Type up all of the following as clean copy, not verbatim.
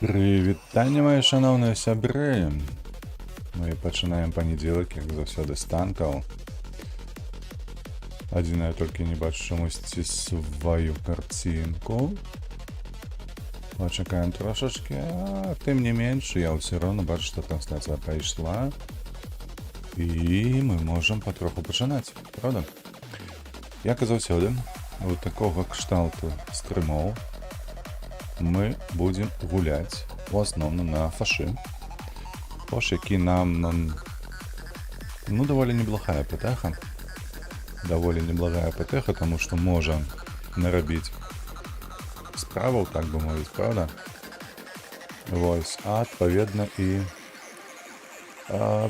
Прывітанне, мае шаноўныя сябры. Мы пачынаем панядзелак, як заўсёды, з танкаў. Адзінае, толькі не бачу чамусьці сваю карцінку. Пачакаем трошачкі, а тым не менш, я ўсё роўна бачу, што трансляцыя пайшла. І мы можам патроху пачынаць, правда? Як і заўсёды, у такога кшталту стрымоў мы будем гуляць у асноўным на фашы. Фош, які нам, даволі неплохая ПТХ. Даволі неблагая ПТХ, тому што можа нарабіць справаў, так бы мовіць, правда? Вось, а адпаведна і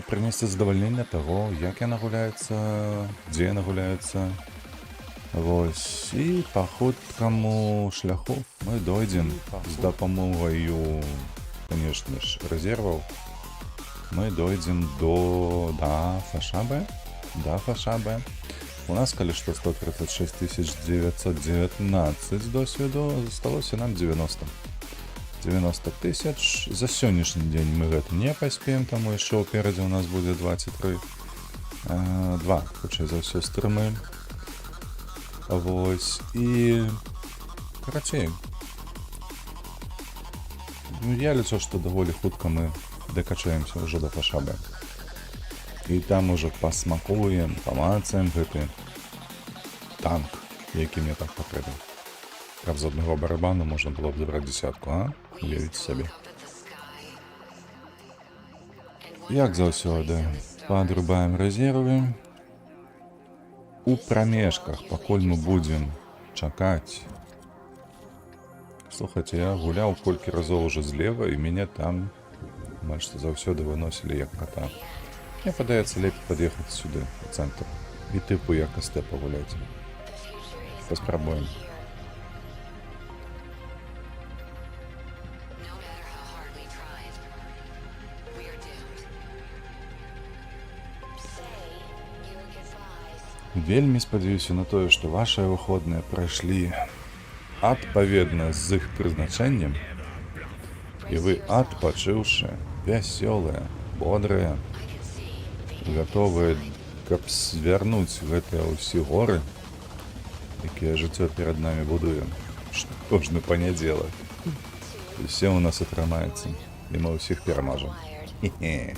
прынесці задавальненне таго, як яна гуляецца, дзе яна гуляецца. Вось, і па хуткаму шляху мы дойдзем з дапамогаю, конечно ж, резерваў. Мы дойдзем до фаша Б. У нас, калі што, 136 919 досведу, засталося нам 90 тысяч. За сённяшні дзень мы гэта не паспеем, таму яшчэ ўперадзе у нас будзе 23. Хутчэй за ўсё, стрымы. Вось, і карацей, я лічу, што даволі хутка мы дакачаемся ўжо да фаша Б. І там ужо пасмакуем, памацаем гэты танк, які мне так патрэбен. Каб з аднаго барабану можна было б забраць дзесятку, а? Уявіце сабе. Як заўсёды, падрубаем резервы. У прамежках, пакуль мы будзем чакаць. Слухайце, я гуляў колькі разоў ужо злева, і мяне там амаль што заўсёды выносілі як кота. Мне падаецца, лепей пад'ехаць сюды, у цэнтр, і тыпу як СТ пагуляць. Паспрабуем. Вельмі спадзяюся на тое, што вашыя выходныя прайшлі адпаведна з іх прызначэннем, і вы, адпачыўшы, вясёлыя, бодрыя, гатовыя, каб звярнуць гэтыя ўсе горы, якія жыццё перад намі будуем кожны панядзелак. Усе ў нас атрымаецца, і мы ўсіх пераможам. Хе-хе.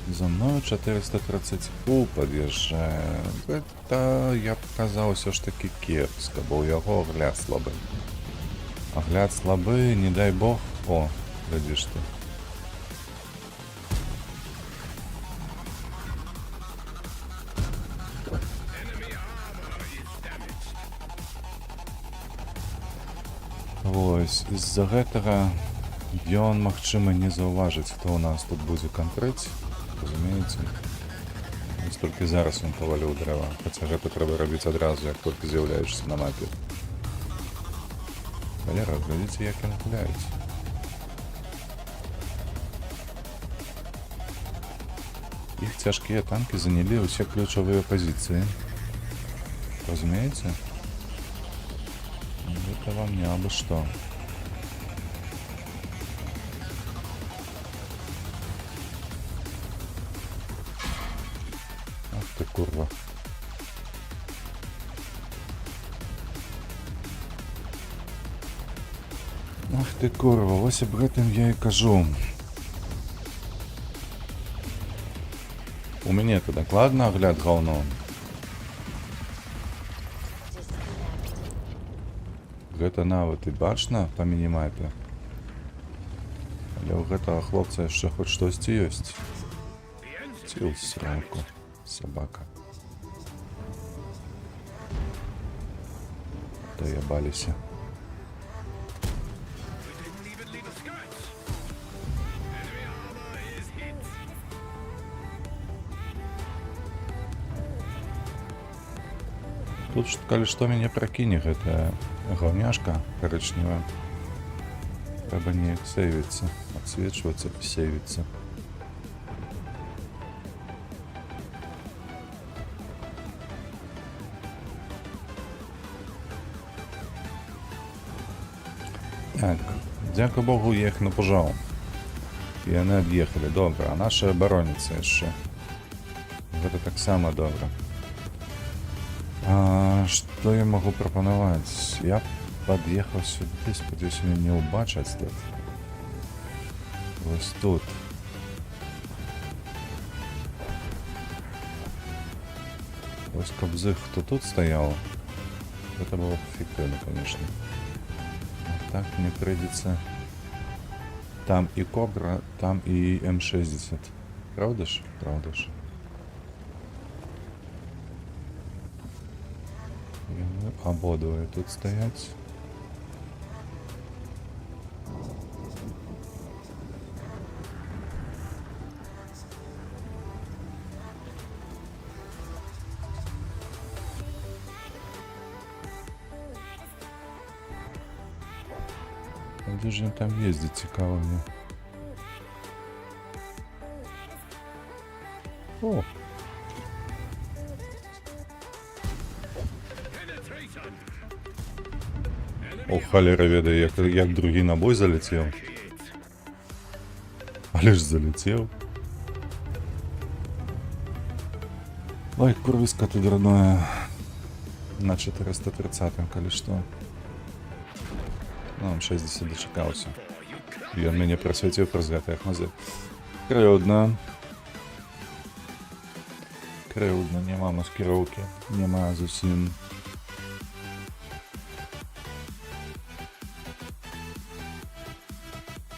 За мною 430 пад'язджае. Гэта, я б казаў, усё ж такі кепска, бо ў яго агляд слабы. Агляд слабы, не дай бог. О, глядзіш ты. Вось, з-за гэтага ён, магчыма, не заўважыць, хто ў нас тут будзе канкрыць. Разумееце? Вось толькі зараз ён паваліў дрэва, хаця гэта трэба рабіць адразу, як толькі з'яўляешся на мапе. Валера, глядзіце, як яны гуляюць. Іх цяжкія танкі занялі ўсе ключавыя пазіцыі. Разумееце? Гэта вам не абы што. Ты курва. Ах ты курва, вось аб гэтым я і кажу. У мяне то дакладна агляд гаўно. Гэта нават і бачна па мінімапе. Але ў гэтага хлопца яшчэ хоць штосьці ёсць. Ціл сраку. Собака. Доебалися. Тут, калі што, мяне пракіне гэтая гаўняшка карычневая. Трэба неяк сейвіцца, адсвечвацца і сейвіцца. Так, дякую Богу, їх не пожав. І вони від'їхали, добре, а наші обороняться ще. Гэта таксама добра. Што я магу прапанаваць? Я пад'ехаў сюды, спадзяюся, мяне не ўбачаць тут. Вось тут. Вось каб з іх хто тут стаяў, гэта было б эфективно, конечно. А так мне придется. Там и Кобра, там и М60. Правда ж? Правда ж. Ободвое тут стоять. А где же он там ездит, цікаво мне. О! О, халера ведає, як другий набой залетів. Але ж залетів. Ой, курвиска тут родное. На 430-м, коли что. Ну, 60 дочекався. І він мені просвітив про згадати, як назив. Кривдно. Кривдно, нема маскировки. Нема зовсім.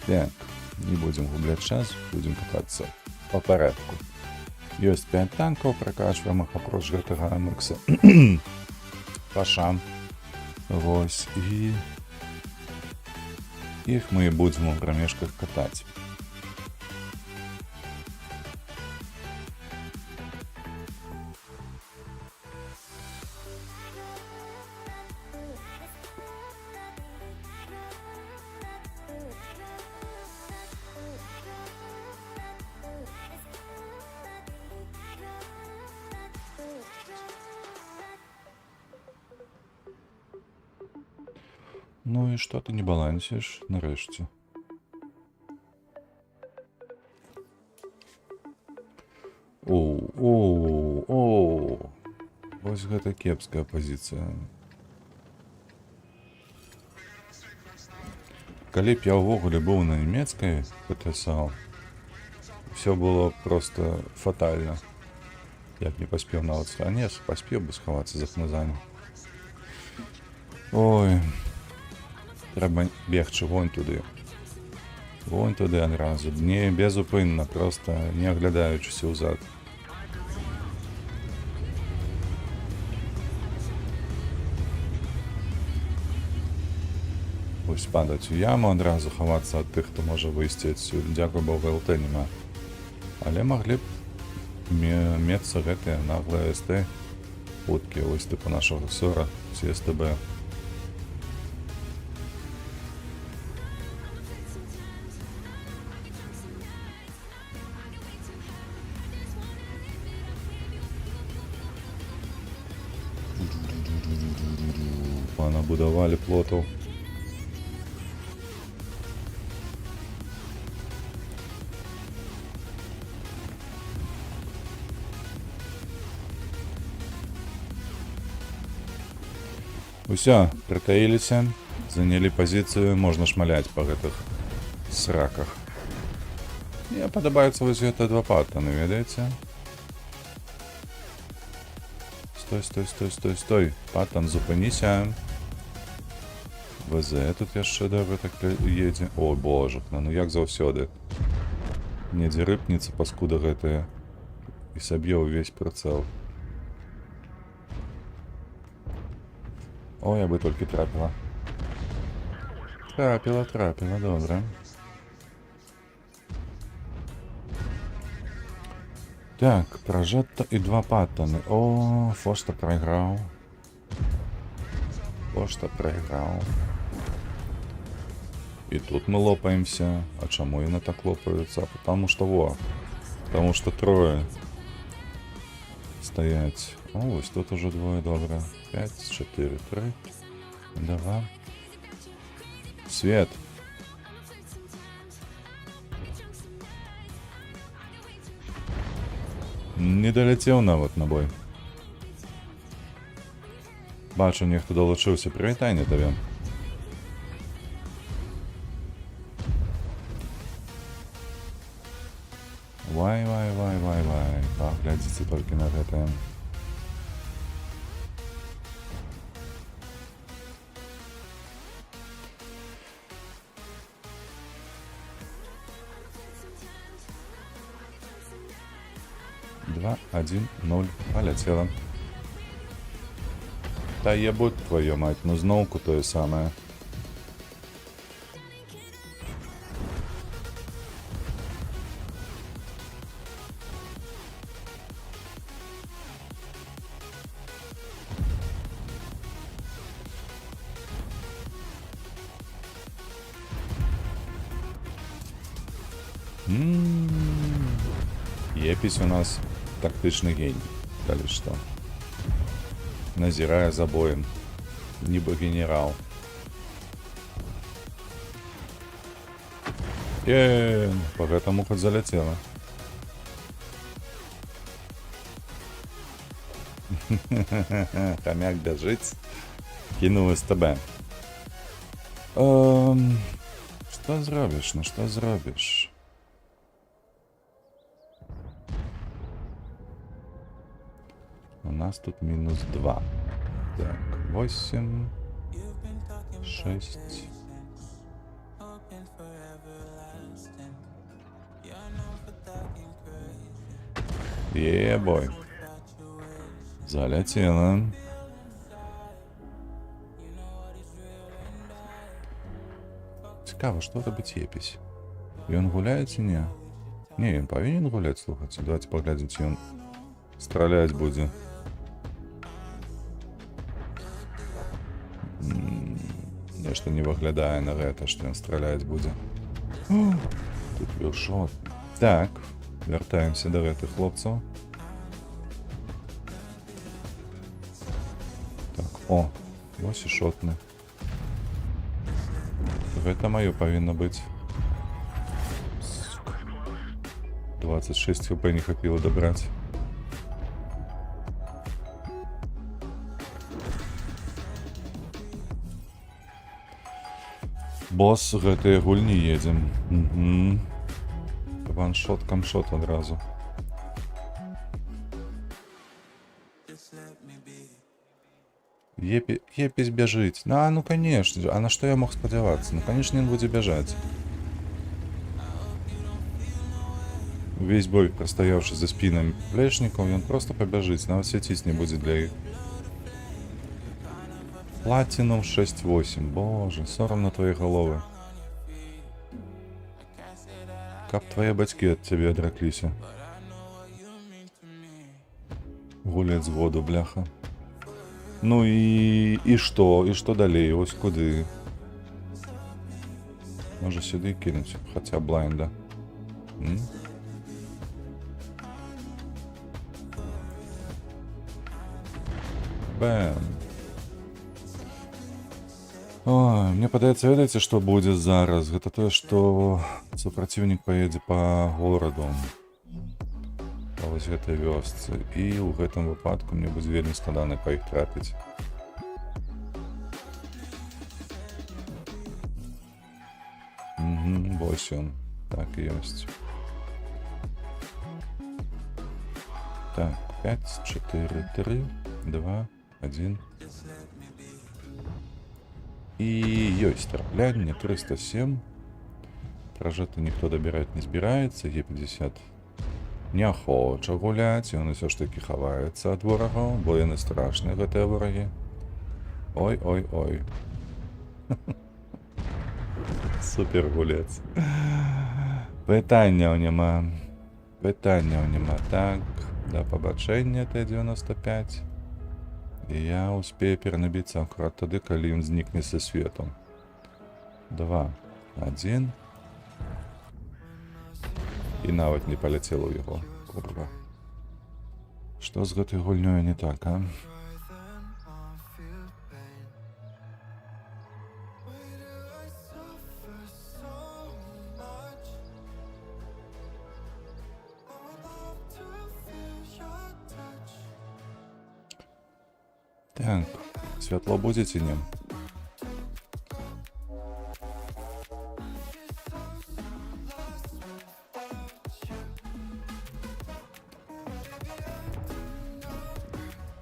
Так, не будем гублять час, будем кататься по порядку. Есть 5 танков, прокачиваем их опрос гэтага амекса. Паша. Вось, и их мы будем в промежках катать. Ну и что ты не балансишь, нарешті? Оу. Вось гэта кепская позиция. Калі б я ўвогуле быў на нямецкай ПТСА, все было просто фатальна. Я б не паспеў нават схавацца, паспеў бы схавацца за хмызамі. Ой. Треба бегчы вон туды. Вон туды адразу. Не безупынна, просто не аглядаючыся ўзад. Вось падаць у яму адразу, хавацца ад тых, хто можа выйсці адсюль. Дзякуй Богу, ЛТ нема. Але маглі б мецца гэтыя наглыя СТ. Хуткі, вось типу нашага СОРа, СТБ. Набудовали плотов. Усё, притаилися, заняли позицию, можно шмалять по гэтых сраках. Мне падабаецца вось гэта два паттаны, ведаеце? Стой. Паттан, зупыніся. ВЗ тут яшчэ добра так едзе. О, божахна, ну як заўсёды. Недзе рыпніца паскуда гэтая. І саб'е ўвесь прыцэл. О, я бы толькі трапіла. Трапіла, добра. Так, прожетто і два паттаны. О, Фошта проиграл. И тут мы лопаемся. А чему они так лопаются? Потому что трое стоять. О, вот тут уже двое, добре. 5, 4, 3, 2. Свет. Не даляцеў нават набой. Бачу, нехто далучыўся. Прывітанне табе. Вай. Паглядзіце толькі на гэтае. Два, 1-0. Паляцела. Та ебуть твою мать, ну зноўку тое самае. Епісь у нас тактычны геній. Далі што? Назірае за боем. Нібы генерал. По гэтаму хоць заляцела. Хамяк бяжыць. Кінуў СТБ. Што зробіш? Ну што зробіш? У нас тут -2. Так, 8, 6. Ебой. Залетела. Цікаво, што робіць Епісь? Ён гуляе ці не? Не, ён павінен гуляць, слухайце. Давайте паглядзім, ці ён страляць будзе. Нешта не выглядае на гэта, што ён страляць будзе. Тут вілшот. Так, вяртаемся да гэтых хлопцаў. Так, о, вось і шотны. Гэта маё павінна быць. Сука. 26 хп не хапіла дабраць. Босс гэтыя гульні едзем. Ваншот, камшот адразу. Епісь бяжыць. Ну конечно. А на што я мог спадзявацца? Ну, конечно, ён будзе бяжаць. Увесь бой, прастаяўшы за спінамі плечнікаў, ён проста пабяжыць, нават свяціць не будзе для іх. Платінум 6-8. Боже, сорам на твои головы. Каб твои бацькі ад цябе адракліся. Гулец воду, бляха. Ну і што? І што далей? Ось куды? Можа сюды кінуць, хаця блайнда. Бэм. Ой, мне падаецца, ведаеце, што будзе зараз? Гэта тое, што супраціўнік паедзе па гораду. Па вось гэтай вёсцы. І ў гэтым выпадку мне будзе вельмі складана па іх трапіць. Вось ён. Так і ёсць. Так, 5, 4, 3, 2, 1. І ёсць траплянне 307. Пражэты ніхто дабіраць не збіраецца. Е50 не хоча гуляць. Ён усё ж такі хаваецца ад ворагаў, бо яны страшныя, гэтыя ворагі. Ой. Супер гулец. Пытанняў няма. Так, да пабачэння Т-95. І я успею перанабіцца акурат тады, калі ён знікне са свету. 2, 1. І нават не паляцела ў яго. Курва. Што з гэтай гульнёй не так, а? Так, святло будзе ці не?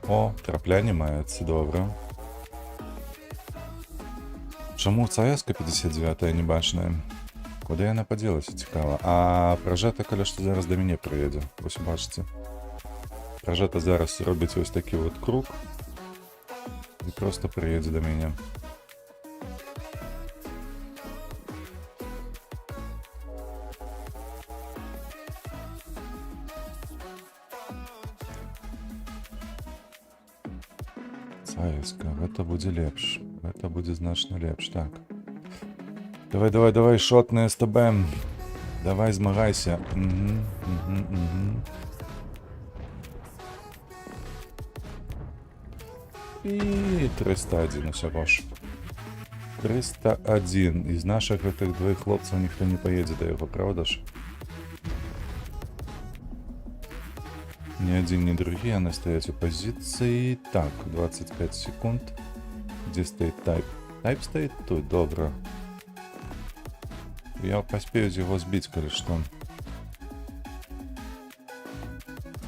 О, траплянне маецца, добра. Чаму ЦСК 59 не бачная? Куды яна падзелася, цікава? А пражэта, каля што зараз да мяне прыедзе. Вось бачыце. Пражэта зараз робіць вось такі вот круг і проста прыедзе да мяне. ЦСК, гэта будзе лепш. Гэта будзе значна лепш, так. Давай, шотны СТБ. Давай, змагайся. І 301 усяго ж. 301. Из наших гэтых двоих хлопцаў ніхто не поедзе да яго, правда ж? Ни один, ни другие, яны стаяць у пазіцыі. Так, 25 секунд. Где стоит тайп? Тайп стоит тут, добра. Я поспею его сбить, калі што.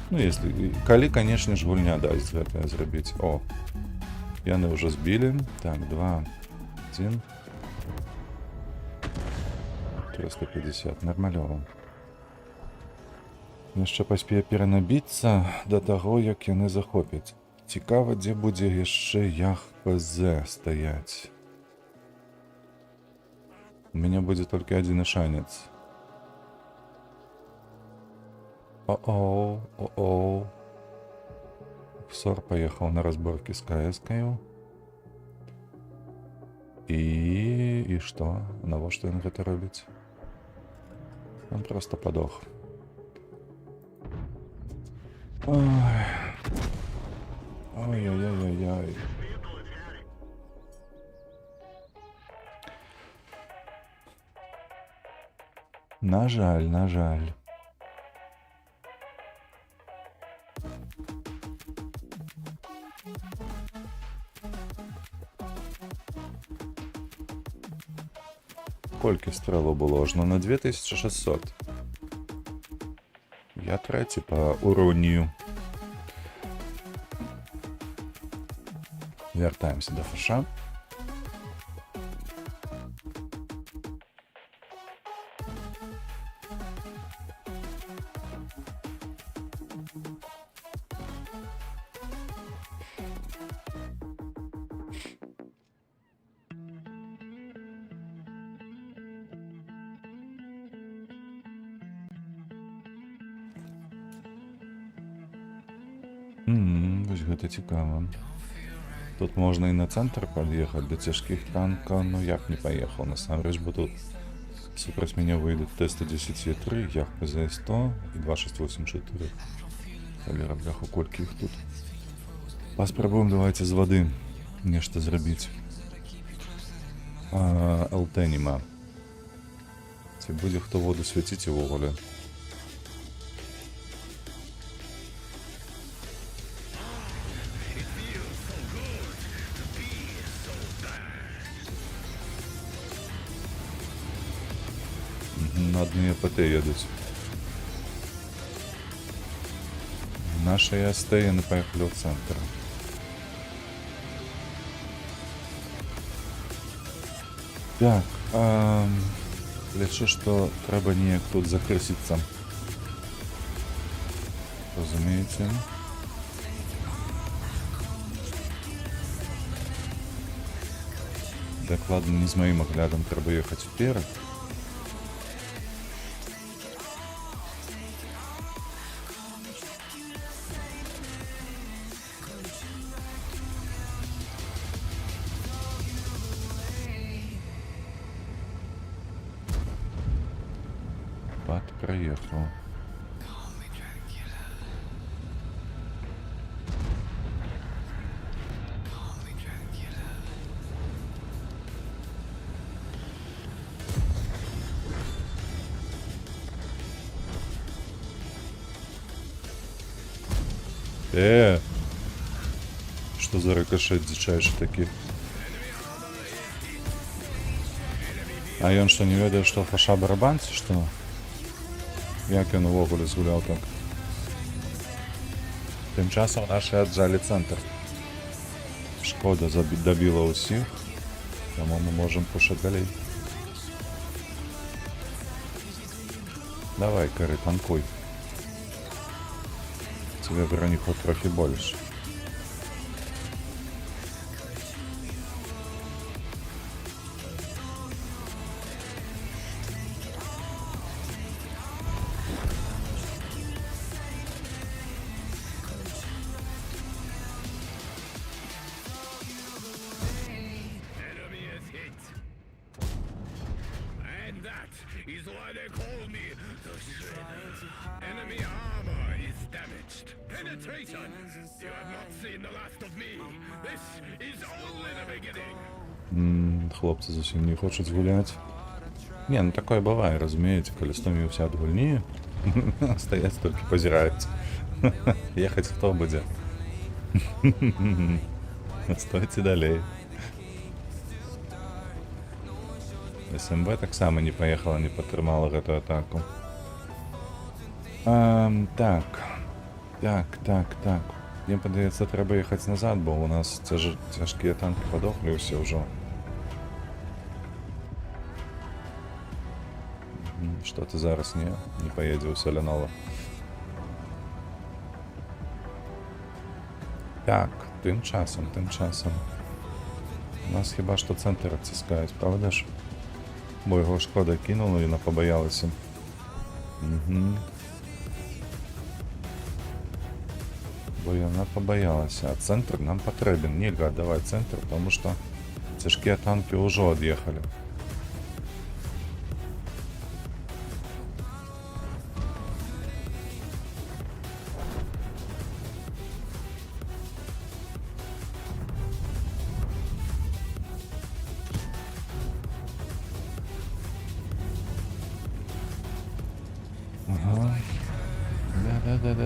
Ну, если... Калі, конечно ж, гульня дасць гэтае зрабіць. О, яны уже сбили. Так, 2, 1. 350, нормалёва. Яшчэ паспею перанабіцца да таго, як яны захопяць. Цікава, дзе будзе яшчэ ЯХПЗ стаяць. У меня будет только один шанец. О-оу. Псор поехал на разборки с КС-кою. И что? Навошта ён гэта робіць? Он просто подох. Ой-ой-ой-ой-ой. На жаль. Колькі стрэлаў было? Ажно на 2600. Я трэці па уронію. Вяртаемся да фаша. Вось гэта цікава. Тут можна і на цэнтр пад'ехаць да цяжкіх танкаў, но я б не паехаў насамрэч, бо тут супраць мяне выйдуць Т-110Е3, ЯХПЗ-100 і 2684. Калера, бляху, колькі іх тут. Паспрабуем, давайте з вады нешта зрабіць. ЛТ нема. Ці будзе хто воду свяціць увогуле? На одни АПТ едут. Наши СТ не поехали в центр. Так, лічу, что треба неяк тут закрыситься. Разумеете. Докладно не с моим оглядом, треба ехать вперед. Проехал. что за рикошет дичайший такі. А ён што не ведае, што фаша барабан, ці што? Як ён увогуле згуляў так? Тым часам нашы аджалі цэнтр. Шкода дабіла ўсіх, таму мы можам пушаць далей. Давай, Кары, танкуй. Тебе брони хоть трохи больше. Is why they call me the Shredder. Enemy armor is damaged. Penetration! You have not seen the last of me. This is only the beginning. Хлопцы зусім не хочуць гуляць. Не, ну такое бывае, разумееце, калі стоміўся ад гульні, стаяць толькі пазіраюць. Ехаць хто будзе? Стойце далей. СМБ таксама не паехала, не падтрымала гэтую атаку. Так. Мне падаецца, трэба ехаць назад, бо у нас цяжкія танкі падохлі ўсе ўжо. Што ты зараз не паедзе ў Салянова. Так, тым часам. У нас хіба што цэнтр адціскаюць, правда ж? Бо яго шкода кінула і яна пабаялася. Бо яна пабаялася. А цэнтр нам патрэбен. Нельга аддаваць цэнтр, таму што цяжкія танкі ўжо ад'ехалі.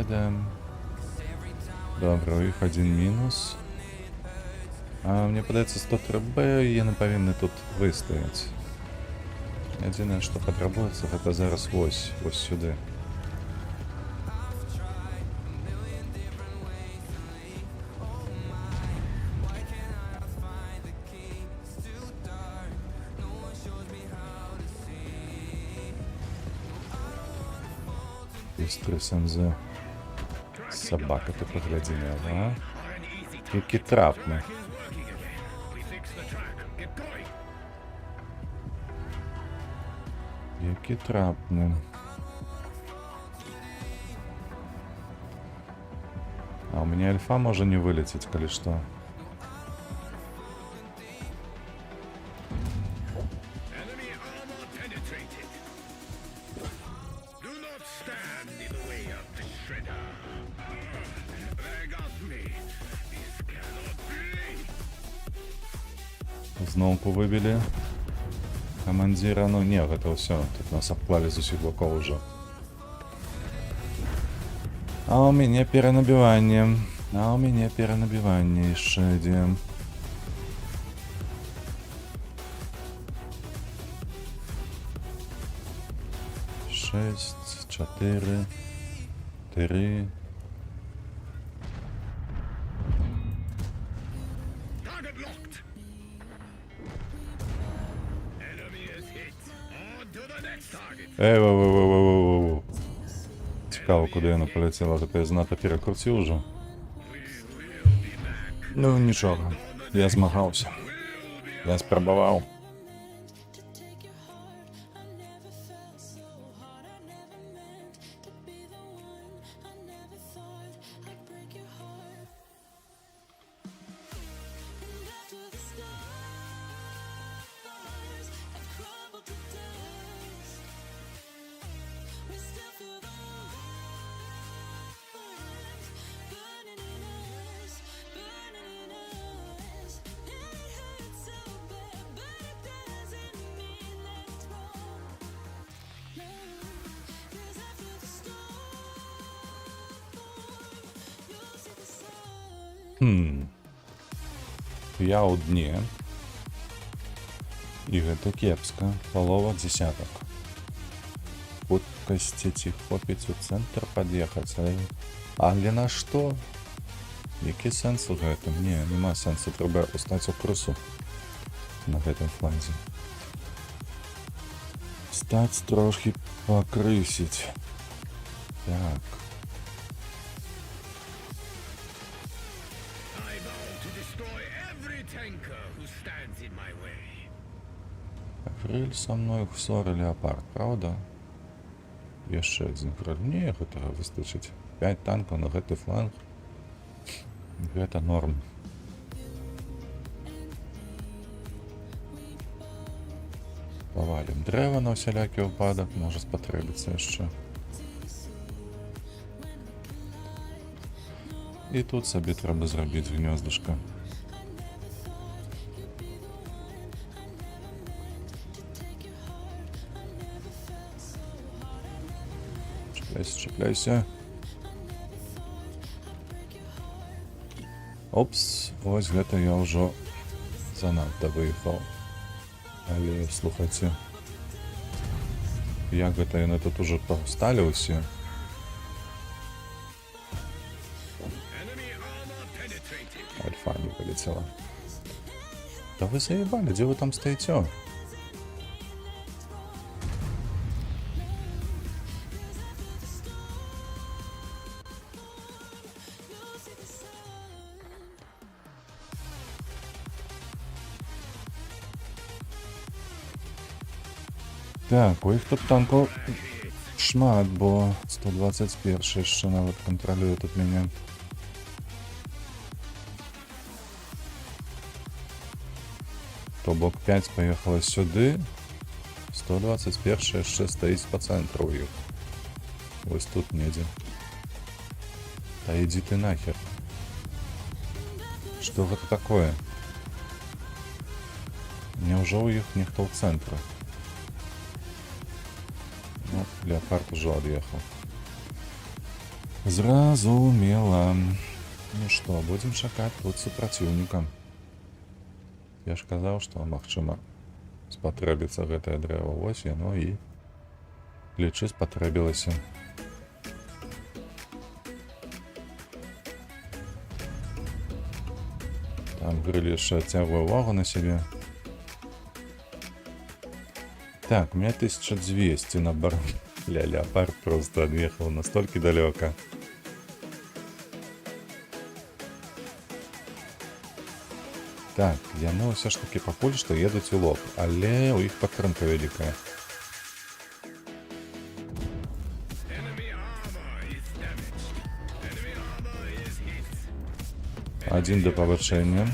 Да. Добре, у іх один мінус. Мне падаецца 103Б, і яны павінны тут выстаяць. Адзінае, што патрабуецца, гэта зараз вось сюды. Быстрый СМЗ. Собака ты поглядzi miała. Jakie trafne. Jakie trapne. А у меня альфа może nie wylecieć, коли что. Знову выбили командира, ну не, это все, тут нас обклали с усіх боков уже. А у меня перенабивание еще один. Шесть, 4, 3. Воу. Цікаво, куди вона полетіла, тепер знати перекрутив уже. Ну нічого, я змагався. Я спробував. Я ў дне. І гэта кепска. Палова дзесятак. Хуткасці ці хопіць у цэнтр пад'ехаць. Але на што? Які сэнс у гэтым? Не, няма сэнсу. Трэба устаць у крысу на гэтым фланзе. Стаць трошки пакрысіць. Так. I vow to destroy every tanker who stands in my way. Гриль са мной ксор і леопард, правда? Яшчэ адзін гриль. Не, гэтага выстачыць. 5 танкаў на гэты фланг. Гэта норм. Павалім дрэва на ўсялякі выпадак, можа спатрэбіцца яшчэ. І тут сабе трэба зрабіць гнёздышка. Чапляйся, чапляйся. Опс, вось гэта я ўжо занадта выехаў. Але, слухайце, як гэта яны тут ужо паўсталі ўсе? Enemy armor penetrated. Альфа не полетела. Да вы заебали, где вы там стоите? Так, у іх тут танкаў шмат, бо 121 яшчэ нават кантралюе тут мяне. То бок 5 паехала сюды, 121 яшчэ стаіць па цэнтру ў іх. Вось тут недзе. Та ідзі ты нахер. Што гэта такое? Няўжо ў іх ніхто ў цэнтры? Ну, леопард ужо ад'ехаў. Зразумела. Ну што, будзем чакаць тут супраціўніка. Я ж казаў, што, магчыма, спатрэбіцца гэтае дрэва. Вось яно і лічы спатрэбілася. Там гриль яшчэ адцягвае увагу на сябе. Так, у меня 1200 на бар. Леопард просто отъехал настолько далеко. Так, яны ўсё ж таки пакуль што едуць у лоб, але ў іх падтрымка вялікая. Enemy armor is damaged. Enemy armor is hit. Адзін да павышэння.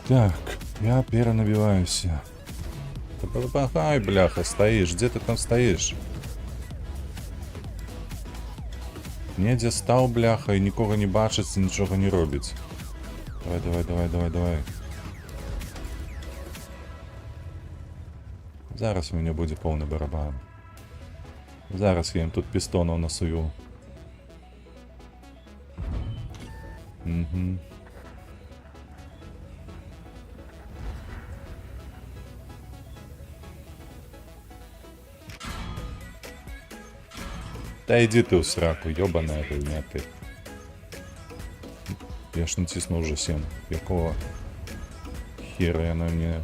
Так, я перанабіваюся. Ай, бляха, стоишь, где ты там стоишь? Недзе стаў, бляха, і нікога не бачыць, і нічога не робіць. Давай, давай, давай, давай, давай. Зараз у мяне будзе поўны барабан. Зараз я ім тут пістонаў насую. Угу. Да иди ты в сраку, ёбаная хуйня ты. Я ж натиснул уже 7. Якого хера яна мне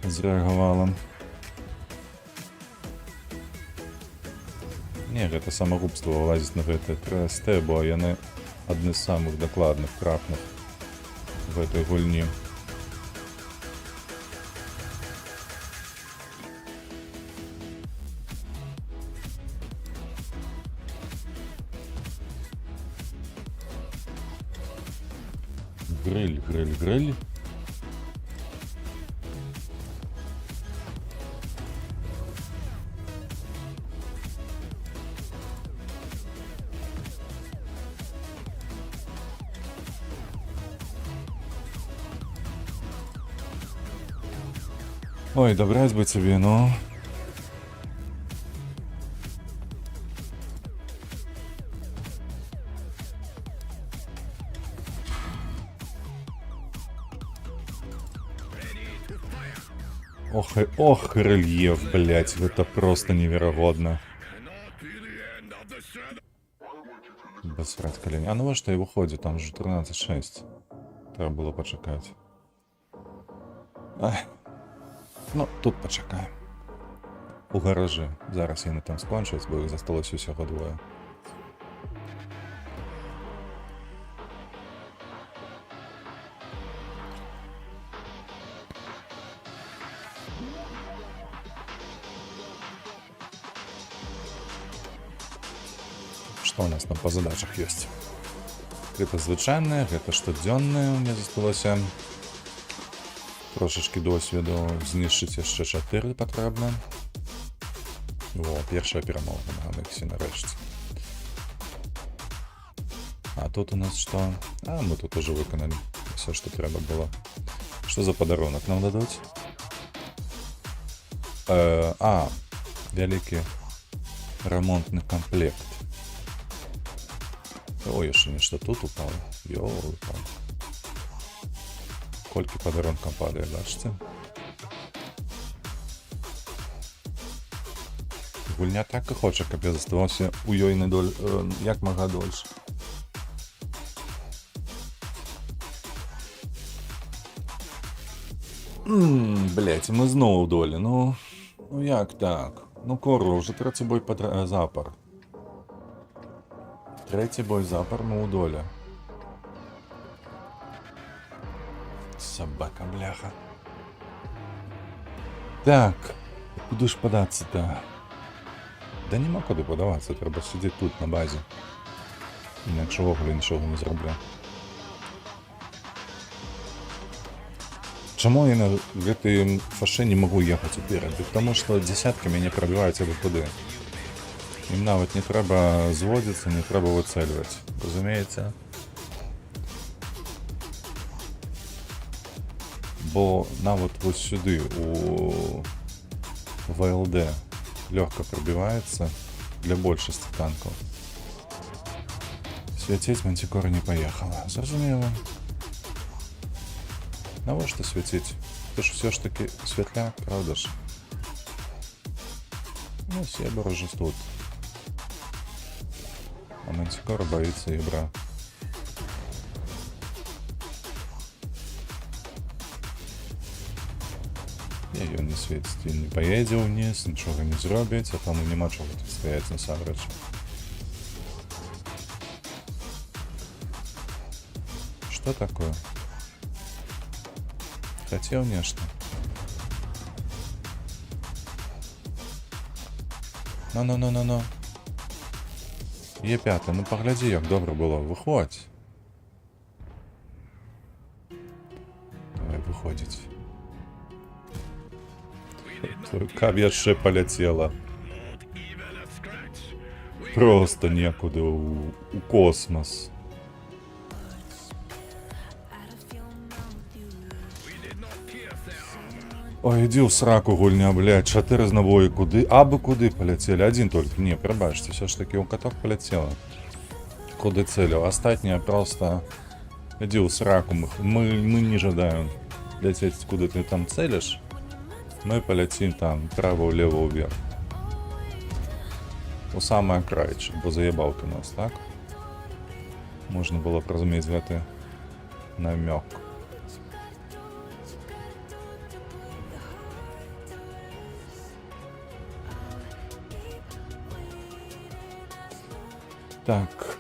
зрэагавала? Не, гэта самагубства вылазіць на гэты 3СТ, бо яны адны з самых дакладных, трапных в этой гульні. Гриль, гриль, гриль. Ой, добрать бы тебе, ну. Ох, рельеф, блять, это просто невероятно. Cannot be the end of the shadow. Басрать колени. А ну во что и виходить, там же 13-6. Треба було почекати. Ай. Ну, тут почекаємо. У гаражі. Зараз вони там скончать, бо їх засталось усього двоє. Что у нас там по задачах есть? Это звычайне, гэта штодзённае, мне засталося. Трошечки досвіду, знішчыць яшчэ 4 патрэбна. О, першая перамога на Анексі нарэшце. А тут у нас что? А, мы тут уже выканалі все, что трэба было. Что за подарунок нам дадуць? Вялікі ремонтны комплект. Ой, яшчэ нешта тут упало. Ёлка. Колькі падарункам падае, бачыце? Гульня так і хоча, каб я заставаўся у ёй як мага дольш. Блять, мы зноў у долі, ну як так? Ну Кору, уже трэці бой запар. Третій бой запар, мы у долі. Собака, бляха. Так, куди ж податься-то? Да нема куди подаватися, треба сидіти тут на базі. Інакше вогулі нічого не зроблю. Чому я на гэтай фаше не могу ехать уперед? Потому что десятки меня пробивают до куди. Им навіть не треба зводиться, не треба вицелювати. Розумієте? Бо навіть ось сюди у ВЛД легко пробивается для большинства танков. Святить Мантикора не поехала. Зрозуміло. Навіщо святить? Це ж все ж таки святляк, правда ж? Ну, Себер уже тут. А Мантикора боится ябра. Ён не свеціць, він не поедзе ўниз, нічога не зробіць, а там і нема чого тут стаяць насамрэч. Что такое? Хотел нешта. Ну. Е5, ну поглядzi, як добра было. Выходь. Давай выходить. Как яшчэ полетела. Просто некуда у космос. Ой, иди в сраку, гульня, блядь. 4 з набої куди? Абы куди полетели? Один только. Не, пробачьте, все ж таки у каток полетело. Куди целил? Остатнее просто... Иди в сраку, мы не жадаем лететь, куда ты там целишь. Мы полетим там вправо, влево, вверх. У самое краечек, бо заебал ты нас, так? Можно было б разуметь гэты намек. Так,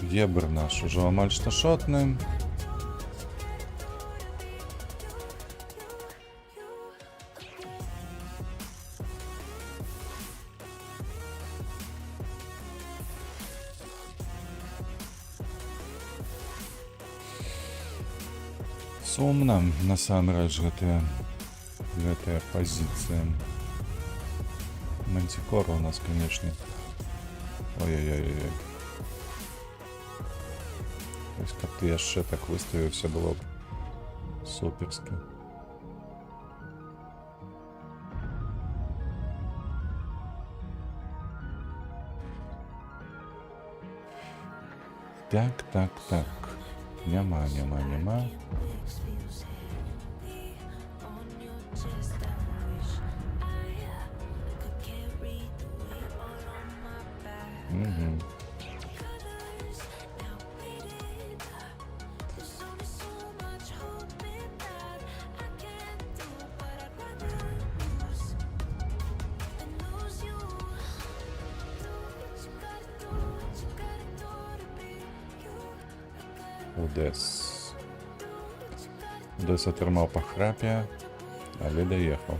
ебр наш уже амаль што шотны. Сумна насамрэч гэтая пазіцыя. Мантикора у нас, конечно. Ой-ой-ой-ой. Ось каб ты яшчэ так выставіў, все было б суперски. Так. Няма. Угу. Одес. Одес отримав по храпі, але доїхав.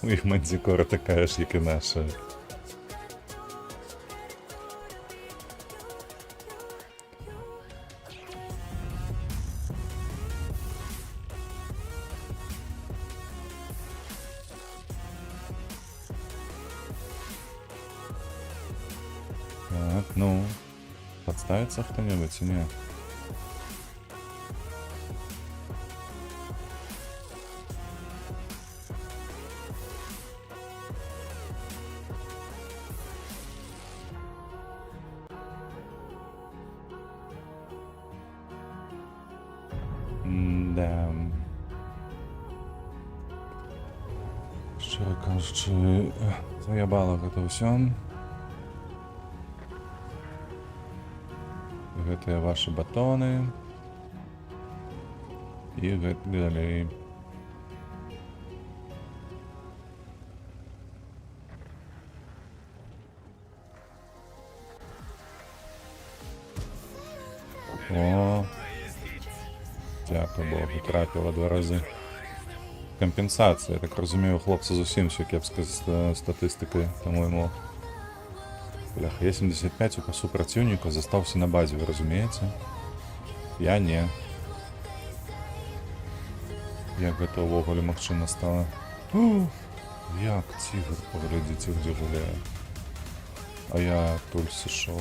У їх мантикора така ж, як і наша. Так, ну, подставится кто-нибудь или нет? Да. Щиро кажучи, заебало гэта ўсё. Гэтыя ваши батоны. І гэты далей. О, дякую Богу, трапила 2 рази. Компенсація, я так розумію, хлопця зовсім все кепська з статистикою, по-моєму. Бляха, я 75 у супротивника застався на базі, ви розумієте? Я не. Як гэта ўвогуле магчыма стала? Як тигр, поглядите, где гуляе. А я тут сышоў.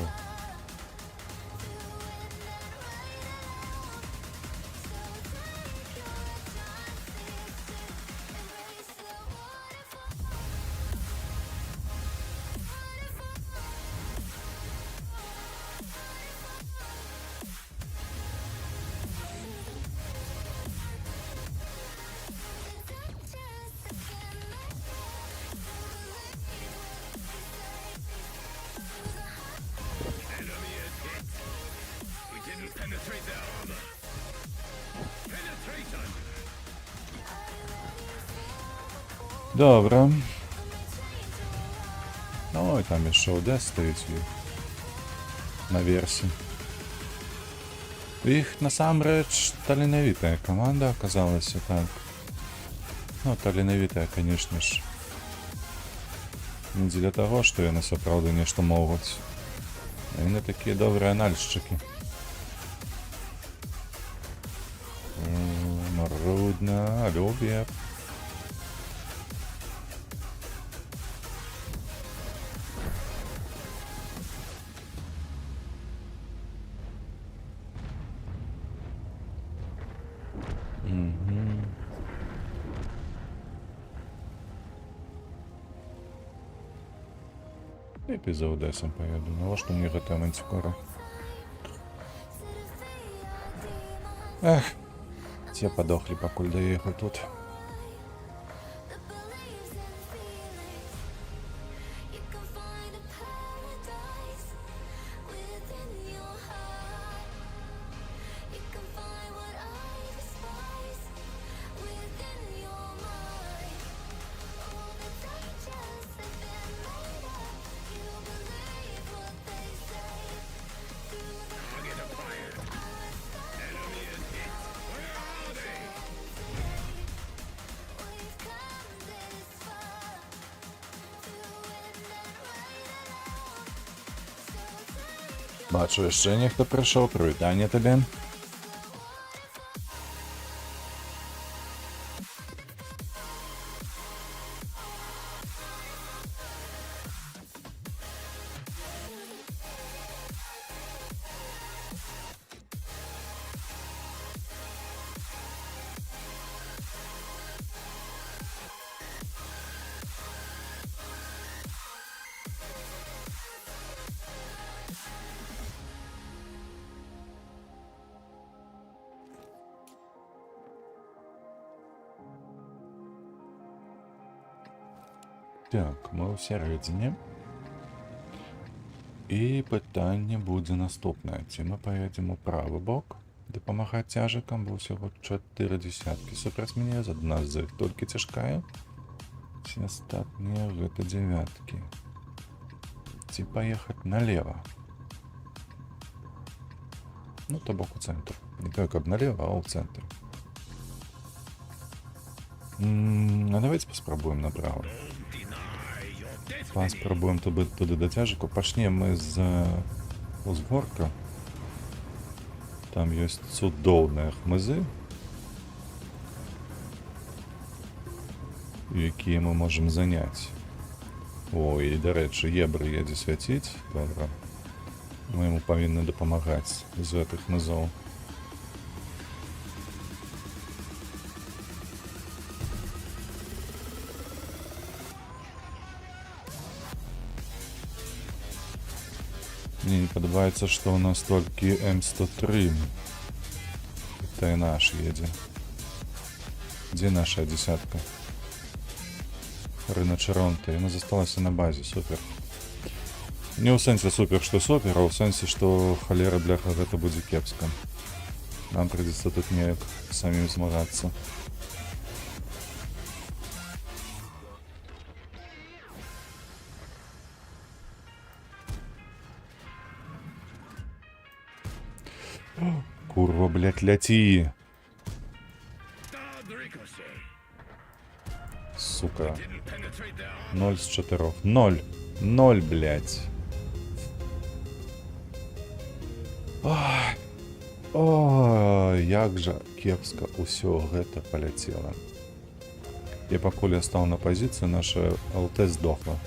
Penetrate their armor. Penetration. Добре. Ой, там ще Одес стоїть на версі. Їх насамрэч таленавітая команда оказалася, так. Ну, таленавітая, конечно ж. Не для того, що яны сапраўды нешта могуць. Яны такія добрыя анальшчыкі. Марудна, любе. І за Одесом поеду. Ну, що мені гэта мантикора? Эх, те подохли, покуль доехал тут. Target acquired. Enemy is hit. Where are they? Бачу, ще ніхто прийшов. Привітання тобі. Так, ми всередині. І питання буде наступне. Ці ми поїдемо у правий бок, допомагати тяжикам, бо всього 4 десятки суперсменів, одна з них тільки тяжкає. Всі остатні – це дев'ятки. Ці поїхати наліво. Ну, то бок у центр. Не так, как налево, а у центр. А давайте попробуем направо. Попробуем туди до тяжику. Почнем мы з узгорка. Там есть цудовні хмизи, які ми можемо зайняти. О, і, до речі, Єбр їде святить. Добре. Ми йому повинні допомагати з цих низов. Мне не подобается, что у нас только М103. Это и наш едет. Где наша десятка? Рына Черонта. И она засталась на базе. Супер. Не у сенсе супер, что супер, а у сенсе, что холера, бляха, это будет кепско. Нам придется тут не самим змагаться. Курва, блядь, ляти. Сука. 0 з 4. 0. 0, блядь. Ой, як же кепска усё гэта полетело. И покуль я стал на позицию, наша ЛТ сдохла.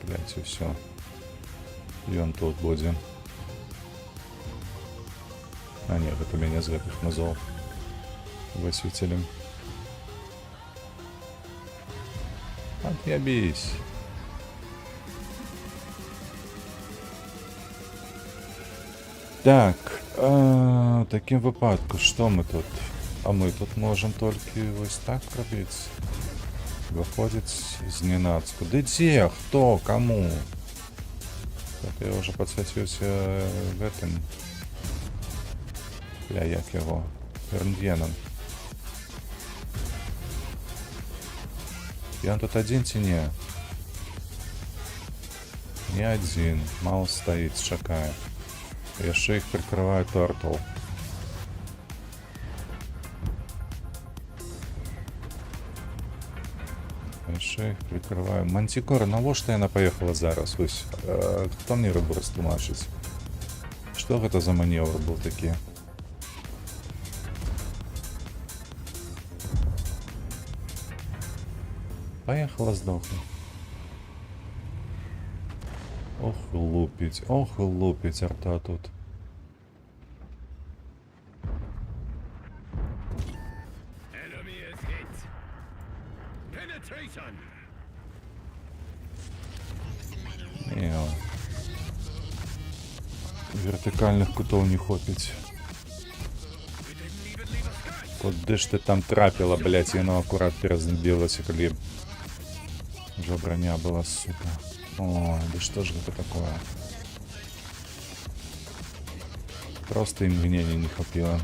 Блять, и все. И он тут будет. А нет, это меня из этих низов высветили. Отъебись. Так, в таким випадку, що ми тут? А ми тут можемо тільки ось так робити. Виходить зненацька. Да где? Кто? Кому? Так, я уже подсветился в этом. Як его? Рентгеном. И он тут один тяне. Не один. Маус стоит, шакая. Я еще их прикрываю Turtle. Я ще їх прикриваю. Мантикора, на що вона поїхала зараз? Ось, хто мені рибу розтлумачить? Що це за маневр був такий? Поїхала, здохла. Ох, лупить арта тут. Вертикальних кутов не хопить. Куди ж ти там трапила, блять, воно аккурат перезбилося, коли вже броня була, сука. О, да что же это такое? Просто им гнения не хватило.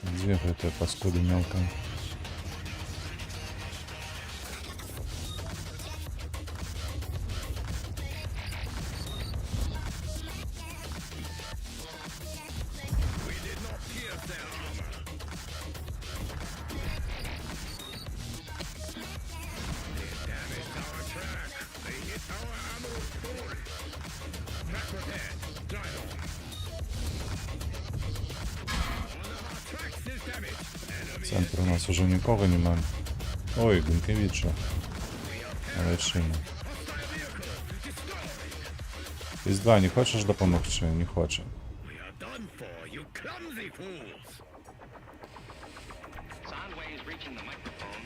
Где эта паскуда мелкая? В центре у нас уже никого нема. Ой, Гункевича. на вершині. Із 2 не хочеш допомогти? Не хоче. We are done for, you clumsy fools!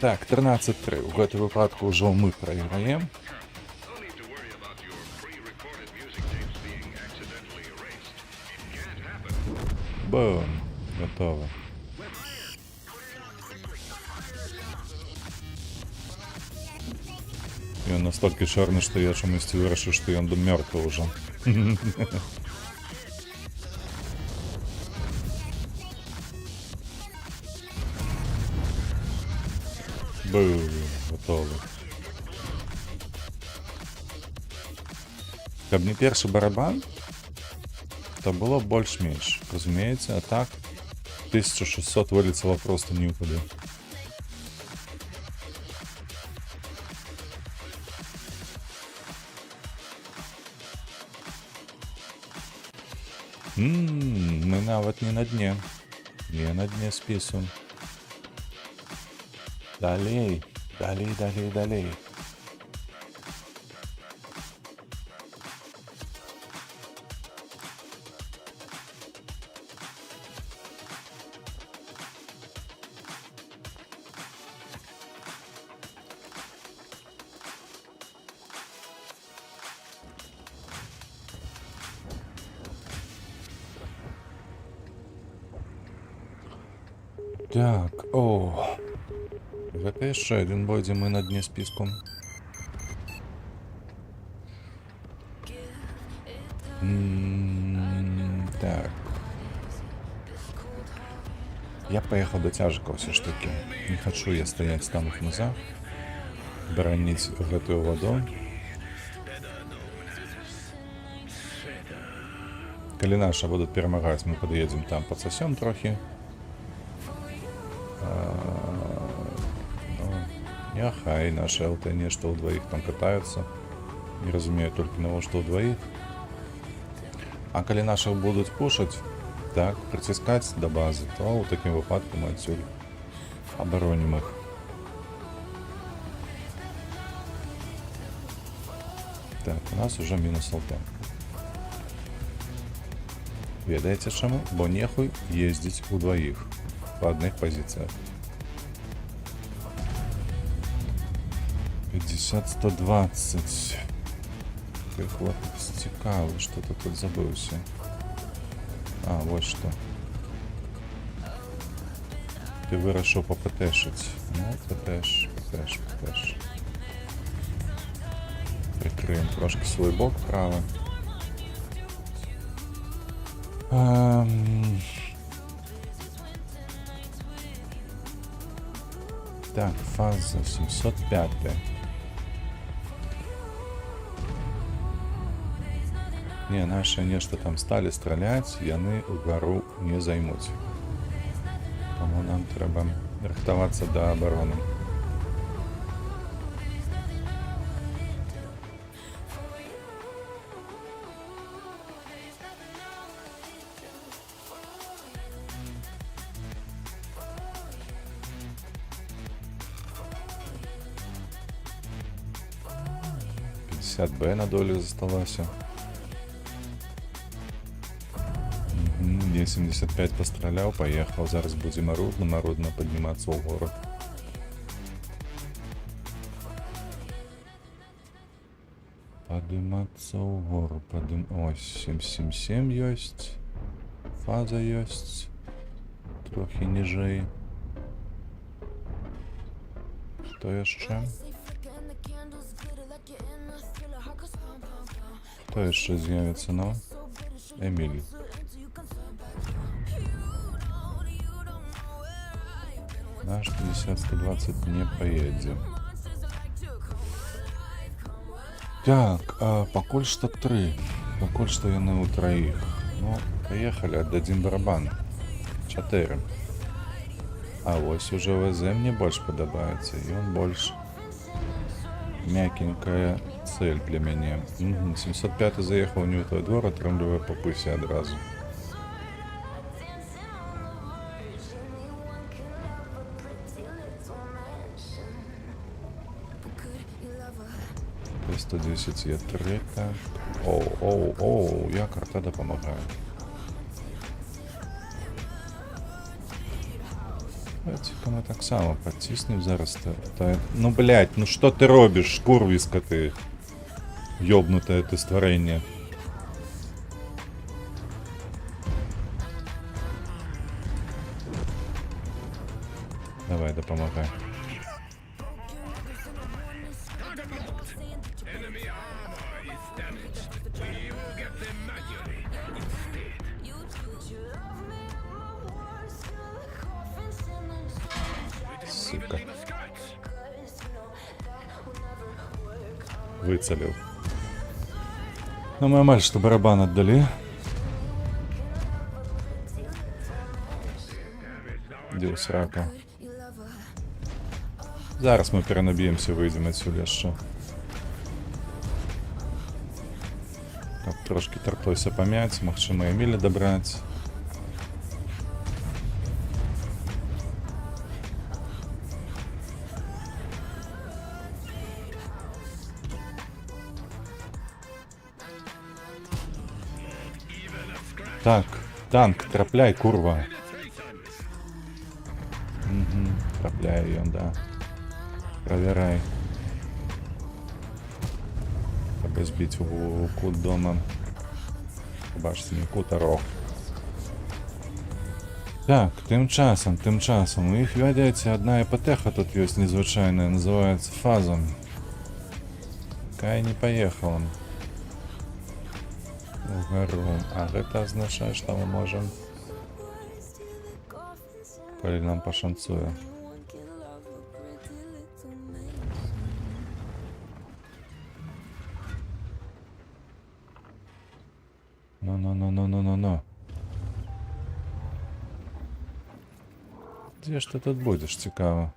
Так, 13-3. У гэтым выпадку ўжо мы прайграем. No need to worry about your pre-recorded music tapes being accidentally erased. It can't happen. Бум. Готово. Ён настолькі чорны, што я чамусьці вырашыў, што ён мёртвы ўжо. Бум. Готово. Каб не першы барабан, то было больш-менш, разумееце, а так 1600 вылетело просто нікуди. Ми навіть не на дні. Не на дні спису. Далей, далей, далей, далей. Так, о. Гэта яшчэ адзін бой, дзе мы на дне спіску. Так. Я поехал до тяжика все ж таки. Не хочу я стоять там в низах, бронить гэтую воду. Калі наша будут перамагаць, мы пад'едзем там подсосем трохи. Няхай наши ЛТ нешта ўдваіх там катаются. Не разумею только на что ўдваіх. А калі наших будут пушить, так, притискать до базы, то в таким выпадку мы отсюда обороним их. Так, у нас уже минус ЛТ. Ведаеце чаму? Бо нехуй ездить удвоих по одних позициях. 50-120. Ты хлопец цікавий, что ты тут забылся. А, вот что. Ты вырашил попытешить. Ну, ПТш. Прикриємо трошки свой бок право. Так, фаза 705. Не, наши нешта там стали стрелять, яны угару не займуць. Тому нам трэба рыхтавацца да абароны. Б на долю засталася. 75 пострелял, поехал. Зараз будем марудно подниматься в город. Подниматься в гору. Ось 777 есть. Фаза есть. Трохи ниже. Что еще? Кто еще з'явится? Ну? Эмиль. Наш 50-120 не поедем. Так, покуль что 3. Покуль что яны ў троих. Ну, поехали, отдадим барабан. 4. А вось уже ВЗ мне больше подобается. И он больше мякенькая цель для меня. 705 заехал не у той двор, отрымливая по пусе одразу. 110 є 3, так. Оу, як арта допомагає. Давайте ми так само потиснем зараз. Ну, блядь, ну що ти робиш, курвіска ти? Ёбнутое ты створение. Давай, допомагай. Enemy armor is damaged. We will get them manually instead. Сука. The scratch. Выцелил. Ну, мы майже что барабан отдали. Діл срака. Зараз ми перенаб'ємося, вийдемо отсюда ще. Так, трошки торклося пом'ять, магчимо Еміля добрати. Так, танк, трапляй, курва. Угу, трапляй ее, да. Проверяй. Треба збити в кут дома. Бачите, не кут, а рог. Так, тим часом. У їх, видається, одна іпотека тут є незвичайна, називається фаза. Яка і не поїхала. Вгору. А это означает, что мы можем... Коли нам пошанцує. Ну. Де ж ти тут будеш, цікаво?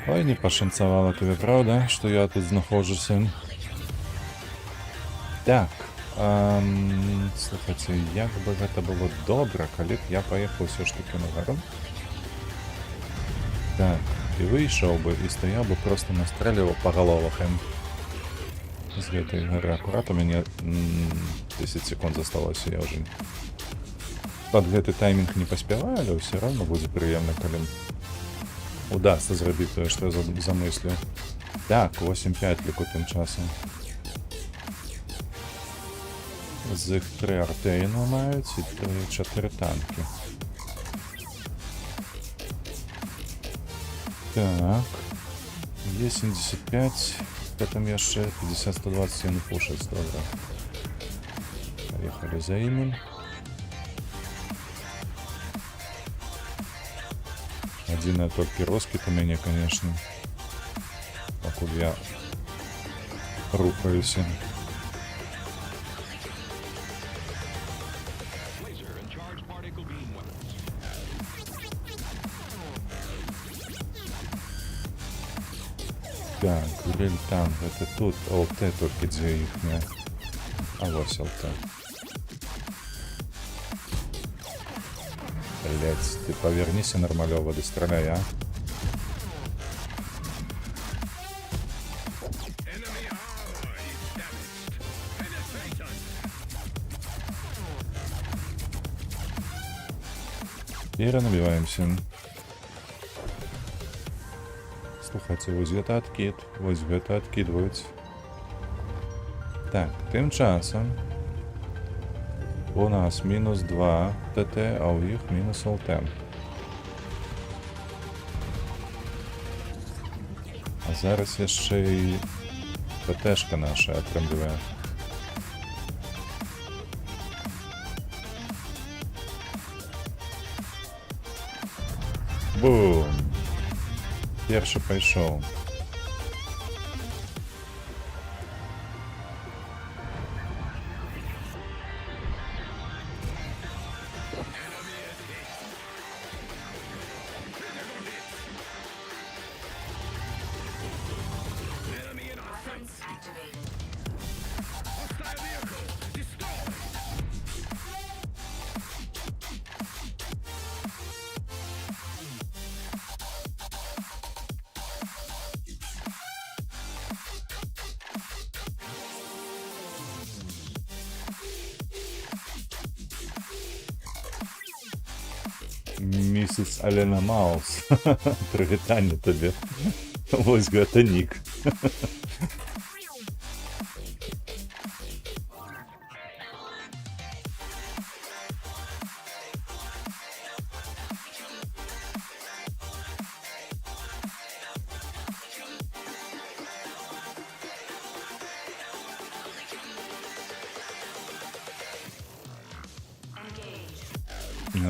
Ой, не пошанцевало тобі, правда, що я тут знаходжуся. Так, слухайте, як би це було добре, коли б я поїхав все ж таки на гору. Так, і вийшов би, і стояв би, просто настрілював по головах їм. З цієї гори акурат у мене 10 секунд залишилося, я вже під цей таймінг не поспіваю, але все одно буде приємно, коли удасться зробити те, що я замислю. Так, 8-5 ліку тим часом. З їх 3 артеїна мають і 4 танки. Так. Є 75, потім я ще 50-120 я не пушить, добре. Поїхали за ім'ям. Один только роскит у меня, конечно. Покуда я рухаюсь. Так, Гриль там, это тут ЛТ только где их не. А вот ЛТ. Блять, ты повернись, нормалёво, да стреляй, а. Перенабиваемся. Слухайте, ось гэта откидывать. Так, тим часом у нас мінус 2 ТТ, а у їх мінус ЛТ. А зараз ще й ПТшка наша отримує. Бум! Перший пішов. Місіс Алена Маус. Прывітанне табе. Вось гэта нік.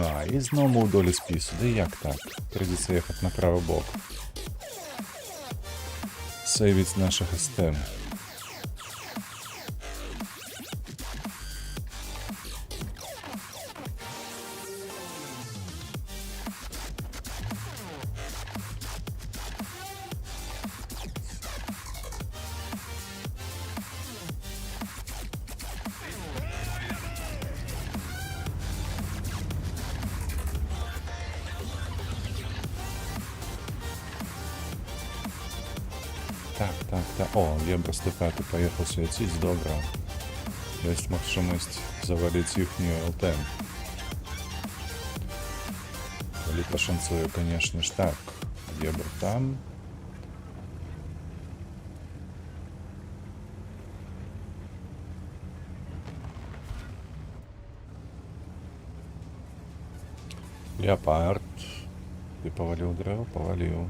А, і знову у долі спісу. Да як так? Придеться їхати на правий бок. Сейвить наших СТ. Так. О, Єбра 105 поїхав святіць, добре. Есть магчымасць заваліць іхнюю ЛТ. Калі пашанцуе, конечно ж, так. Єбр там. Леопард. Ты повалил древо? Повалил.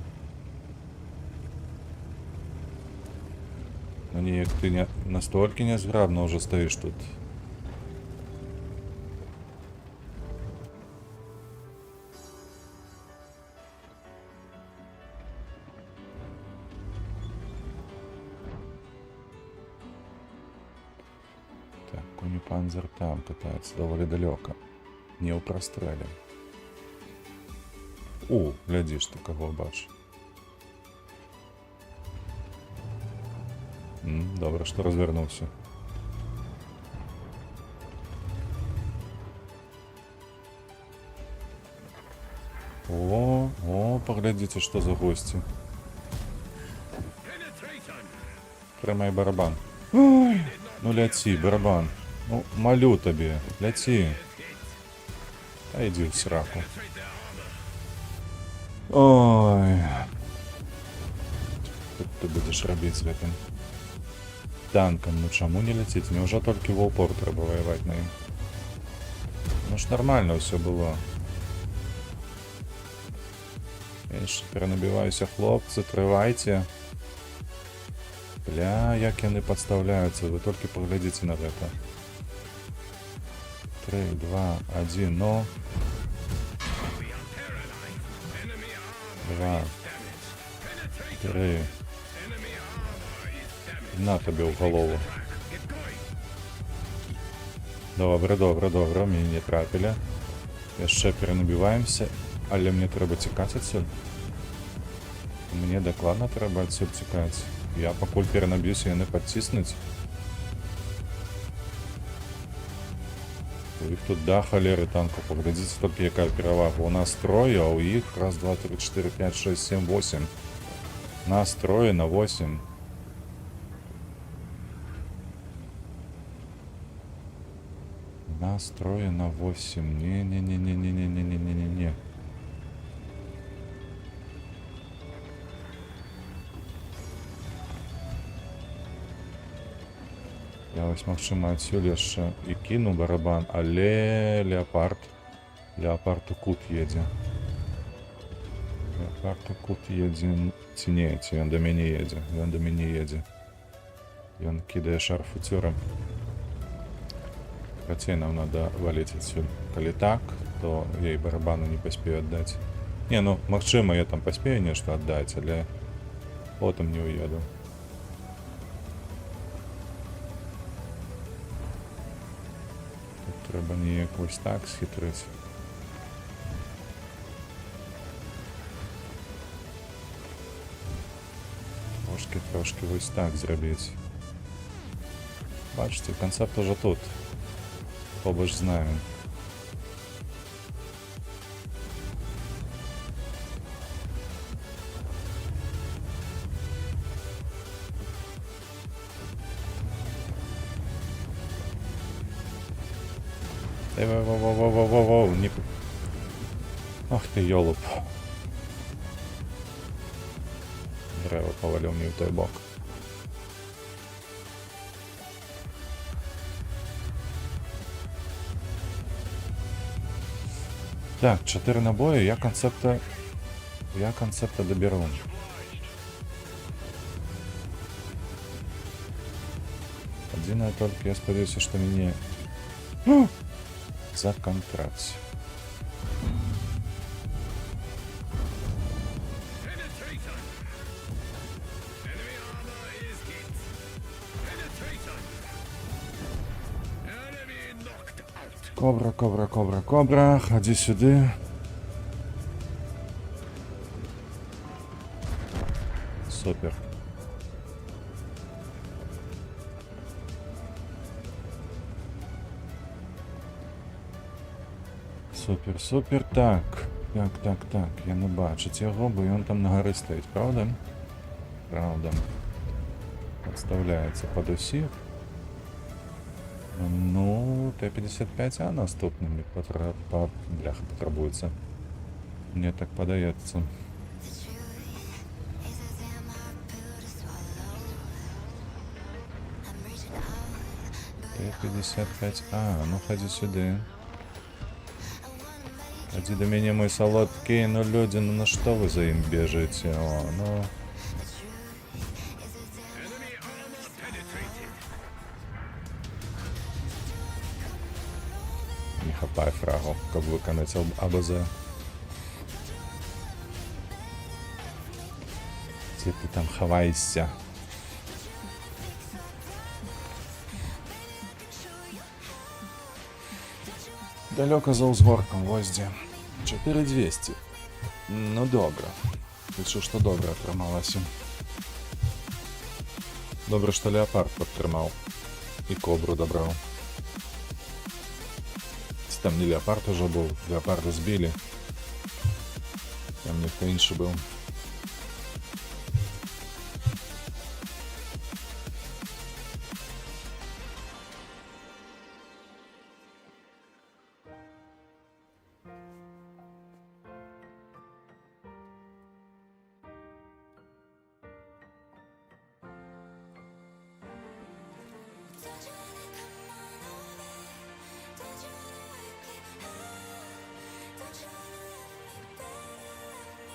Ну не, ты не настолько незграбно уже стоишь тут. Так, Кунипанзер там катается довольно далеко. Не у простреле. О, глядишь ты, кого бачишь. Добре, що розвернувся. О, поглядите, что за гости. Прямой барабан. Ой, ну ляти, барабан. Ну, молю тебе, ляти. А иди в сраку. Ой. Что ты будешь робить с этим танком? Ну чому не летит? Неужели только в упор треба воевать на им? Ну ж нормально все было. Я ще перенабиваюся, хлопцы, тривайте. Бля, як яны подставляются, вы только поглядите на это. 3, 2, 1, но... 2, 3. На тобі в голову. Добре, мені не трапили. Яшчэ перенабіваемся, але мне трэба цікаць адсюль. Мне дакладна трэба адсюль цікаць. Я пакуль перенаб'юся, яны падціснуць. У іх тут да халеры танкаў, паглядзіце толькі якая перавага. У нас трое, а у іх 1, 2, 3, 4, 5, 6, 7, 8. Нас трое на 8. Нас трое на 8. Не. Я вось магчыма адсюль яшчэ і кіну барабан, але леопард у кут едзе. Леопард у кут едзе, ці не, ці ён да мяне едзе. Ён кідае шар фуцёрам. Хотя нам надо валить отсюда. Коли так, то я и барабану не поспею отдать. Не, ну, магчыма, я там поспею нечто отдать, але потом не уеду. Тут треба неяк ось так схитрить. Трошки ось так зробити. Бачите, концепт уже тут. Побач знаю. Воу, не... Ах ти йолоп. Дерева повалив мені в той бок. Так, 4 набої, я концепта доберу. Единое только, я сподіваюся, что мне за контракт. Penetration! Enemy armor is hit! Penetration! Enemy knocked out! Кобра, кобра, кобра, кобра, ходи сюди. Супер. Супер, супер. Так. Так. Я не бачу цього, бо він там на горі стоїть, правда? Правда. Подставляється під усіх. Ну, Т-55, а наступними бляха потребується. Мені так подається. Т-55, ну ходи сюди. Ходи до меня, мой солодкий, ну люди, ну на что вы за им бежите? О, ну... Enemy armor penetrated! Не хапай фрагу, как виконати АБЗ. Где ты там ховаешься? Далеко за узгорком, гвозді. 4200. Ну добре. Лише що добре трималася. Добре, що леопард підтримав. І кобру добрав. Там не леопард уже був, леопарда збили. Там ніхто інший був.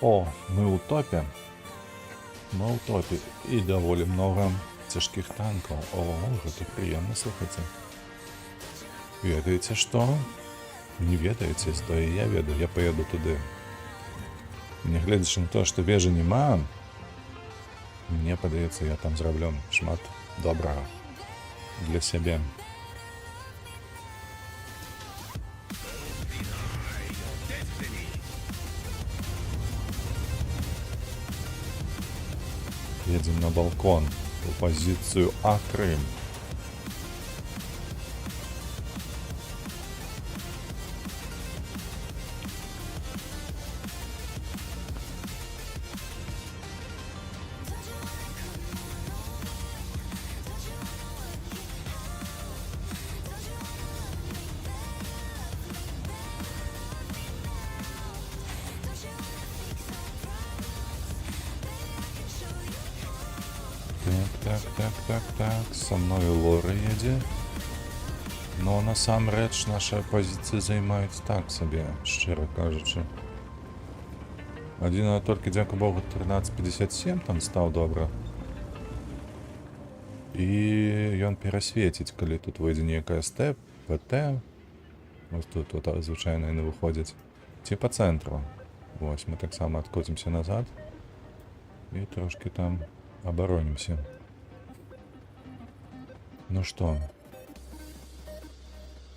О, мы у топе. Мы у топе. И довольно много тяжких танков. О, это приятно, слухайте. Ведаете что? Не ведаете, то и я ведаю, я поеду туди. Не глядячи на то, що вежі нема, мені подається, я там зроблю шмат доброго для себе. Едем на балкон в позицию А3. Так. Со мною Лора їде. Но насамрэч наша позиція займають так собі, щиро кажучи. Один тільки, дякую Богу, 1357 там став добре. І ён перасвітить, коли тут вийде ніяка СТ, ПТ. Ось тут, от, звичайно, і не виходять. Ті по центру. Ось, ми так само відкотимося назад. І трошки там оборонимся. Ну что,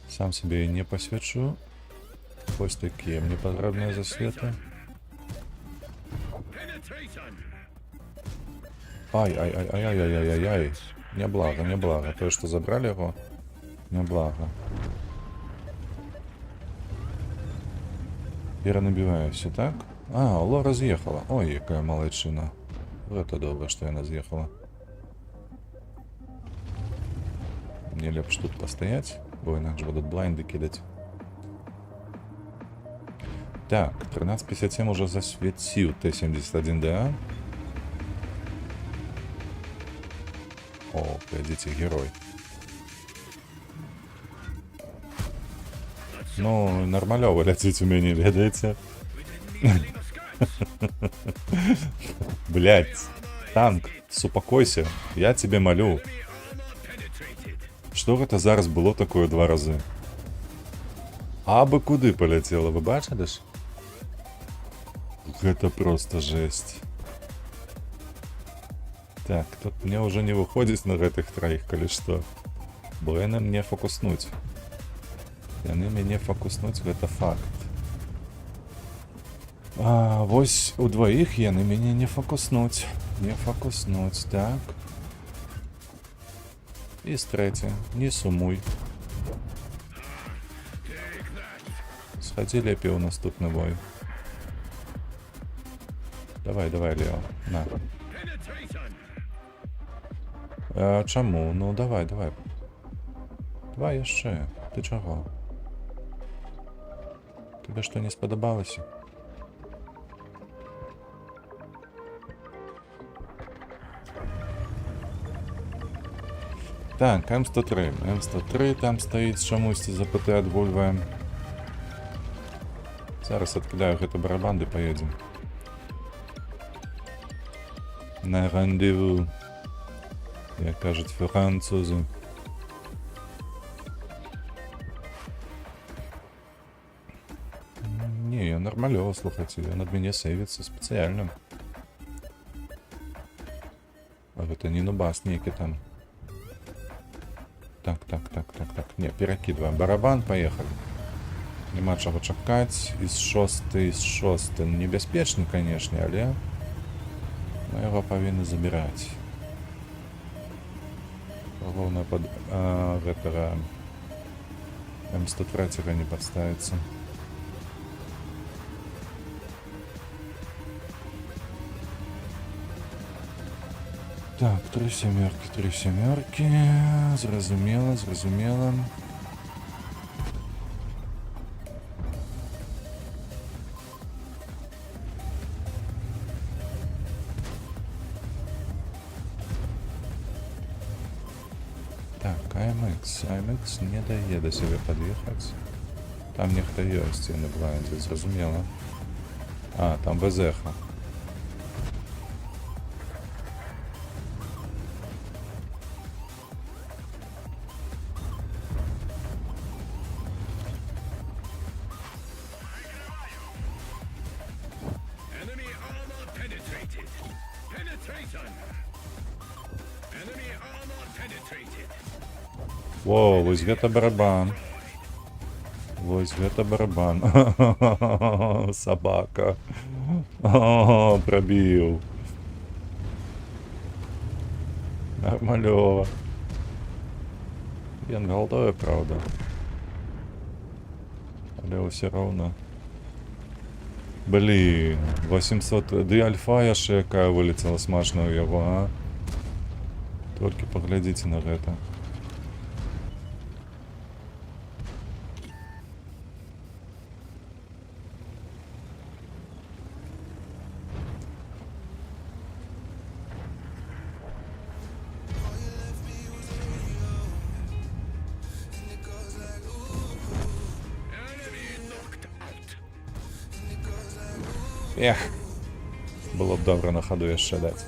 сам себе и не посвящу. Пусть такие мне подробные засветы. Ай. Неблаго. То, что забрали его, неблаго. Перенабиваюсь, так? А, Лора разъехала. Ой, какая молодчина. Это добре, что она разъехала. Мне лепше тут постоять, бо інакше будуть блайнди кидати. Так, 13:57 уже засветил Т-71Д. О, глядите, герой. Ну, нормалёво ляціць у мяне, ведаеце? Блять, танк, супакойся, я тебе молю. Что гэта зараз было такое 2 разы? Абы куды паляцела, вы бачылі ж? Гэта просто жесть. Так, тут мне уже не выходзіць на гэтых троих, калі што. Бо яны мне фокуснуць. Яны мяне фокуснуць, гэта факт. А вось у двоих яны мяне не фокуснуць. Не фокуснуць, так. І з трэці, не сумуй. Схадзі лепей у наступны бой. Давай, давай, Лео, на. А, чаму? Ну, давай, давай. Давай яшчэ. Ты чаго? Тебе што не спадабалася? Так, М103. М103 там стаіць чамусьці за ПТ адгульваем. Зараз адкідаю гэты барабан ды паедзем. На рандеву. Як кажуць французы. Не, я нормалёво, слухайце, ён ад мяне сейвіцца спецыяльна. А гэта не нубас нейкі там. Так. Не, перакідваем барабан, поехали. Нема чаго чакаць. Из 6. Небяспечны, канешне, але мы яго павінны забіраць. Галоўнае пад гэтага М103 не падставіцца. Так, 3 семерки. Зразумела. Так, АМХ не дае да сябе пад'ехаць. Там нехта ёсць, яны блайндзе, зразумела. А, там ВЗХ. Во, вось гэта барабан. Собака. О, пробіў. Нормалёва. Ён галдуе, правда. Але ўсё роўна. Блин, 800... Ды альфа яшчэ якая вылецела смачна ў яго, а? Толькі паглядзіце на гэта. Эх, было б добра на хаду яшчэ даць.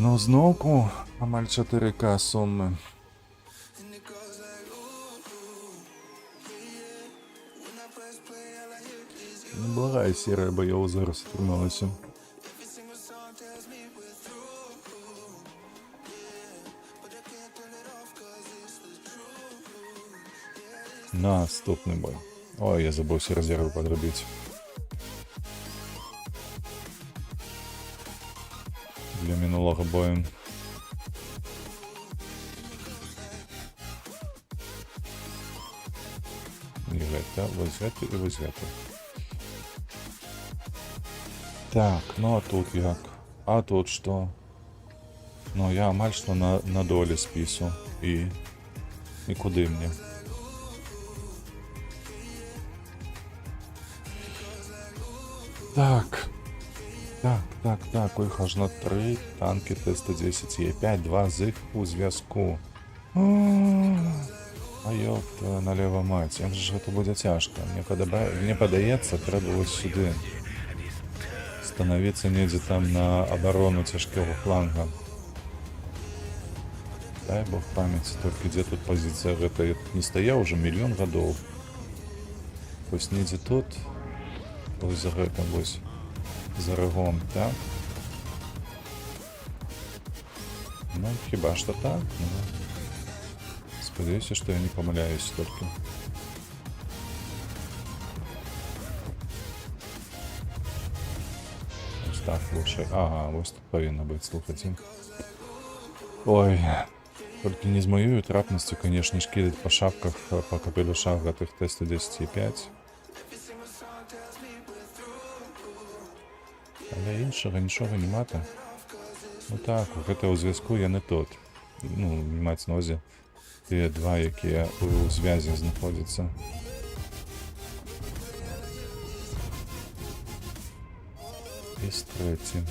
Ну, зноўку амаль 4К суммы. Неблагая серыя баёў зараз атрымалася. Наступны бой. Ой, я забыўся рэзервы падрабіць. Для мінулага бою. І гэта, вось гэта і вось гэта. Так, ну а тут як? А тут што? Ну я амаль што на долі спісу. І куды мне? Так. Так, ой, аж на 3 танки Т-110 Е5, 2 з їх у зв'язку. А ёпта, налево мать, як же гэта будзе цяжка. Мне падаецца, трэба вось сюды становіцца недзе там на абарону цяжкого фланга. Дай бог памяти, только где тут позиция гэта не стаяў уже мільён гадоў. Вось недзе тут, вось за гэтым вось, за рэгом, так? Ну, хіба што так, ну. Спадзяюся, што я не памыляюсь толькі. Ось так лучше. Ага, вось тут павінна быць, слухайце. Ой, толькі не з маёю трапнасцю, канешне, ж кідаць па шапках, па капелюшах гэтых Т-110 Е5. Але іншага нічога нема-то. Ну так, гэта ў зв'язку яны тут. Ну, не маць на ўвазе тыя два, якія ў звязі знаходзяцца. І з трэцім.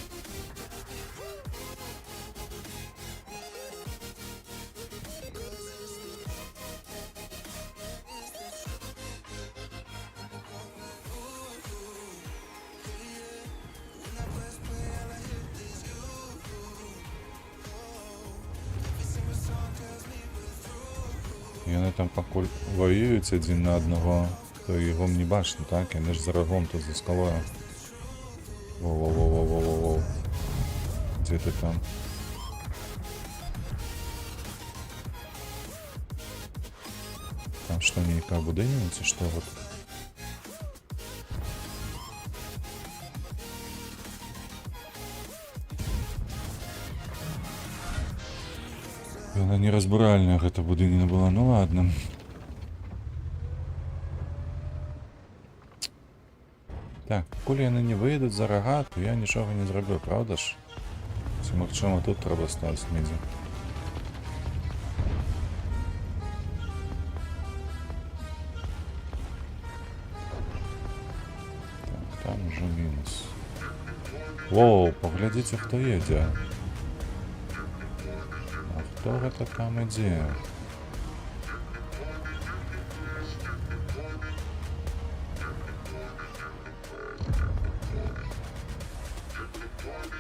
Яны там пакуль воююць адзін на аднаго, то яго не бачна, так? Яны ж за рагом тут за скалою. Воу-воу-воу-воу-воу-воу. Дзе ты там? Там што, нейкая будыніна ці што вот? Яна неразбуральная, гэта будыніна была, ну ладно. Так, пакуль яны не выйдуць за рага, то я нічога не зраблю, правда ж? Ці, магчыма, тут трэба стаць недзе. Так, там ужо мінус. Воу, паглядзіце, хто едзе. Хто гэта там ідзе?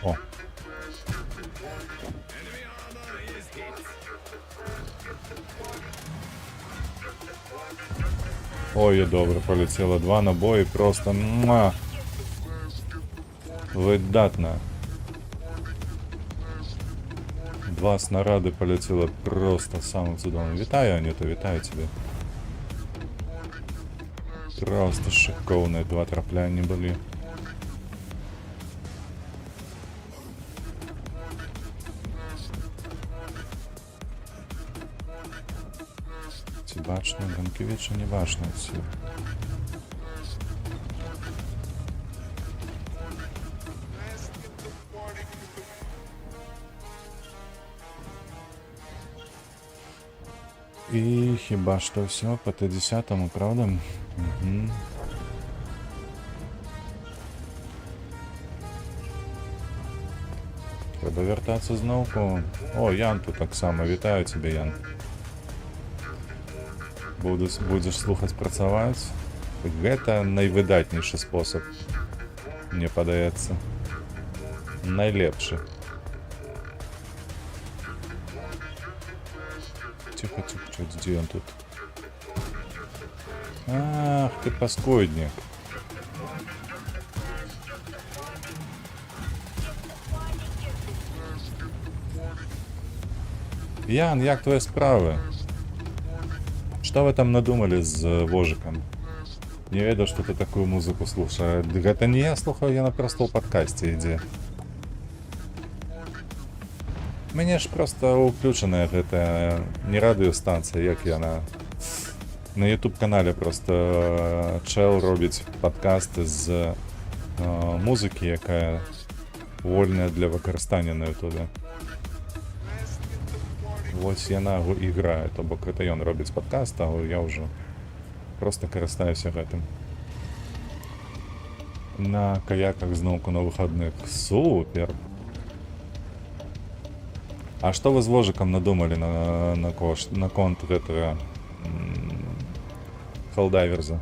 О! Ой, добре, полетіло. 2 набої просто. Муа! Видатно. 2 снаряди полетіло просто самым цудовым. Вітаю, Анюта, вітаю тебе. Просто шиковные 2 трапляння были. Ці бачно, Ганкевича не бачно всі. І хіба що все по Т-10, правда? Угу. Треба вертатися знову. О, Ян тут так само. Вітаю тебе, Ян. Будеш слухати, працювати. Гэта найвидатніший спосіб, мені подається. Найлепший. Тихо, где он тут? Ах, ты паскудник. Ян, як твои справы? Что вы там надумали с Вожиком? Не ведаю, что ты такую музыку слушаешь. Это не я слухаю, я просто в подкасте иди. Мне ж просто уключена гэта не радыёстанцыя, як яна. На YouTube канале просто чел робіць падкасты з музыкі, якая вольная для выкарыстання на YouTube. Вось яна іграе, то бок гэта ён робіць падкаст, а я ўжо просто карыстаюся гэтым. на каяках знову на выходных. Супер! А что вы с Вожиком надумали на контур этого Холдайверза?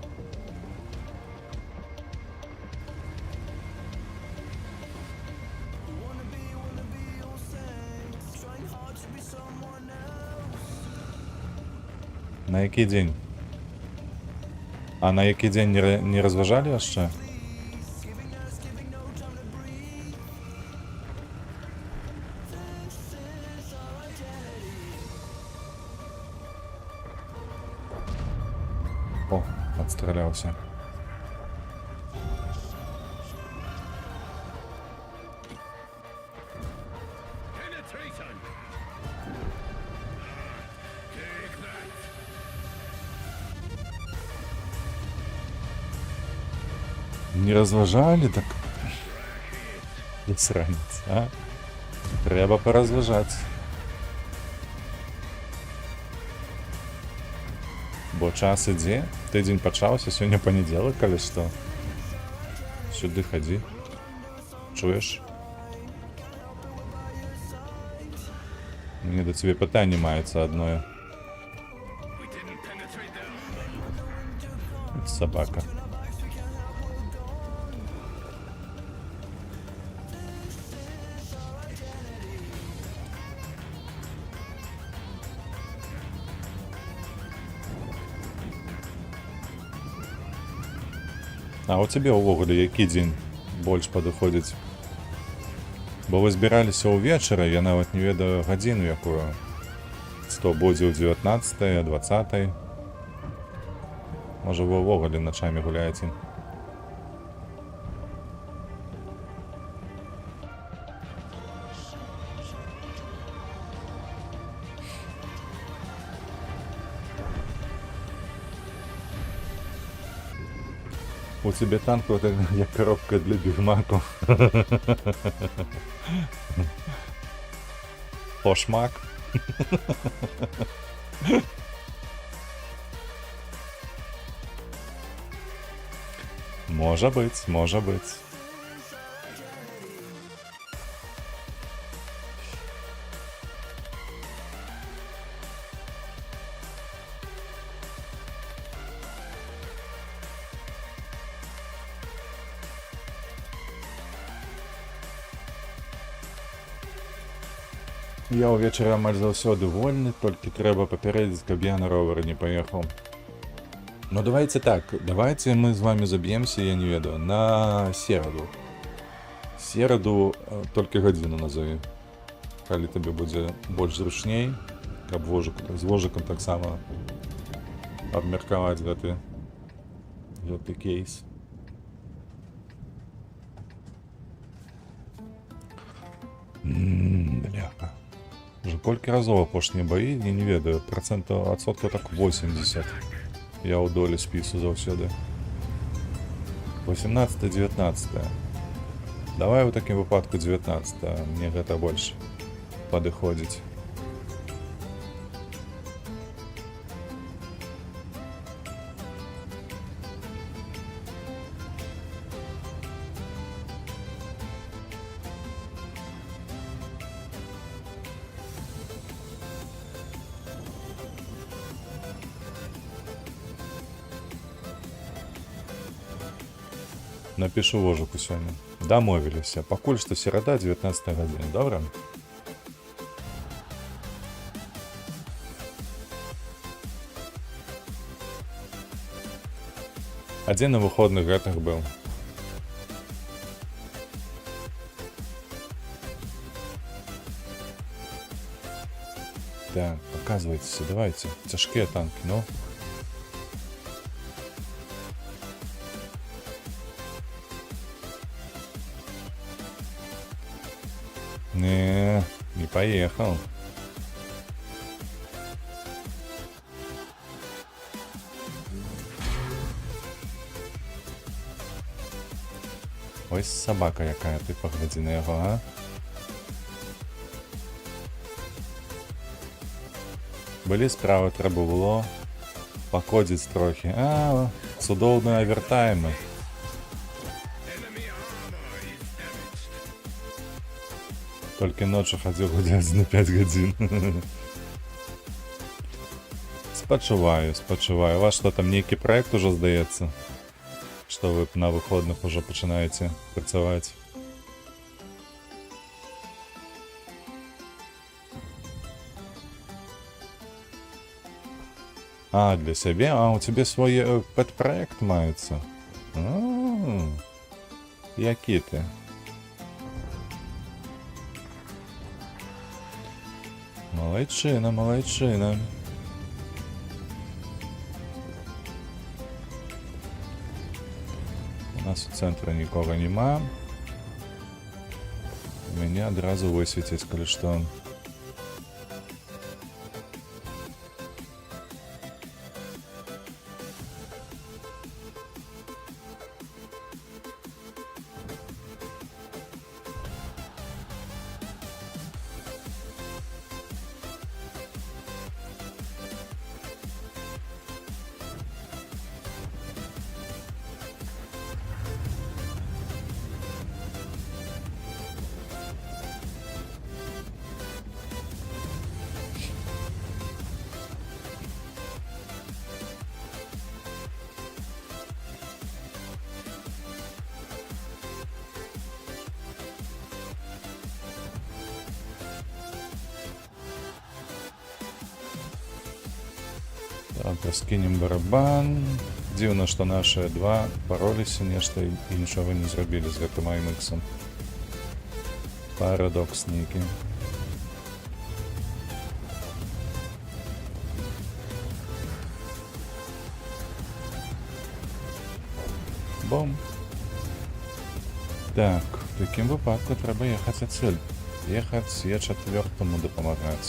На який день? А на який день не розважали jeszcze? О, отстрелялся. Penetration! Take that! Не розважали, так і сранець, а? Треба порозважати. Бо час ідзе, тыдзень пачаўся, сёння панядзелак, калі што. Сюды хадзі. Чуеш? Мне да цябе пытанне маецца адное. We didn't penetrate their Собака. А у цябе ўвогуле які дзень больш падыходзіць? Бо вы збіраліся ўвечары, я нават не ведаю гадзіну якую. 100 будзе ў 19, 20. Можа вы ўвогуле начамі гуляеце? У тебе танк вот як коробка для бігмаку. Пошмак. Може бить, може бить. Я увечары амаль заўсёды вольны, толькі трэба папярэдзіць, каб я на ровары не паехаў. Ну давайте так, давайте мы з вами заб'емся, я не ведаю, на сераду. Сераду толькі гадзіну назови. Калі табе будзе больш зручней, каб з вожыкам таксама абмеркаваць гэты кейс. Бляха. Уже колькі разоў апошнія баі, я не ведаю, адсоткаў так 80. Я ў долі спісу заўсёды. 18-19. Давай у такім выпадку 19. Мне гэта больш падыходзіць. Напишу вожику сёння. Дамовіліся. Пакуль што серада, 19 гадзіна. Добра? А дзе на выходных гэтых быў? Так, показывайтеся, давайте. Цяжкія танки, ну. Не поехал. Ось собака якая, ты погляди на його, а? Былі справи, треба було покодіць трохи. А, цудовні овертайми. Тільки ночі ходив гуляти на 5 годин. Спочиваю, спочиваю. У вас що там, некий проект уже здається? Що ви на виходних уже починаєте працювати? А, для себя? А, у тебя свой подпроект мається? Які ти? Молодчина, молодчина. У нас у центрі нікого нема. Мене одразу висвітять, коли що. Так, скинем барабан. Дивно, что наши два боролись нечто и ничего не зробили с гэтым IMX. Парадокс некий. Бом. Так, в таким випадку треба їхати цель. Їхати Е4 допомагати.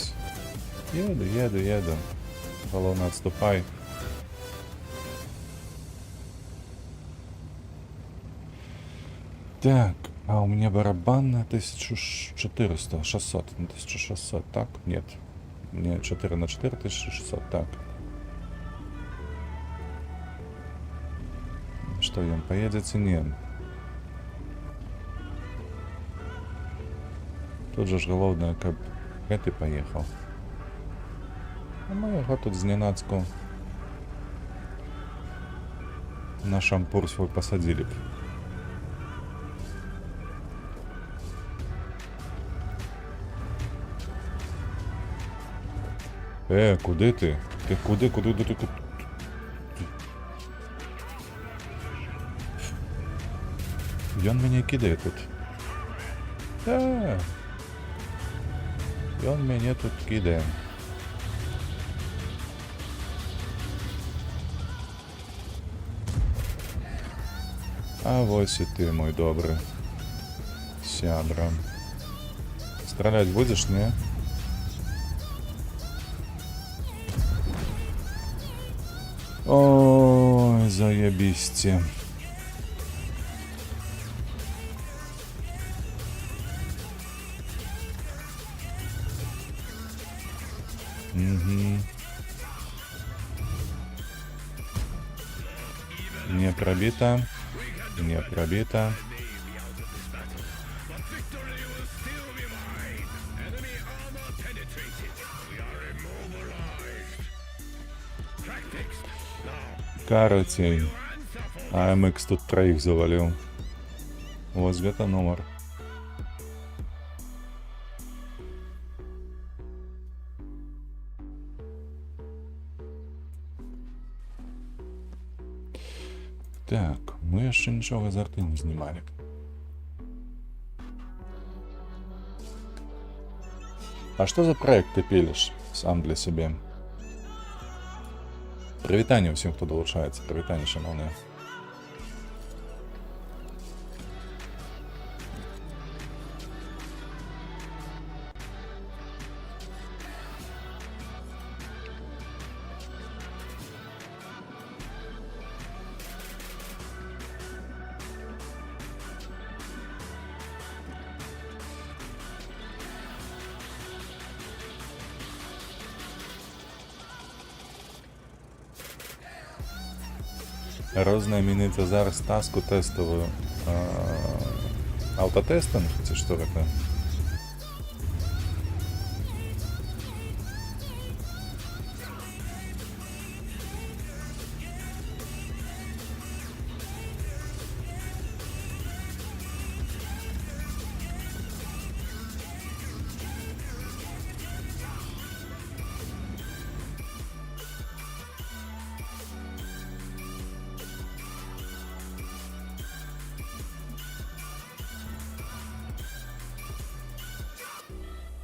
Еду. Головне, отступай. Так, а у меня барабан на 1400, 600, на 1600, так? Нет. Мне 4 на 4, 1600, так. Что, он поедете? Нет. Тут же ж головне, как ты поехал. А ми його тут зненацьку на шампур свой посадили б. Куди ти? Ти куди? Він мене кидає тут. Він мене тут кидає. А ось і ти, мой добрий сябра. Стрелять будеш, не? Ой, заебисти. Угу. Не пробито. Не пробито. Короче, AMX тут троих завалил. Вот это номер. Так, мы еще ничего из арты не снимали. А что за проект ты пилишь сам для себя? Привітання всім, хто долучається. Привітання, шановні. Рознамените зараз таску тестовую. Автотестинг? Це що таке?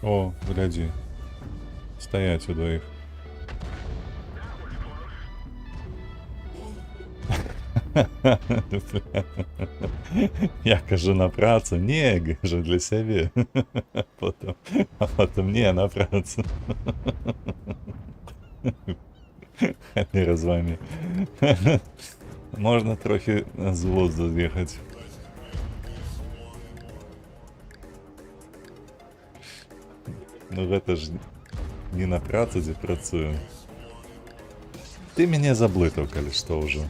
О, глядзі. Стаяць удвоіх. Я кажу на працу, не, кажу для себе. А потом не на працу. Хамера з вами. Можна трохи з глузду з'їхати. Ну гэта ж не на працу, дзе працую. Ты мяне заблытаў, калі што ўжо.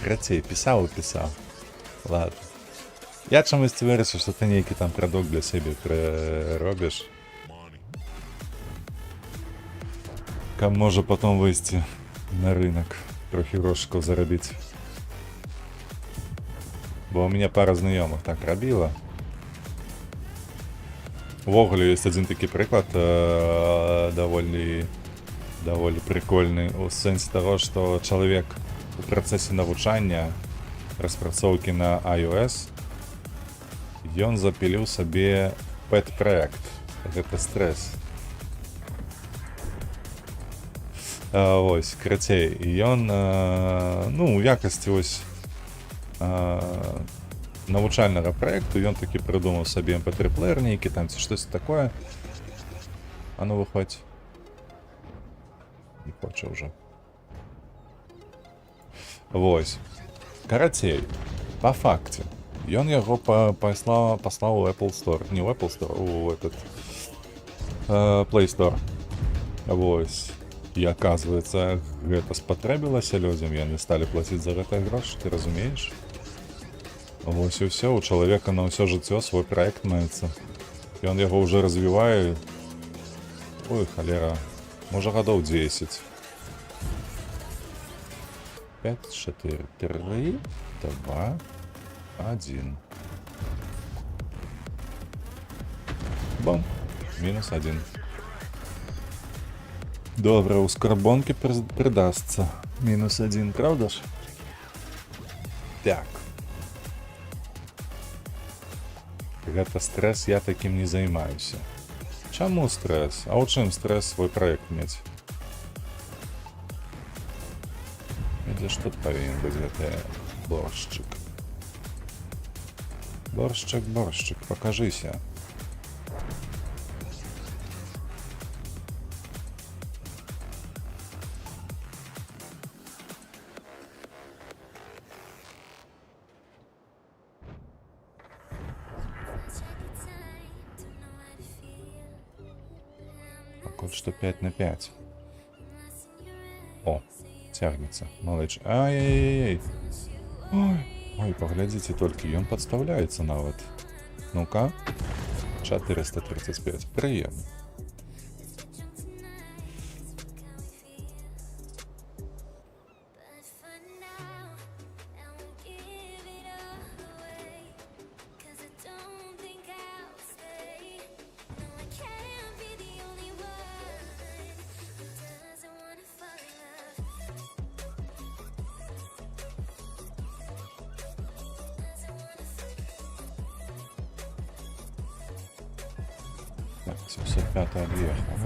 Крацей, пісаў і пісаў. Ладно. Я чамусьці вырашыў, што ты нейкі там прадукт для сябе робіш. Каб можа потом выйсці на рынок, трохі грошыкаў зарабіць. Бо у меня пара знаёмых так рабіла. Увогуле ёсць адзін такі прыклад даволі прикольны у сэнсе таго, што чалавек у працэсе навучання распрацоўкі на iOS ён запіліў сабе пэт-праект. Гэта стрэс. Вось, крацей, і ён, ну, у якасці вось навучальнага праекту ён такі прыдумаў сабе mp3-плеер нейкі там ці штось такое. А ну выходзь. Не хоча ўжо. Вось. Карацей, па факце. Ён яго паслаў у Apple Store. Не ў Apple Store, у этот Play Store. Вось. І аказваецца, гэта спатрэбілася людзям, яны сталі плаціць за гэтыя грошы, ты разумееш? Вось і ўсё, у чалавека на ўсё жыццё свой праект маецца. Ён яго ўжо развівае. Ой, халера, можа гадоў 10. 5, 4, 3, 2, 1. Бом, мінус 1. Добра, у скарбонкі придасться. Мінус 1, правда ж? Так. Гэта стрэс, я таким не займаюся. Чаму стрэс? А у чым стрэс свой праект мець? Дзе ж тут павінен быць гэты боршчык? Боршчык, пакажыся. Пакуль што 5 на 5. О, цягнецца, малыч. Ай-яй-яй. Ой, паглядзіце толькі, ён падстаўляецца нават. Ну-ка. 435. Прыемна. Так, 705 объехал.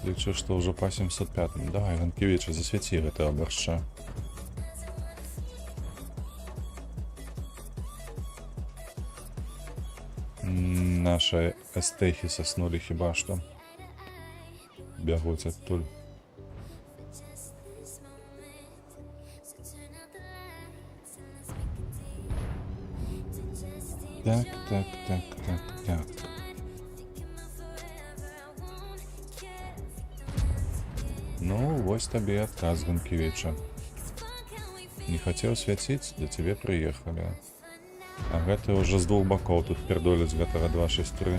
Лічу, што ўжо па 705. Давай, Ганкевіча, засвяці гэтага боршча. Наши эстэхі саснулі хіба што. Бягуць адтуль. Так. Ну, вось табе адказ, Ганкевіча. Не хацеў свяціць, да цябе прыехалі. А гэты ўжо з двух бакоў тут пердоліць гэтага 263.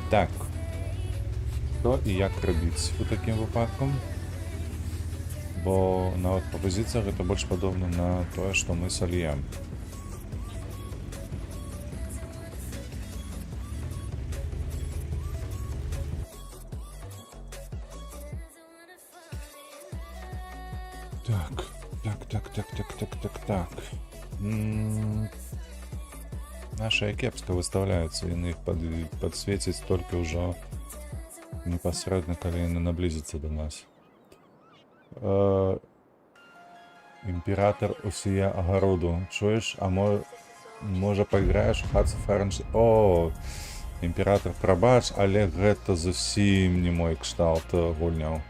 Так. Што і як рабіць у такім выпадку? Бо нават па пазіцыях гэта больш падобна на тое, што мы сольем. Так. Наши кепска выставляюцца, яны іх падсвецяць толькі ўжо непасрэдна, калі яны наблізяцца да нас. Імператор усія агароду. Чуеш? А можа пайграеш у Hearts of Iron? О, імператор, прабач, але гэта зусім не мой кшталт гульняў.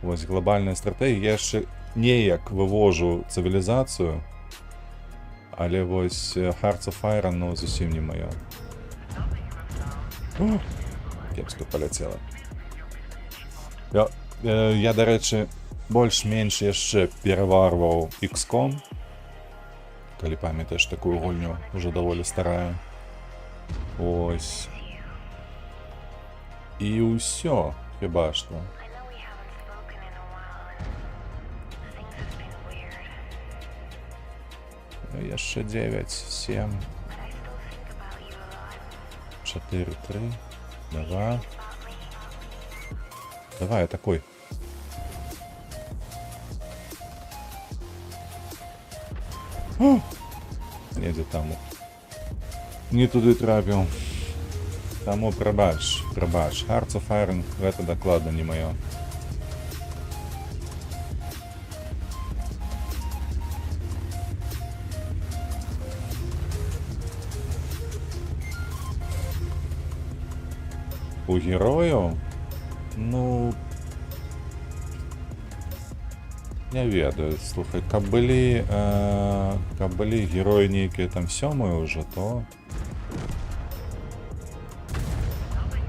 Вось глобальная стратэгія. Я яшчэ неяк вывожу цывілізацыю, але вось Hearts of Iron, ну, зусім не маё. Кепска паляцела. Я, дарэчы, больш-менш яшчэ пераварваў XCOM, калі памятаеш такую гульню, уже даволі старая. Ось. І ўсё, хіба што. Яшчэ 9, 7, 4, 3, 2. Давай, атакуй. Недзе там. Не туды трапіў. Таму прабач. Hearts of Iron гэта дакладна не маё. У герояў? Ну, не ведаю, слухай, каб былі героі нейкія там сёмыя ўжо, то...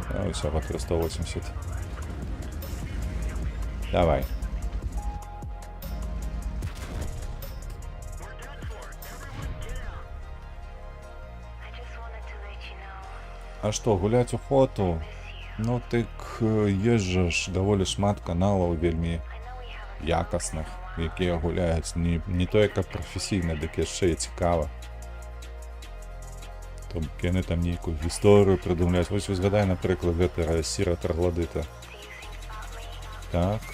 Усё, по 380. Давай. А што, гуляць у хоту? Ну, тык ёсць жа ж даволі шмат каналаў вельмі якасных, якія гуляюць не тое, каб прафесійна, дык яшчэ і цікава. То бок яны там нейкую гісторыю прыдумляюць. Вось узгадай, напрыклад, гэтага Сіра Таргладыта. Так.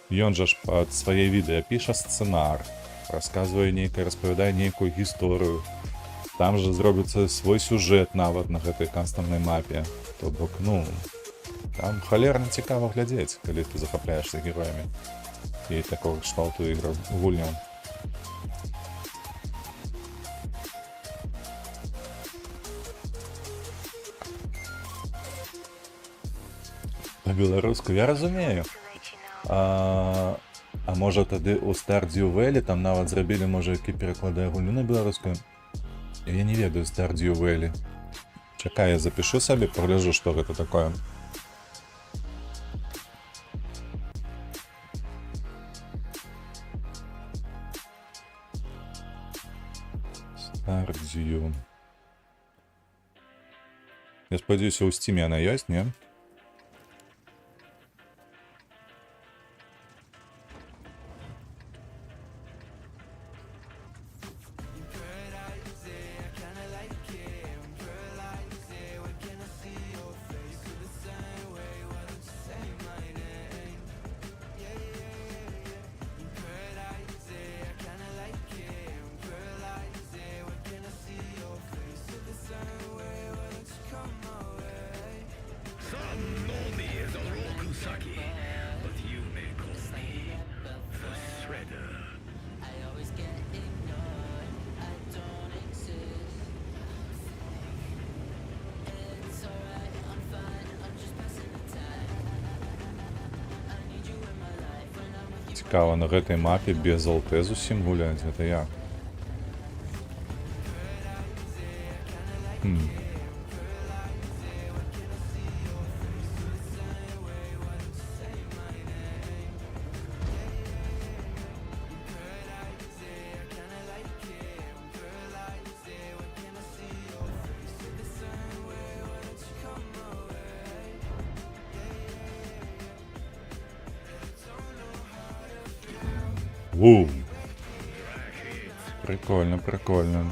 Ён жа ж пад свае відэа піша сцэнар, расказвае нейкае, распавядае нейкую гісторыю. Там жа зробіцца свой сюжэт нават на гэтай канстаннай мапе. То бок, ну, там халерна цікава глядзець, калі ты захапляешься героямі і такого кшталту іграў гульняў. Па-беларуску я разумею. А можа тады у Stardew Valley там нават зрабілі, можа, які перакладае гульню на беларускую. Я не ведаю Stardew Valley. Чакай, я запишу сабе, пагляджу, што гэта такое. Stardew. Я спадзяюся, у Steam яна ёсць, не? Цікава, на гэтай мапе без ЛТ зусім гуляць, гэта як? Прикольно, прикольно.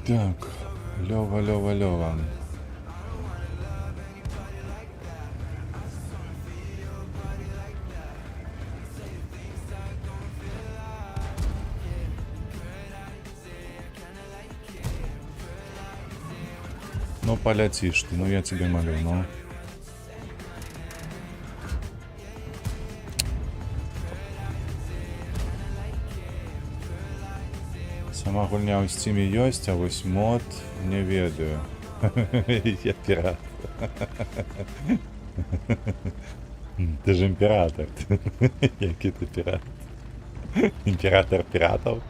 Так, Лёва, Лёва, Лёва. Ну, полетишь ты, ну я тебе молю, ну. Сама гульня ў Стиме ёсць, а вось мод не ведаю. Я пірат. Ты ж імператор. Які ти пірат? Імператор піратов?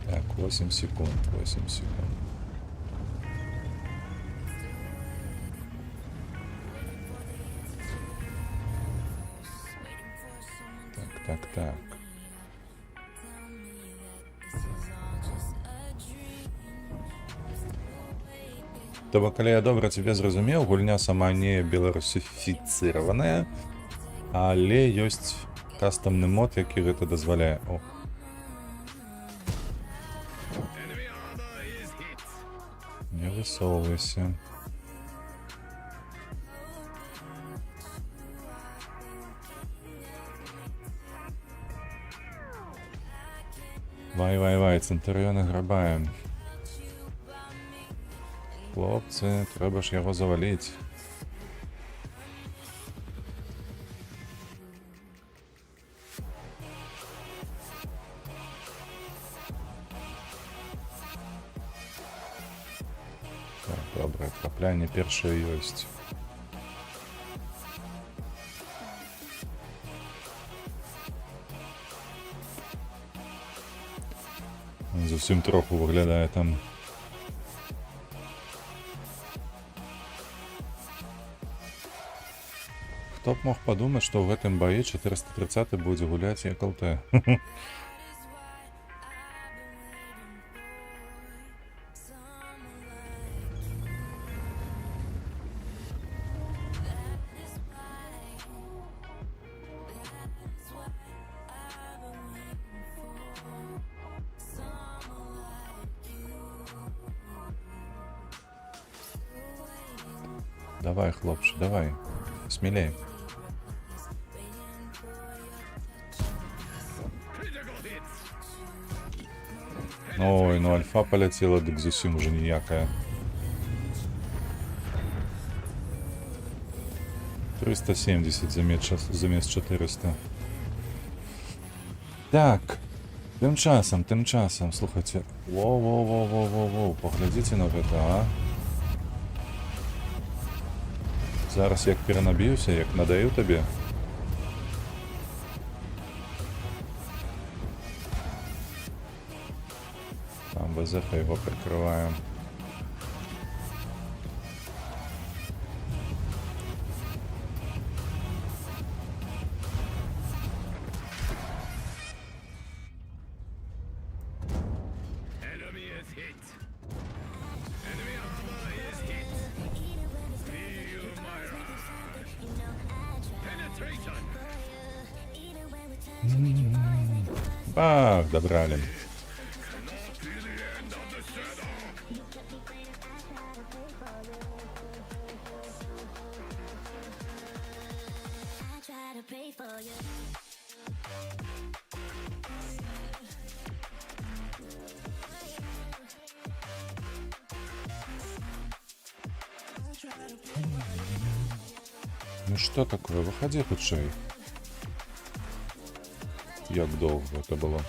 Так, 8 секунд, 8 секунд. Так. То бок, калі я добра цябе зразумеў, гульня сама не беларусіфіцыраваная, але ёсць кастамны мод, які гэта дазваляе. О. Enemy armor is hit. Не высоўвайся. Вай, Центурыёна грабаем. Хлопцы, трэба ж яго заваліць. Так, добра, траплянне першае ёсць. Зусім троху выглядае там. Хто б мог падумаць, што ў гэтым баі 430 будзе гуляць як ЛТ. Давай, хлопче, давай. Смелей. Critical hits. Ой, ну альфа полетела, дык зусім уже ніякая. 370 замест 400. Так. Тым часам, слухайте. Воу, поглядзіце на гэта, а? Зараз як перанаб'юся, як надаю табе. Там ВЗХ его прикрываем. Enemy is hit. Enemy armor is hit. Feel my wrath. Penetration. Бах, добрали. Cannot be the end of the shadow. I try to pray for you. Ну что такое? Выходи худшей. Як довго это было?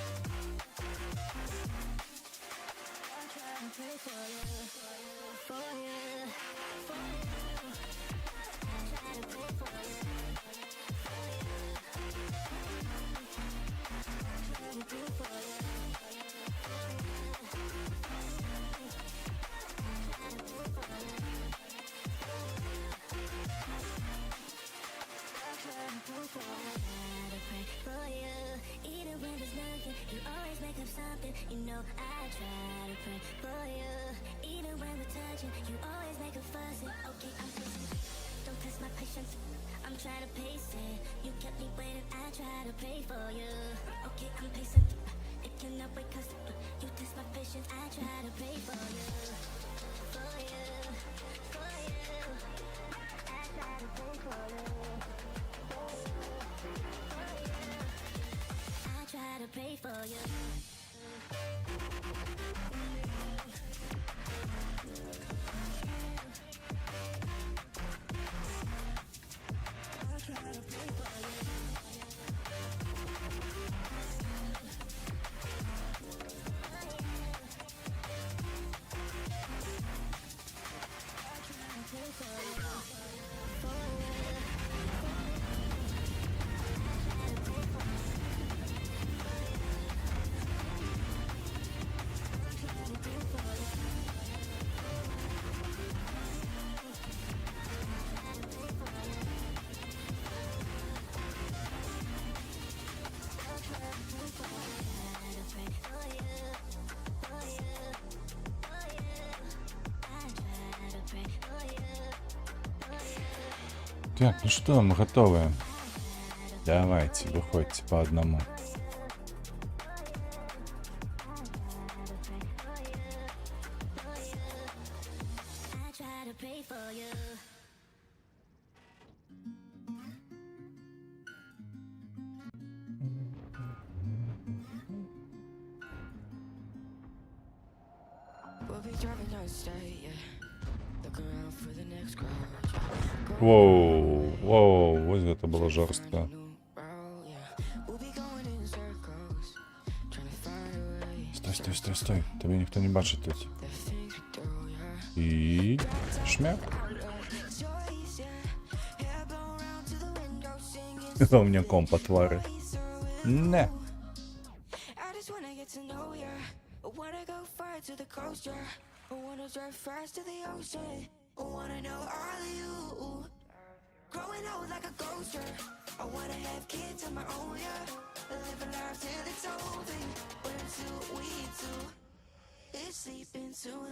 You know I try to pray for you. Even when we're touching, you always make a fuss. Okay, I'm patient. Don't test my patience. I'm trying to pace it. You kept me waiting. I try to pray for you. Okay, I'm patient. cannot wait 'cause you test my patience. I try to pray for you, for you, for you. I try to pray for you, I try to pray for you. Так, ну что, мы готовы. Давайте, выходите по одному. I try to pray for you. We'll be driving down the state, yeah. Look around for the next crowd. Воу, воу, вот это было жорстко. New route, yeah. We'll be going in circles, trying to find a way. Стой, стой, стой, стой. Тебе ніхто не бачить тут. The things we do, yeah. І... шмяк. Choice, yeah. Hair blown round to the window, singing. У меня комп отварит. Не. I just wanna get to know ya. I wanna go far to the coast, yeah. I wanna drive fast to the ocean. I wanna know all of you. Growing old like a ghost, yeah. I wanna have kids of my own, yeah. Live a life till it's over. But until we do, it's sleeping soon.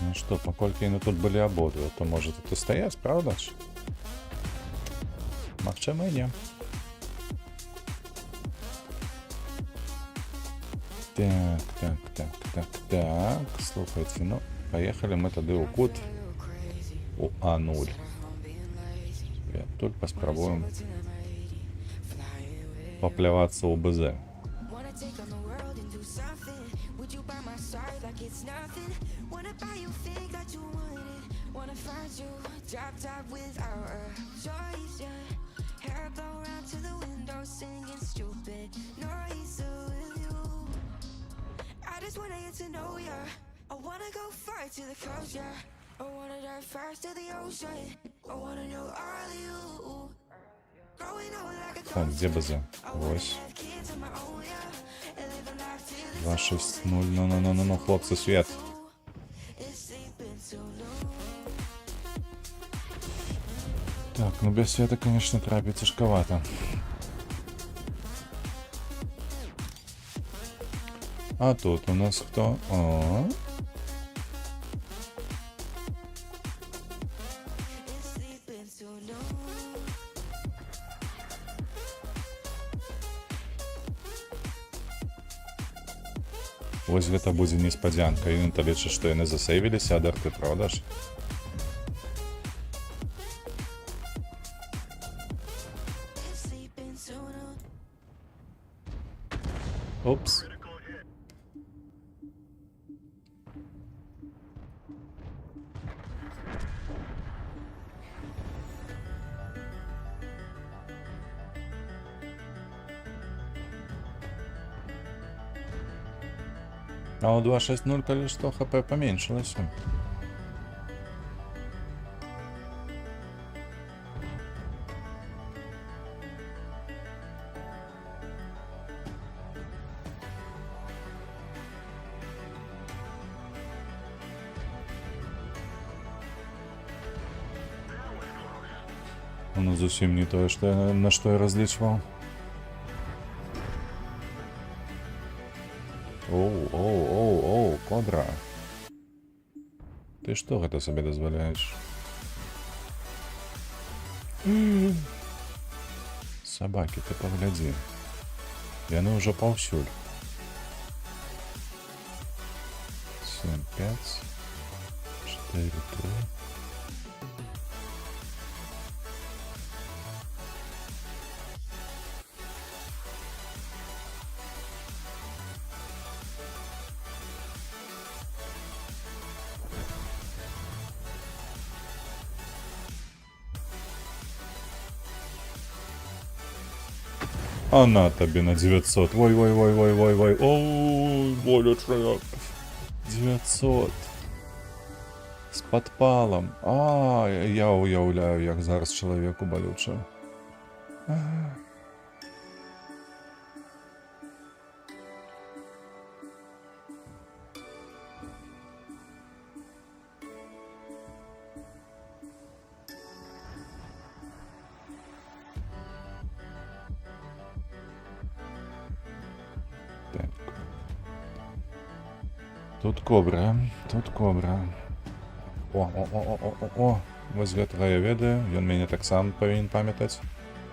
Ну что, покольки вони тут були обидва, то може тут і стоять, правда ж? Мовчимо і ні. Так, так, так, так, так. Слухайте, ну, поїхали ми тоді у кут. У А0. Я тут поспробуємо попляватися у БЗ. Wanna take on the world and do something. Would you by my side like it's nothing? Wanna buy you things that you wanted. Wanna find you drop top without a choice, yeah. Hair blow round to the window, singing stupid noise with you. I just wanna get to know ya. I wanna go far to the coast, yeah. I wanna dive fast to the ocean. I wanna know all of you. Growing old like a Так, ghost. де БЗ? Ось. 260. Ну, хлопці, світ. Так, ну без света, конечно, трапить тяжковато. А тут у нас кто? О, ось гэта будзе неспадзянка. І то лічыць, што яны засейвіліся ад арты, правда ж? Упс. А у 2.6.0, коли что, хп поменьшилось. Ну, зовсім не то, что я, на что я различивал. Оу, кодра. Ты что это себе дозволяешь? Собаки, ты погляди. Яны ўжо паўсюль. 7, 5, 4, 3. А на тобі на 900. Ой. Ой, боляче як. 900. З падпалом. А, я уявляю, як зараз чоловіку болюче. Так. Тут кобра. О. Вось гэтага я ведаю. Ён мяне таксама павінен памятаць.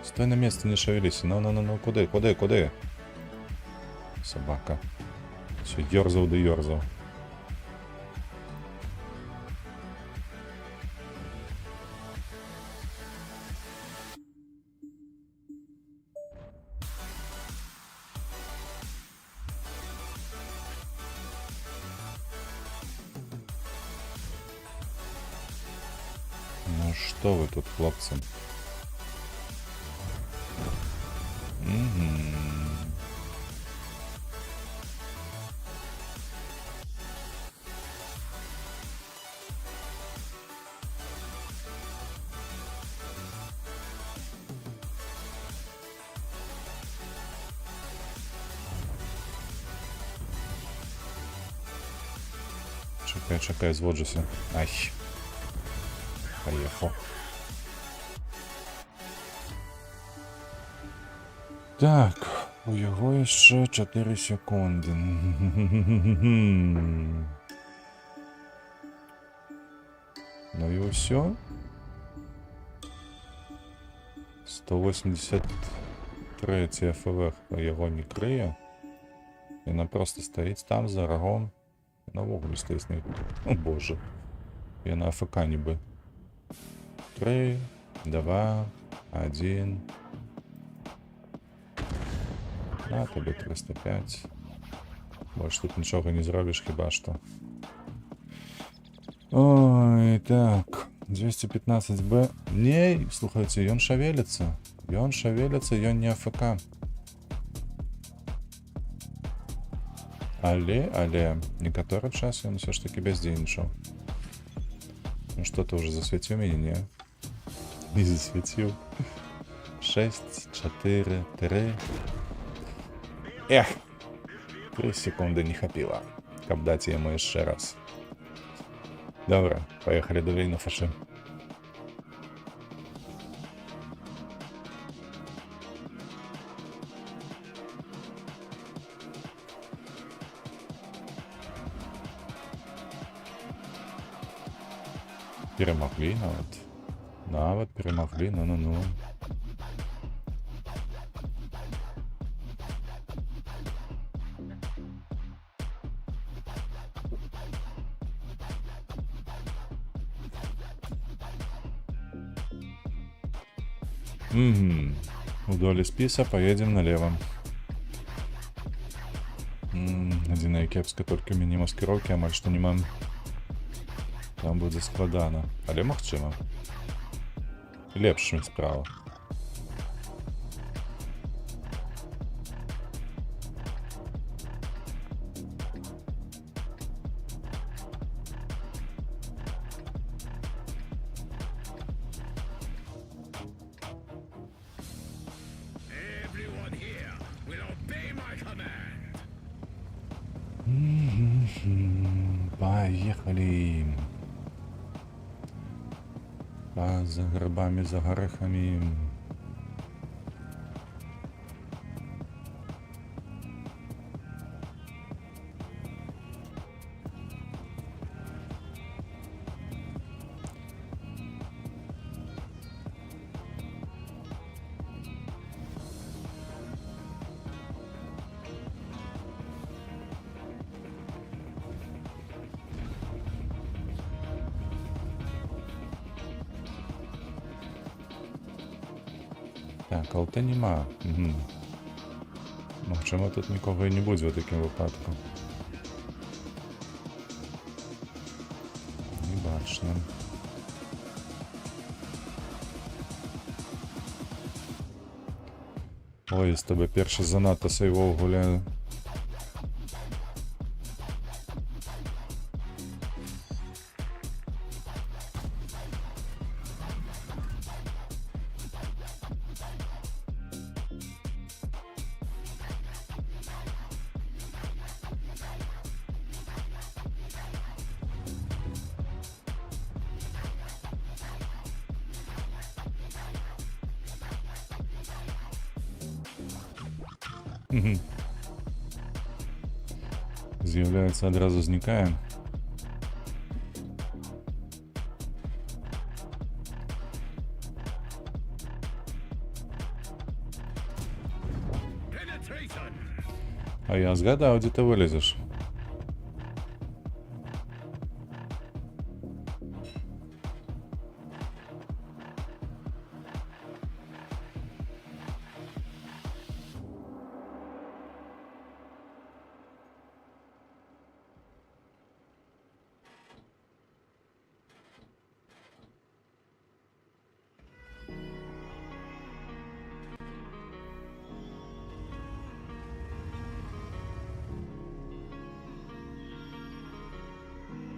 Стой на месцы, не шавяліся. Ну, куды? Собака. Все, ёрзаў да ёрзаў. Ну что вы тут, хлопцы? Чекай, зводжуся. Ай. Поехал. Так, у яго яшчэ 4 секунды. Ну і ўсё. 183 ФВ яго не крые. Яна просто стаіць там за рагом. Навогуле стаіць не... О боже. Яна АФК нібы. 3, 2, 1. На тебе 305. Больше тут нічога не зробиш, хіба што. Ой, так. 215Б. Не, слухайте, ён шавеліцца. Ён не АФК. Але, некаторы час ён все ж таки бяздзейнічаў. Ну что, ты уже засветил меня, не? Не засветил. 6, 4, 3. Эх! 3 секунды не хапило. Каб дать ему еще раз. Добро, поехали до на фаши. Перемогли нават перемогли, ну. Вдоль списа поедем налево. Адзінае кепска, только міні-маскіроўкі амаль што не мам. Там будзе складана, але магчыма. Лепш мець справа. Everyone here will obey my command. Поехали. За грибами, за горохами. Так, алти нема. Угу. Можливо, тут нікого і не буде в такому випадку. Не бачно. Ой, з тебе перше занадто сейвов гуляю. З'являється, одразу зникає. Penetration! А я згадав, де ти вилізеш.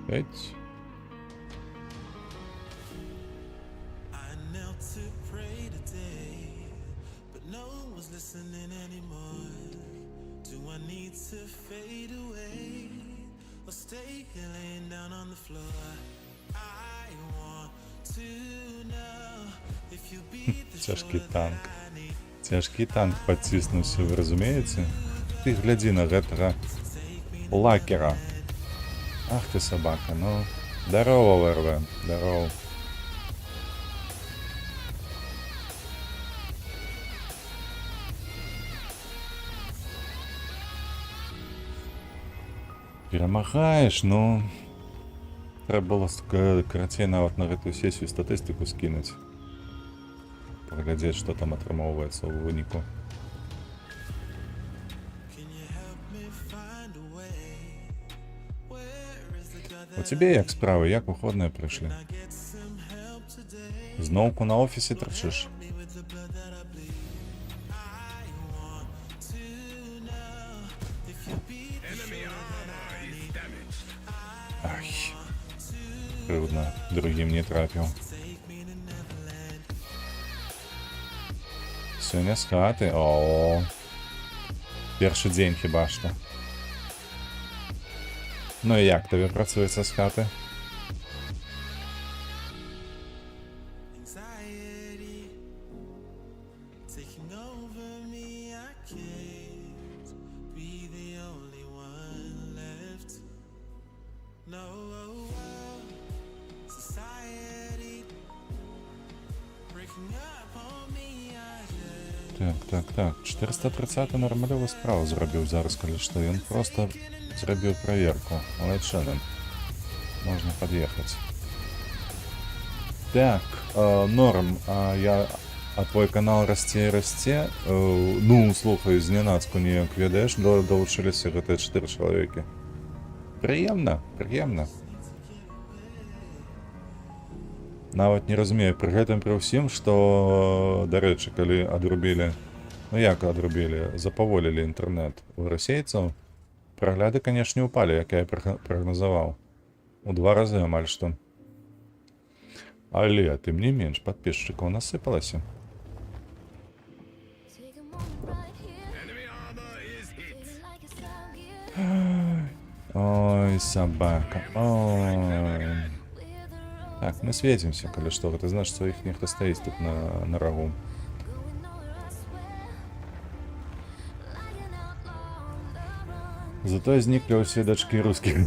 П'ять. I knelt to pray today, but no one was listening anymore. Do I need to fade away or stay here laying down on the floor? I want to know if you'll be the Тяжкий shoulder танк. that I need. Цяжкі танк підціснувся, ви розумієте? Ти гляди на гэтага лакера. Ах ты собака, ну. Здорово, ВРВ, здорово. Перемагаєш, ну. Треба було карацей нават на гэтую сесію статистику скинуть. Поглядеть, что там атрымоўваецца ў выніку. Can you help me find a way? Where is the God У that цябе як справы, як выходныя прыйшлі? I get some help today? Зноўку на офісе трачыш? Me with the blood that I bleed. I want to know if you'll be the Enemy armor is damaged. Ай. Крыўдна, другім не трапіў. take me to Neverland. Сёння з хаты. О. Першы дзень хіба што. Ну і як табе працуецца з хаты? Anxiety taking over me. I can't be the only one left. No, society breaking up on me. I just Так. 430 нормальову справу зробіў зараз, калі што. Ён проста зрабіў праверку. Малайчанин. Можна пад'ехаць. Так, норм. А твой канал расце і расце. Ну, слухай, знянацку неяк ведаеш, далучыліся гэтыя 4 чалавекі. Прыемна, прыемна. Нават не разумею, пры гэтым пры ўсім, што, дарэчы, калі адрубілі, ну як адрубілі, запаволілі інтэрнэт у расейцаў, прагляды, канешне, упалі, як я прагназаваў. У 2 разы амаль што. Але, тым не менш, падпісчыкаў насыпалася. Take a moment right here, Enemy armor is hit. feel like it's out here. Ой, сабака, ой. We're the road Так, мы светимся, калі што, гэта значыць, што іх нехта стаіць тут на рагу. going nowhere, I swear. Like an outlaw on the run. Зато зніклі ўсе дачкі рускіх.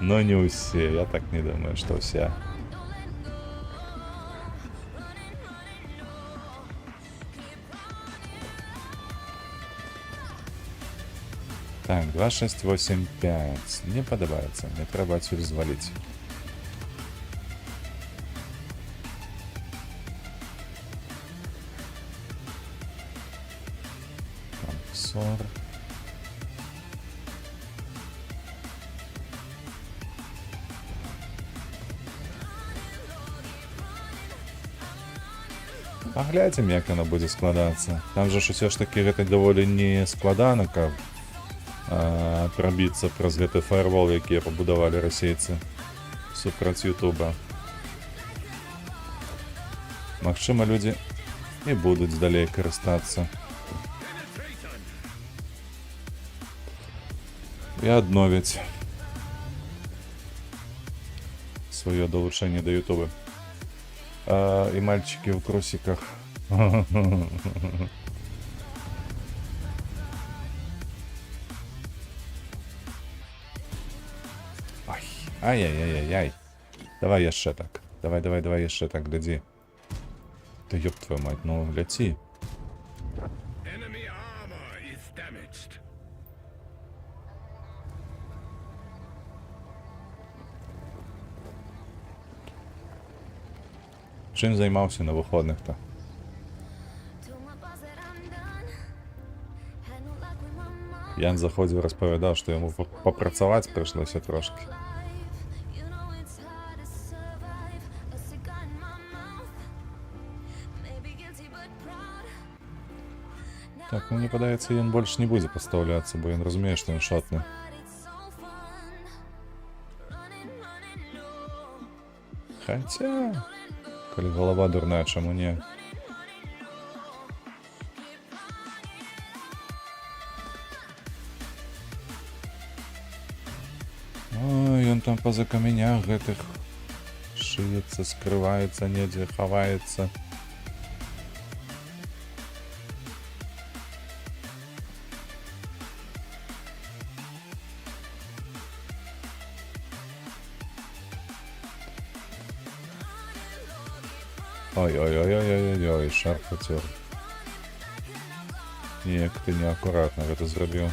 Но не ўсе, я так не думаю, што ўсе. Так, 2685. Не падабаецца, мне трэба адсюль зваліць. Спонсор. Паглядзім, як яно будзе складацца. Там жа ж усё ж такі гэта даволі не складана, каб прабіцца праз гэты фаервол, якія пабудавалі расейцы супраць Ютуба. Магчыма, людзі і будуць далей карыстацца. І адновяць сваё далучэнне да Ютуба. И мальчики в трусиках. Ай, ай-яй-яй-яй. Давай яшчэ так. Давай яшчэ так, гляди. Да ёб твою мать, ну ляці. Enemy armor is damaged. Чим займався на виходних-то? Told my boss that I'm done. Had no luck with my mom. Ян заходив, розповідав, що йому попрацювати прийшлося трошки. Life, you know it's hard to survive. A cigar in my mouth. Maybe guilty but proud. Так, мені подається, він більше не буде поставлятися, бо він розуміє, що він шотний. But it's so fun. Running, no. Хоча, коли голова дурна, чому ні? Ой, он там поза каменях гэтых шиється, скривається, недзе ховається. Ой-ой-ой-ой-ой-ой, шар потер. Як ти неаккуратно гэта зрабіў.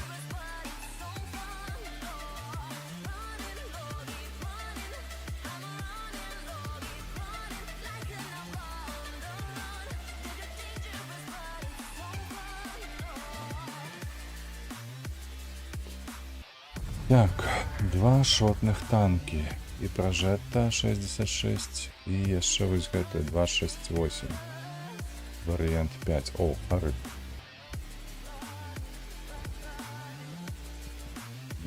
Так, два шотных танки. І Прожетта 66, і яшчэ вось гэты 268. Варыянт 5. О, пары.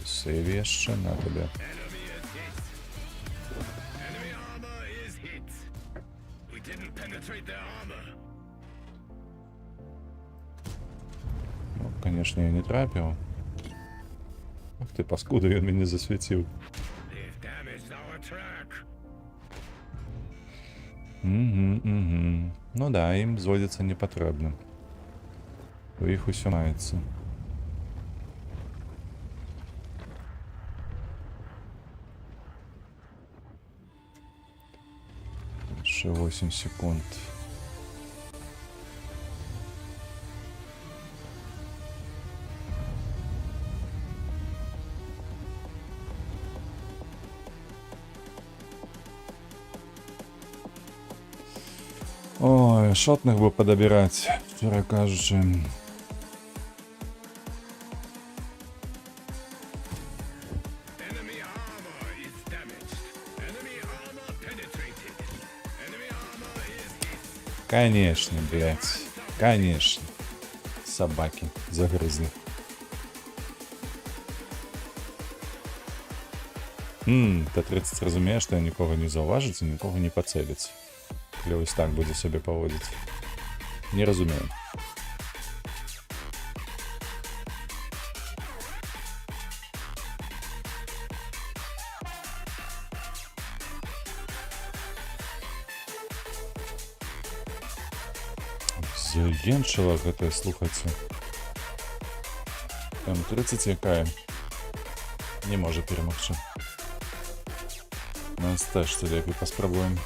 Сейв яшчэ на тебе. Enemy armor is hit. We didn't penetrate their armor. Ну, конечно, я не трапіў. Ах ты, паскуда, ён мяне засвяціў. They've damaged our track. Угу. Ну да, ім зводзіцца не патрэбна. У іх усё маецца. Ще 8 секунд. Ой, шотных бы подобирать, вчора кажучи. Enemy armor is damaged. Enemy armor penetrated. Enemy armor is hit. Конечно, блядь. Конечно. Собаки загрызли. Т-30 разумее, што нікога не заўважыць і нікога не пацэліць. Калі вось так будзе сябе паводзіць. Не разумею. Заенчыла гэтае, слухайце. М-30 якая не можа перамагчы. На СТ-шцы лепей паспрабуем.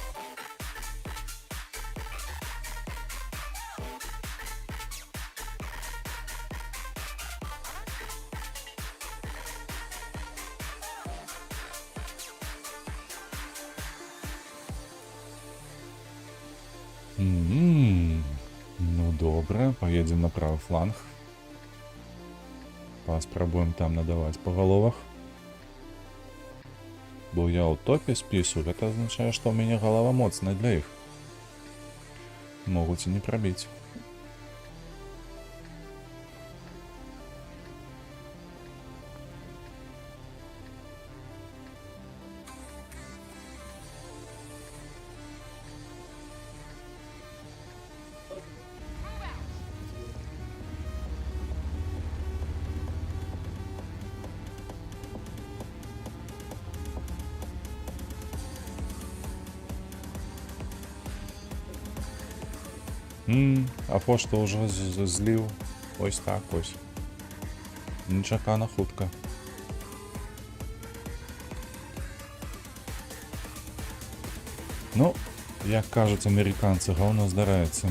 Ну добре, поедем на правый фланг. Паспробуем там надавать по головах. Бо я у топе спису, это означает, что у меня голова моцная для их. Могут и не пробить. А пошту вже злив. Ось так ось. Нечакана хутка. Ну, як кажуть американці, говно здарається.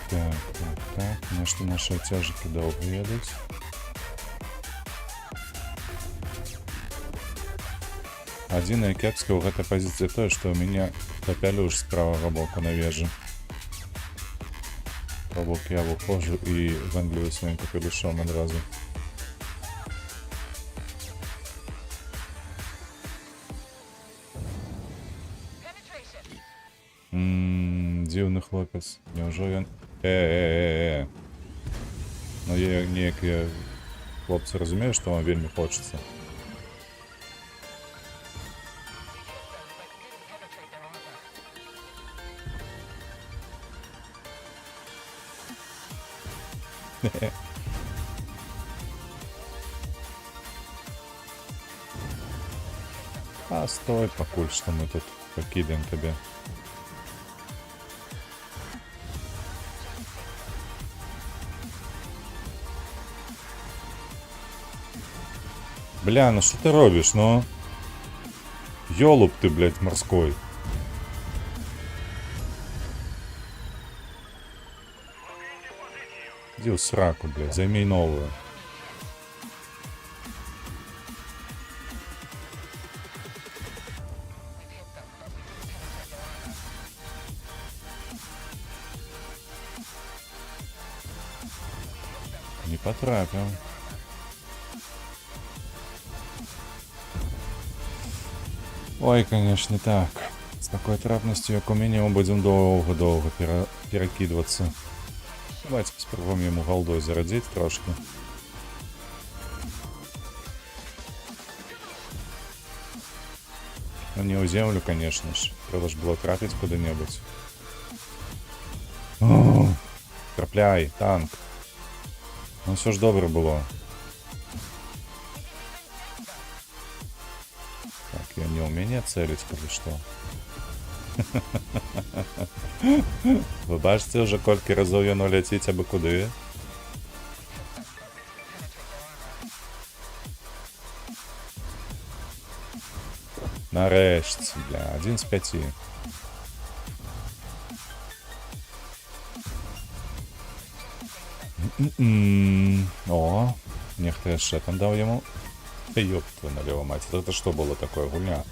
Так. Значит, наши оттяжики долго едут. Адзінае кепскае ў гэтай пазіцыі тое, што ў мяне капялюш з правага боку на вежы. То бок я выхожу і гандлюю сваім капелюшом адразу. Дзіўны хлопец. Няўжо ён... Ну я неякія хлопцы разумею, што вам вельмі хочацца. А стой, пакуль што мы тут пакідаем табе. Бля, ну что ты робишь, ну? Ёлуп ты, блядь, морской. Иди в сраку, блядь, займи новую. Не потрапил. Ой, конечно, так. С такой трапностью, як у мяне, мы будем долго-долго перекидываться. Давайте попробуем ему голдой зародить трошки. Ну не у землю, конечно ж. Треба ж было трапить куда-нибудь. Трапляй, танк. Ну все ж добре было. Я не умею целить, или что? Вы бачите уже, колькі разів яно летить аби куди? Нарешті, бля, 1 з 5. О, нехто яшчэ там дав йому. Ёб твою налево, мать. Это что было такое, гульня?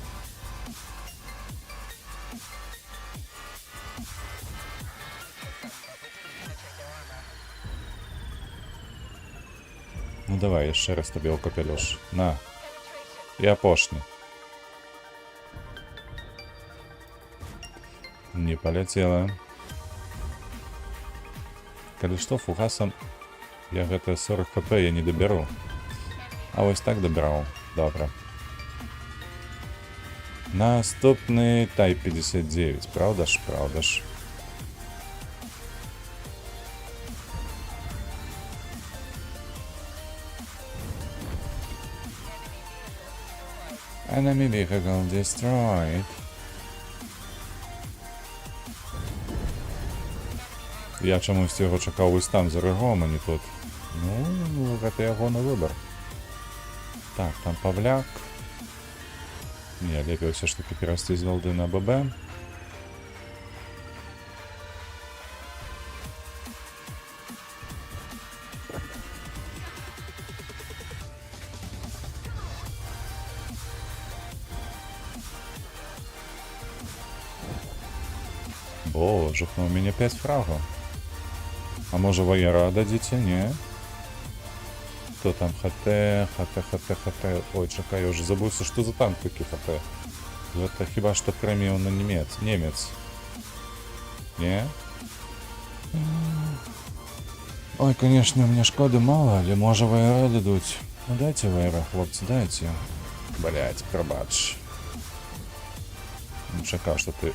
Ну давай, еще раз тобі окопелюш. На. І апошні. Не полетело. Калі што, фугасом я гэта 40 хп я не доберу. А ось так добирав. Добре. Наступний Type 59. Правда ж? Правда ж. Enemy vehicle destroyed. Я чомусь його чекав ось там за рогом, а не тут. Ну, це його на вибір. Так, там Павляк. Не, лепей все ж таки перевести з голди на ББ. Боже, ну у меня 5 фрагов. А може воєра дадите? Ні. Хто там? ХТ. Ой, чекай, я вже забувся, що за танк такий ХТ. Это хіба що преміум на немець. Ні? Ой, конечно, мне шкоди мало, але може воєра дадуть. Ну дайте воєра, хлопці, дайте. Блять, пробач. Не чекав, що ти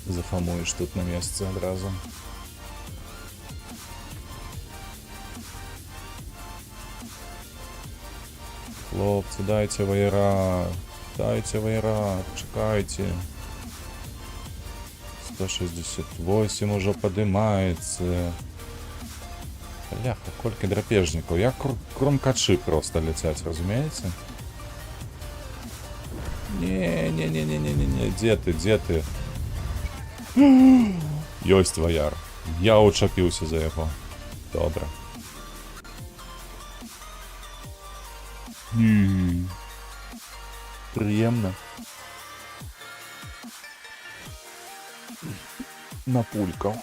захамуєш тут на місці одразу. Хлопці, дайте воєра, чекайте. 168 уже поднимается. Бляха, кольки драпежников. Я кромкачи просто летять, разумеется? Не, где ты? Ёсть вояр. Я учепився за його. Добре. Приємно. Напулькав.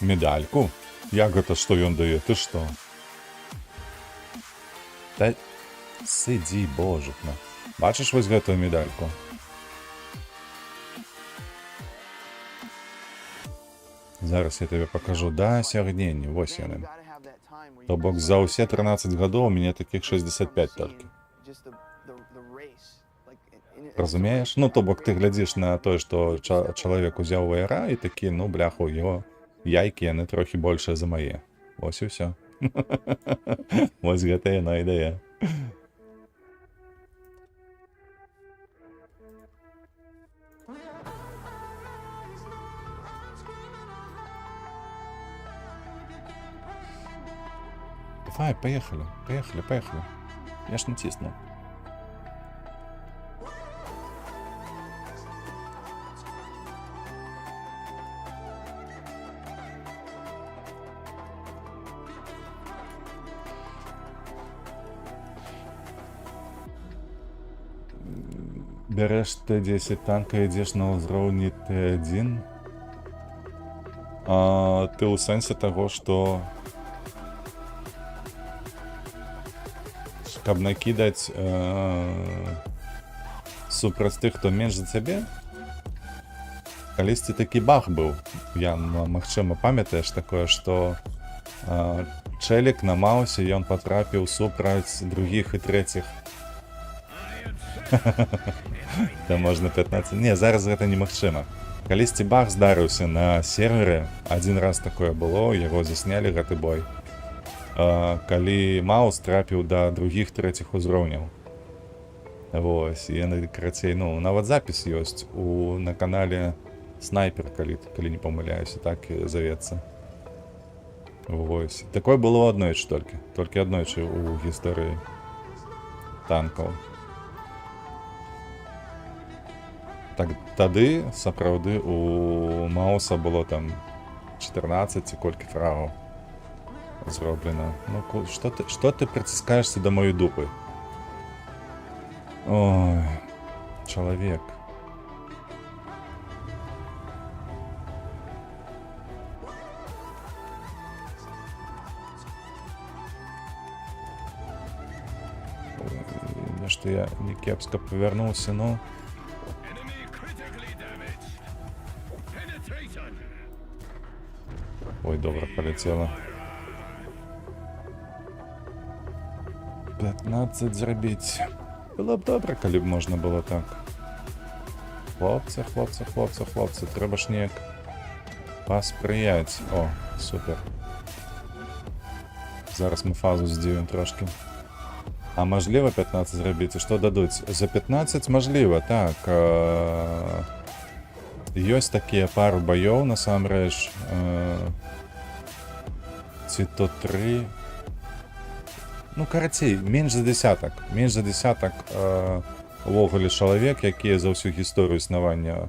Медальку? Як это, что він дає? Ти що? Та сиді, божухна. Бачиш ось гэту медальку? Зараз я тебе покажу досягнення. Вось яны. То бок за усе 13 гадоў у мяне таких 65 толькі. Разумееш? Ну, то бок ты глядзіш на тое, што чалавек узяў ваяра і такі, ну, бляху, его яйкі, яны трохі большыя за мае. Вось і ўсё. Вось гэта яна ідэя. Давай, поехали. Я ж натиснул. Берешь Т10 танка, идешь на уровне Т1. Ты у сенсе того, что каб накидаць супраць тых, хто менш за цябе. Калісьці такі баг быў. Я, магчыма, памятаеш такое, што чэлік на маусе ён патрапіў супраць другіх і трэціх. Там можна 15... Не, зараз гэта немагчыма. Калісьці баг здарыўся на сервере. Адзін раз такое было, яго заснялі гэты бой. Калі маус трапіў да другіх трэціх узроўняў. Вось, і яны, карацей, ну, нават запіс ёсць на канале Снайпер, калі не памыляюся, так і завецца. Вось. Такое было аднойчы толькі аднойчы ў гісторыі танкаў. Так, тады, сапраўды, у мауса было там 14 ці колькі фрагаў зроблена. Ну, что ты притискаешься до моей дупы? Ой, человек. Ой, что я не кепско повернулся, но... Ой, добре, полетело. 15 зробіть. Було б добре, коли б можна було так. Хлопці, треба ж ніяк посприять. О, супер. Зараз ми фазу здіємо трошки. А можливо 15 зробити? Що дадуть? За 15 можливо, так. Ёсць такія пару баёў, насамрэч, ці то 3. Ну, карацей, менш за десятак. Менш за десятак увогуле чалавек, якія за ўсю гісторыю існавання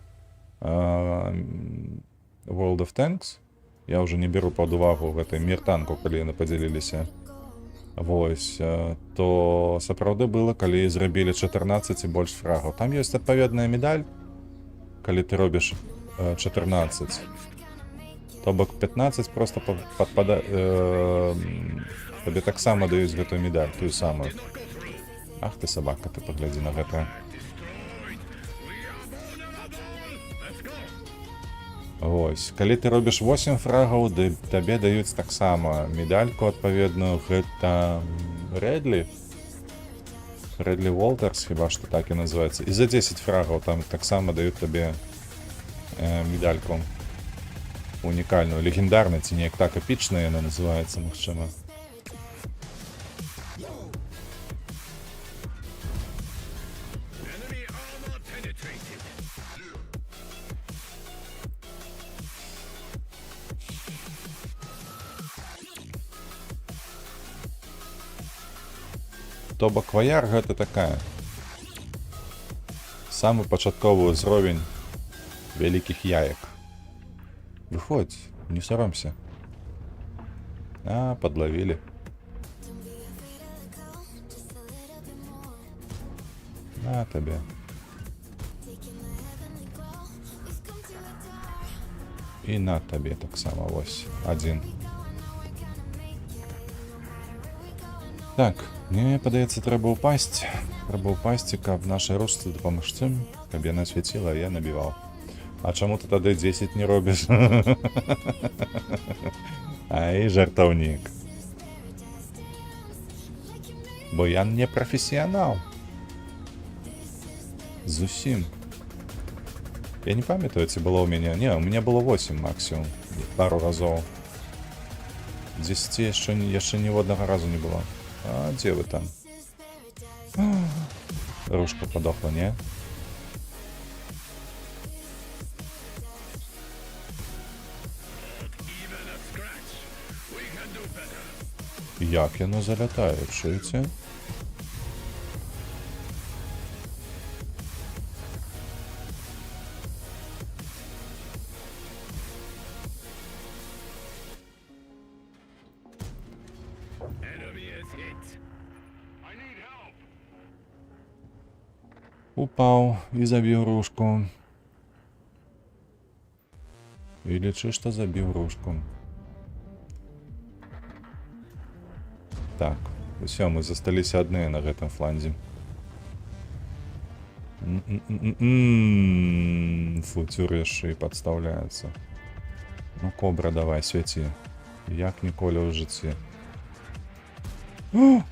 World of Tanks, я ўжо не беру пад увагу гэтай мір-танку, калі яны падзяліліся. Вось, то сапраўды было, калі зрабілі 14 і больш фрагаў. Там ёсць адпаведная медаль, калі ты робіш 14. То бок 15 просто табе таксама даюць гэтую медаль, тую самую. Ах ты сабака, ты паглядзі на гэта. Вось, калі ты робіш 8 фрагаў, табе даюць таксама медальку адпаведную, гэта Рэдлі Волтерс, хіба што так і называецца. І за 10 фрагаў там таксама даюць табе медальку унікальную, легендарную, ці неяк так эпічная яна называецца, магчыма. Enemy armor penetrated. То бок ваяр гэта такая. Самы пачатковы ўзровень вялікіх яек. Выходзь, не саромся. А, подловили. На тебе. І на табе так само, ось, один. Так, мне падаецца, трэба ўпасць. Трэба ўпасці, каб нашай ручцы дапамагчы, каб яна свяціла, а я набіваў. А чаму ты тады 10 не робіш? Ай, жартаўнік. Бо я не прафесіянал. Зусім. Я не памятаю, ці было ў мяне. Не, у мяне было 8 максимум. Пару разоў. 10 яшчэ ні одного разу не было. А дзе вы там? Ружка подохла, не? Як яно залятае, чуеце? Enemy is hit. I need help. Упаў і забіў ружку. І лічы, што забіў ружку. Так, усё, мы засталіся адныя на гэтым фланзе. Фуцюр яшчэ і падстаўляецца. Ну, кобра, давай, свяці. Як ніколі ў жыцці. Enemy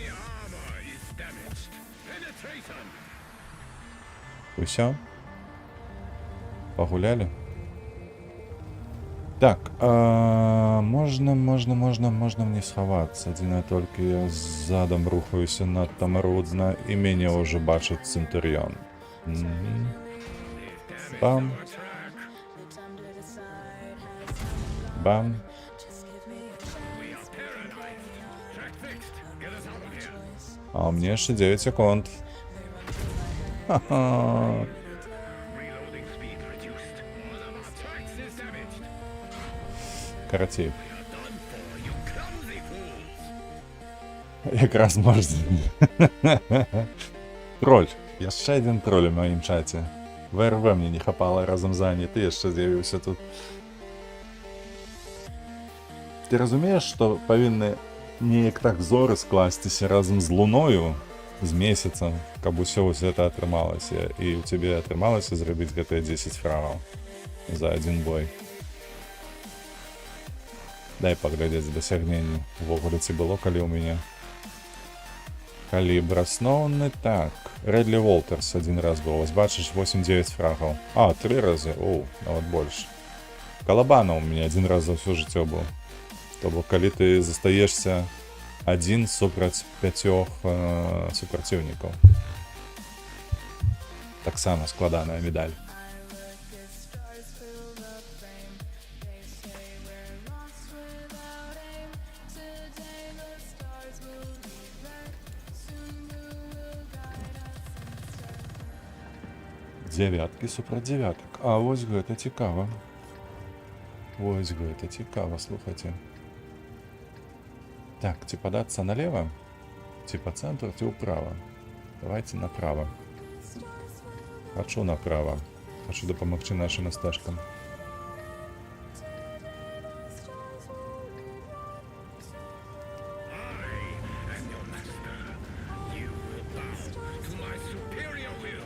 armor is damaged. Penetrate them. Усё? Пагулялі? Так, можна мне схавацца. Адзінае толькі я задам рухаюся надта марудна і мяне ўжо бачыць Цэнтурыён. Бам. Бам. А у меня яшчэ 9 секунд. Ха-ха. Reloading speed reduced. One of our tracks is damaged. Карацей. You're done for, you clumsy fools. Якраз можна. Троль. Яшчэ адзін троль у маім чаце. ВРВ мне не хапала разам заняты, яшчэ з'явіўся тут. Ты разумееш, што павінны неяк так зоры скласціся разам з луною, з месяцам, каб усё вось гэта атрымалася. І ў цябе атрымалася зрабіць гэтыя 10 фрагаў за адзін бой. Дай паглядзець дасягненні. Увогуле ці было калі ў мяне. Калібр асноўны, так. Рэдлі Волтерс адзін раз быў. Вось бачыш, 8-9 фрагаў. А, 3 разы? Оу, нават больш. Калабана ў мяне адзін раз за ўсё жыццё быў. То бок, калі ты застаешся адзін супраць 5 супраціўнікаў. Так само складаная медаль. Дзявяткі супраць дзявятак. А вось гэта цікава. Вось гэта цікава, слухайце. Так, ці падацца налево, ці па цэнтру, ці ўправа. Давайте направо. Хачу направо. Хачу дапамагчы нашым насташкам. And your master, you will bow to my superior will.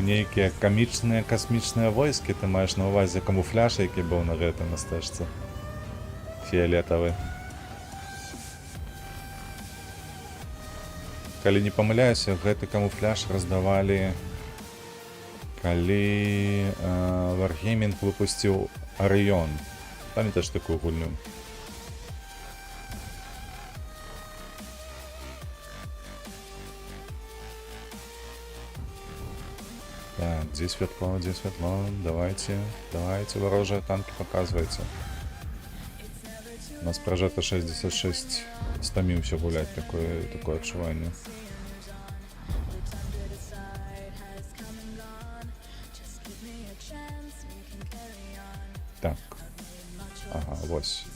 Нейкія камічныя касмічныя войскі, ты маеш на ўвазе камуфляж, які быў на гэтай настежцы. Фіолетавы. Калі не памыляюся, гэты камуфляж раздавалі, калі Wargaming выпусціў Orion. Памятаеш такую гульню? Так, где светло, где светло? Давайте, давайте, ворожие танки показывайте. У нас прожето 66, стомился гулять, такое отчувание. Так, ага, вось.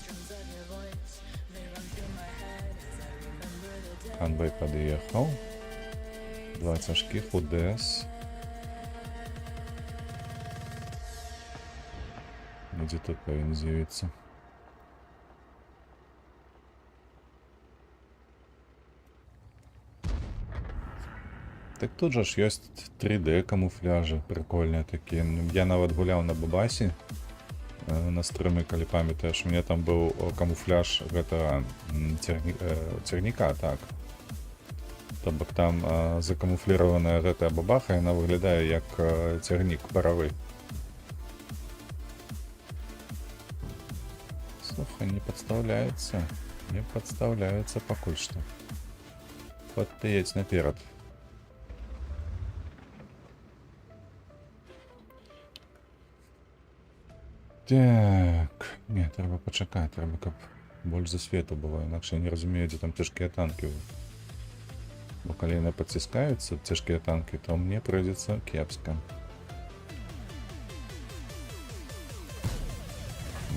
Конвой подъехал. 2 тяжких УДС. Где тут повинен з'явиться? Так тут же ж ёсць 3D камуфляжы прикольныя такія. Я нават гуляў на Бабасі на стрымы, калі памятаеш, у меня там быў камуфляж гэтага цягніка, так. То бок там закамуфліраваная гэтая бабаха, яна выглядае як цягнік паравы. Слухай, не подставляется покуль что. Вот ты едь наперед. Так, не, треба почекати, треба, каб больш за свету было, інакше я не разумею, дзе там цяжкія танки. Бо калі яны подціскаюцца, цяжкія танки, то мне прыйдзецца кепска.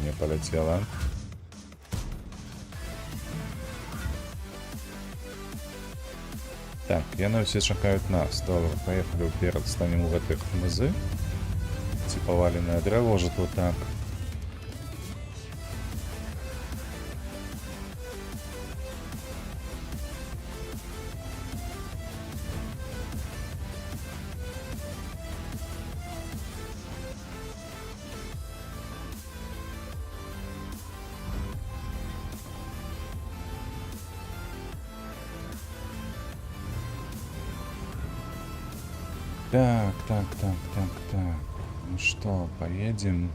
Не полетела. Так, яны ўсе чакаюць нас. Добра, поехали ўперад, станем у гэтых мызы. Ці паваленае дрэва ўжо тут так. Так. Ну что, поедем?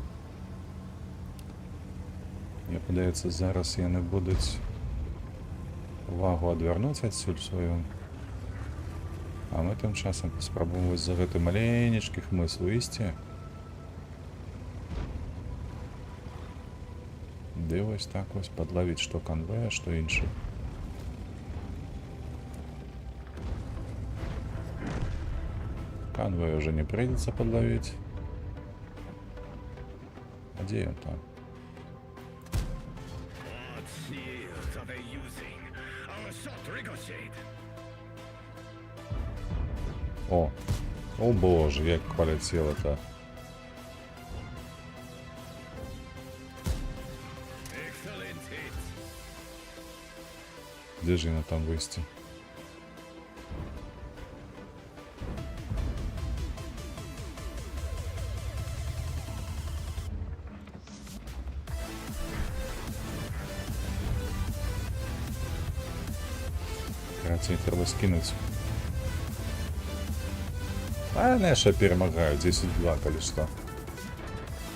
Мне падаецца, зараз яны будуць увагу адвярнуць адсюль сваю. А мы тым часам паспрабуем вось за гэты маленечкі хмыз выйсці. Ды вось так вось падлавіць што канвоя, што іншы. Конвой уже не придется подловить. А где он там? What shields are they using? Our shot ricocheted. О боже, як полетело-то. Excellent hit. Где же она там высти? цей треба скинути. А не ще перемагаю, 10-2, коли що.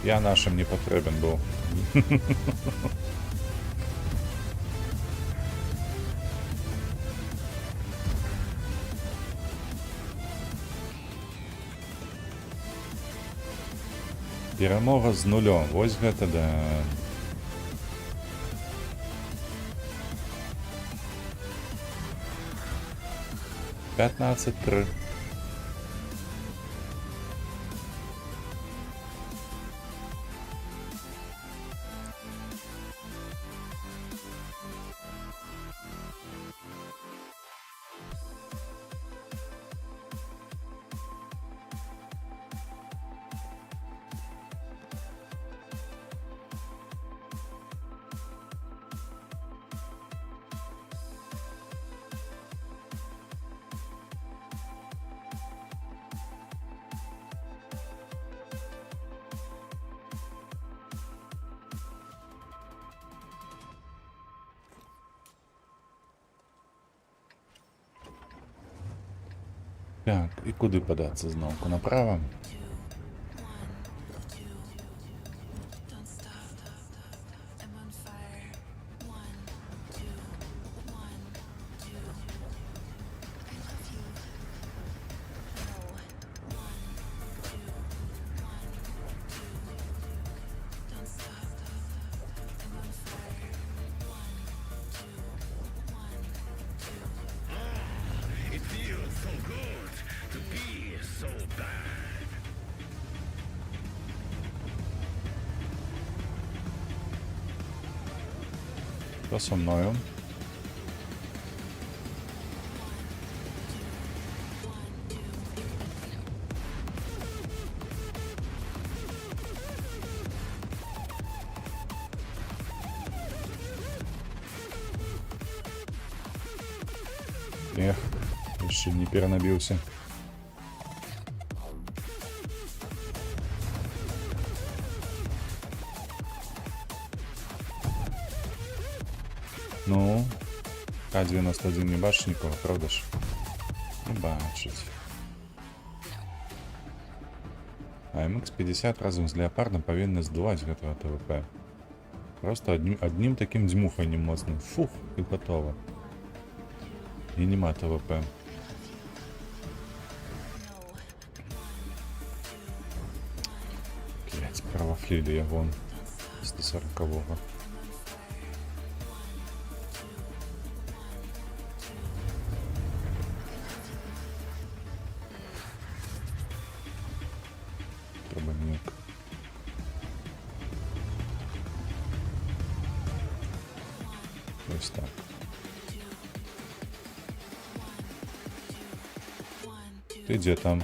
Я нашим не потрібен був. Перемога з нулем. Ось гэта да. Пятнадцать 3. Так, і куди податися знову? Направо? It feels so good to be so bad. Хто со мною? Эх, еще не перенабился. Ну, К-91 не бачиш нікого, правда ж? Не бачить. А МХ-50 разом з Леопардом повинні здувати гэтага ТВП. Просто одним таким дьмуханням моцним. Фух, і готово. І нема ТВП. Блять, правофліли я вон. 140-го. Трубовик. Ось так. Ты где там?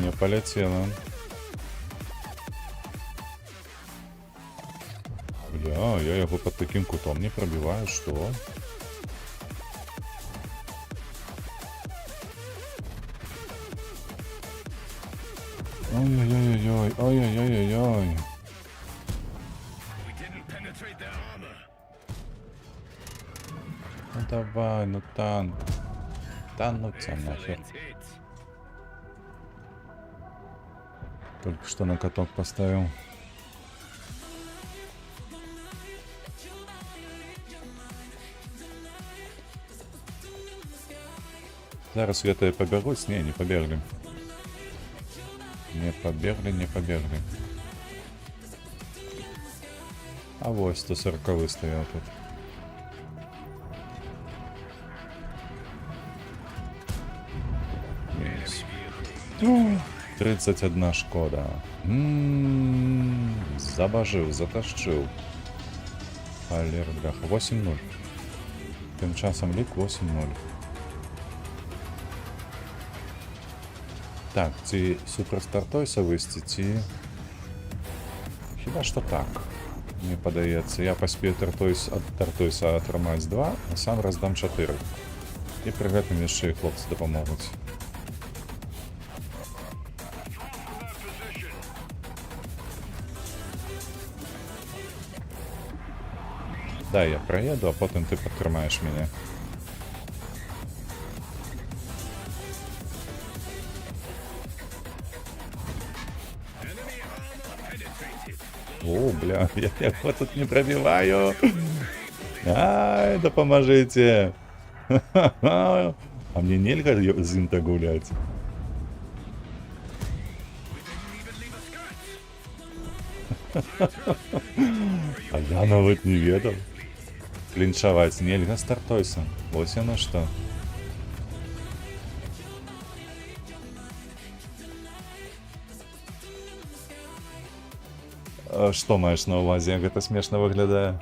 Не полетела. Бля, я его под таким кутом не пробиваю, что? Ой-ой-ой-ой, ой-ой-ой-ой. We didn't penetrate their armor. Ну давай, ну танк. Да ну тебя нахер. Excellent hit. Только что на каток поставил. Зараз я побегусь? Не побегли. Не побегли, не побегли. А вот 140 стоял тут. Есть. 31 шкода. Забажив, затащив. Алер, бляха. 8-0. Тим часом лік 8-0. Так, ці суперстартойса висті, ці... Хіба що так. Мені подається. Я поспію Тартойса отримати 2, а сам роздам 4. І при гэтым яшчэ і хлопці допомогуть. Дай я проеду, а потім ти підтримаєш мене. О, бля, я его тут не пробиваю. Ай, да поможите. А мне нельзя зинта гулять. А я навіть не ведал. Клинчевать нельзя стартойся. Вот оно что. Що маєш на увазі, як це смішно виглядає?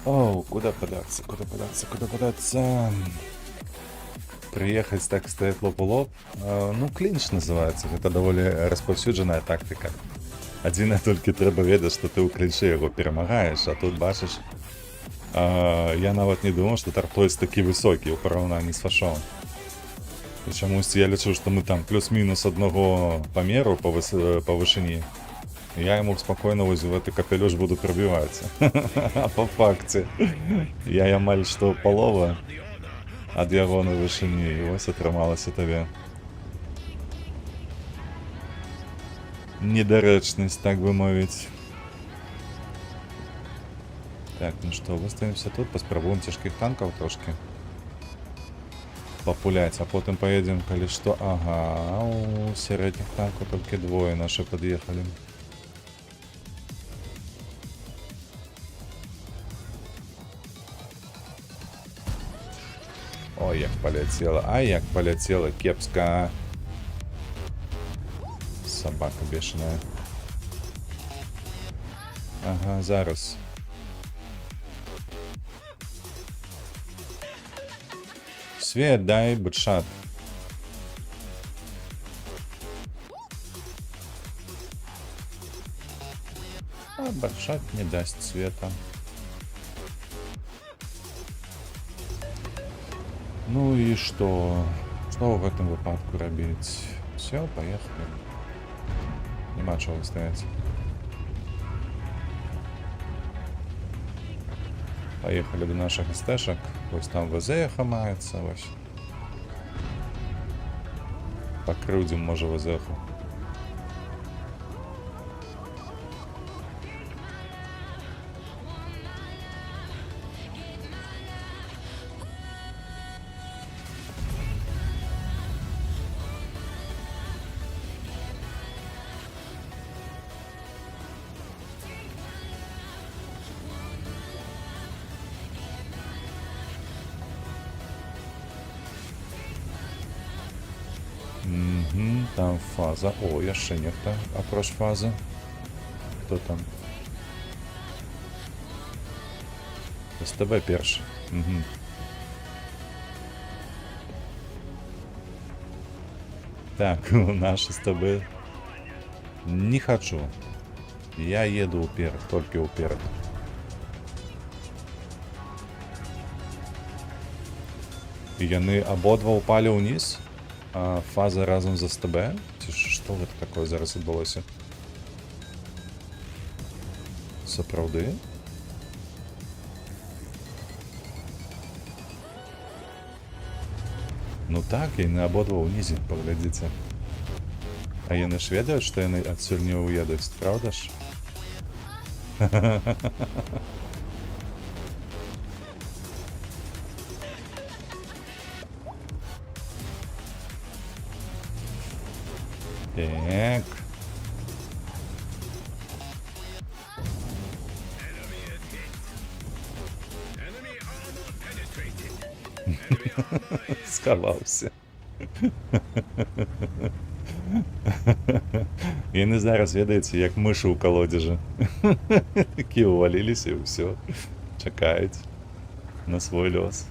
Оу, куда податься, куда податься, куда податься? Приехать так стоять лоб у лоб. Ну, клинч називається. Це доволі розповсюджена тактика. Єдине тільки треба ведати, що ти у клінчі його перемагаєш, а тут бачиш. Я навіть не думав, що Тартойс такий високий у порівнянні з Фашом. І чомусь я лічу, що ми там плюс-мінус одного поміру по вишині. Я ему спокойно возле в этот капелюш буду пробиваться. А по факте я амаль что полова от яго на вышині. І ось отрималося тобі. Недоречність, так би мовити. Так, ну що, виставимося тут, поспробуємо тяжких танків трошки популять, а потім поїдемо, коли що. Ага, у середніх танків тільки двоє наші під'їхали. Ой, як полетело, ай, як полетело, кепска. Собака бешеная. Ага, зараз. Свет дай, бутшат. А бутшат не даст света. Ну і що? Що в этом випадку робити? Все, поїхали. Нема чого стоять. Поїхали до наших стежок. Ось там ВЗХ мається, ось. Покрудим, може, ВЗХ. Угу, там фаза. О, jeszcze ніхто. Апроч фази. Хто там? СТБ перший. Угу. Так, наш СТБ. Не хочу. Я еду уперед, только уперед. І яны обидва упали вниз? А фаза разом з СТБ? Що це таке зараз відбулося? Справді? Ну так, і не обидва унизі, поглядіться. А яны ж ведають, що яны отсюда не уедуть, правда ж? Так. Сховався. І не зараз ведається, як миші у колодязі. Такі увалилися і все. Чекають. на свой лёс.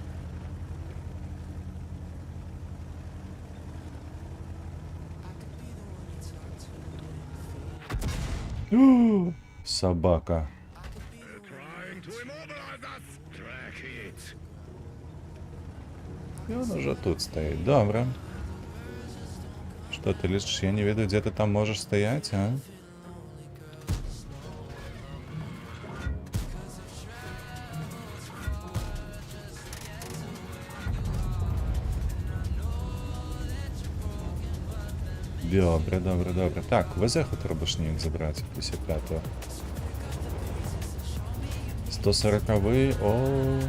Собака. Trying to immobilize us. Track it. И он уже тут стоит. Добро. Что ты лишь? Я не веду, где ты там можешь стоять, а? Добре, добре, добре. Так, везеху треба ж ніяк забрати, 55-го. 140-й, о.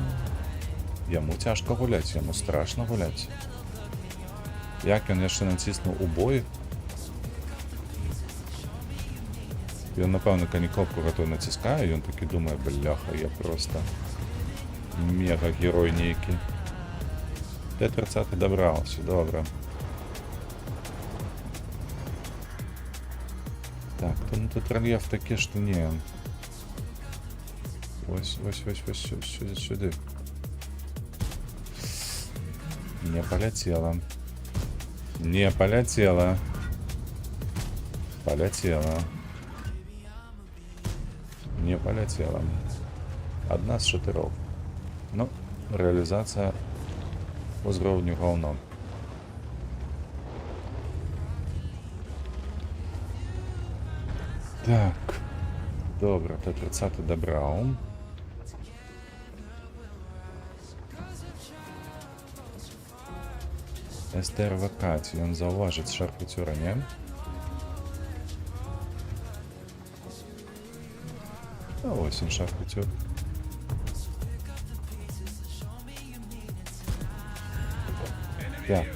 Йому тяжко гулять, йому страшно гулять. Як він, я ще натиснув у бой. Він, напевно, канікопку готов натискає, і він такий думає, бляха, я просто мега-герой некий. Т-30 добрався, добре. Так, то, ну, тут рельєф такий, що ні. Ось, сюди. Не полетело. Не полетело. Полетело. Не полетело. Одна з 4. Ну, реалізація узровню говно. Так. Добре, Т-30 добрав. СТР вакації, він зауважить шарпутюра, не? А ось він шарпутюр. Так.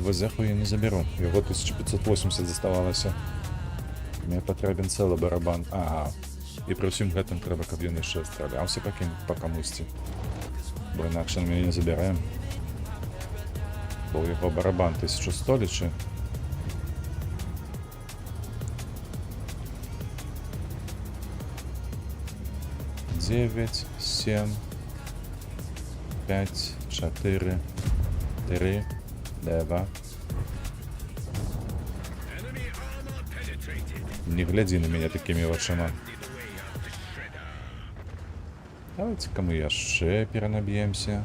Везеху я не заберу. Його 1580 заставалося. Мені потрібен цілий барабан. Ага. І при всім гэтым треба, каб він ще стрілявся по комусті. Бо інакше ми не заберемо. Бо його барабан 1100 лічи. Девять, 7, 5, 4, 3, 2. Enemy armor penetrated. Не гляди на меня такими очима. Давайте-ка мы яшчэ перенаб'емся.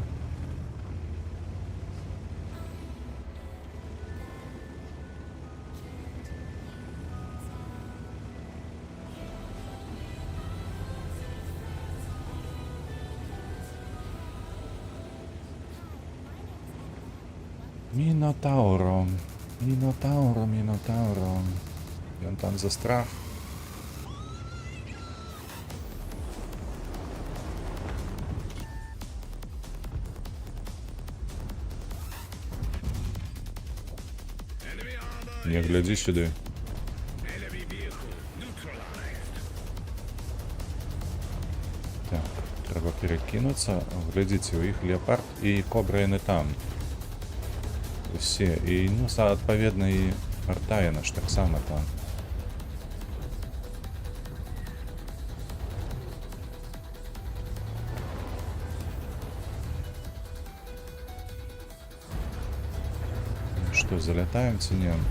Мінотауро. Мінотауро, Мінотауро. Ён там за страх. Enemy armor. Не гляди сюди. Enemy vehicle neutralized. Так, треба перекинуться. Глядите, у їх леопард і кобра не там. Усі. І, ну, відповідно, і Артаїна ж так само там. Ну что, залетаем, ценем?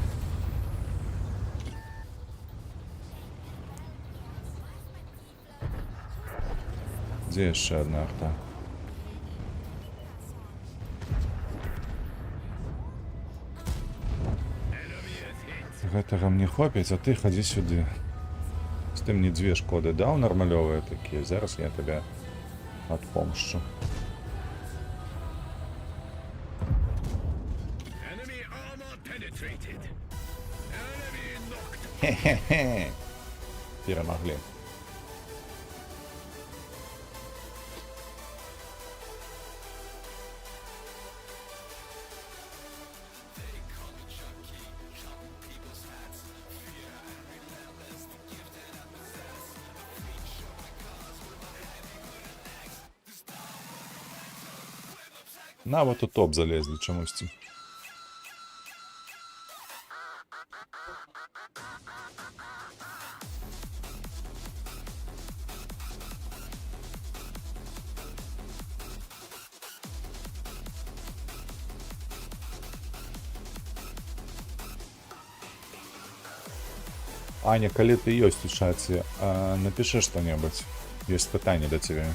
Где еще одна арта? Гэтага мне хопіць, а ты хадзі сюды. З тым мне 2 шкоды даў нармалёвыя такія. Зараз я тебе адпомшчу. Enemy armor penetrated. Enemy knocked. Хе-хе-хе. Перемогли. На, вот у топ залезли чомусь. Аня, калі ты ёсць у чаце, напиши что-небудзь. Ёсць пытанне да цябе.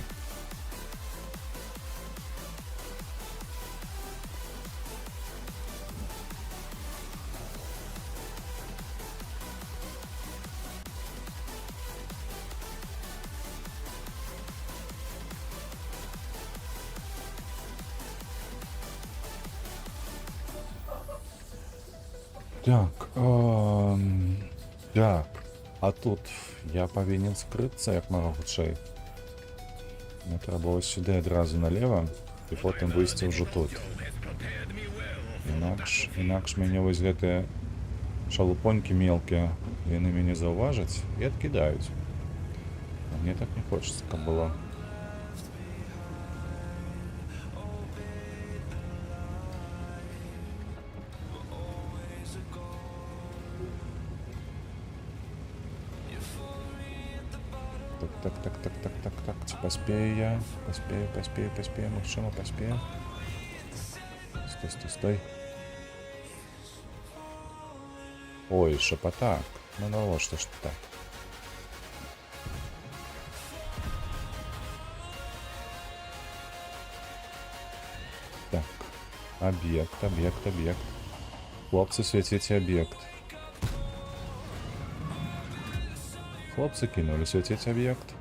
Так, так, а тут я павінен скрыцца як мага хутчэй. Мне трэба ось сюды адразу налево і потым выйсці ўжо тут. Інакш мяне вось гэтыя шалупонькі мелкія, яны мяне заўважаць і адкідаюць. А мне так не хочацца, каб было. Так, ці паспею я? Паспею, магчыма, паспею. Стой. Ой, шапатак. Ну навошта ж так? Так, об'ект. Хлопцы, свяціце об'ект. Хлопцы кинули свяціць об'ект.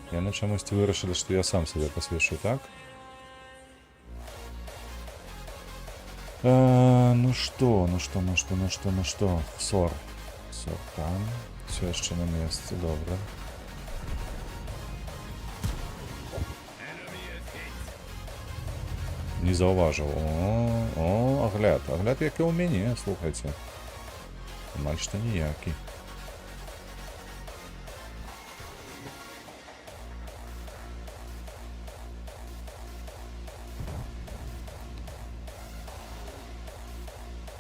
Яны чамусьці вырашылі, што я сам сабе пасвечу, так? Ну что? Сор там. Все яшчэ на месцы, добра. Не заўважыў. Агляд як і ў мяне, слухайце. Амаль што ніякі.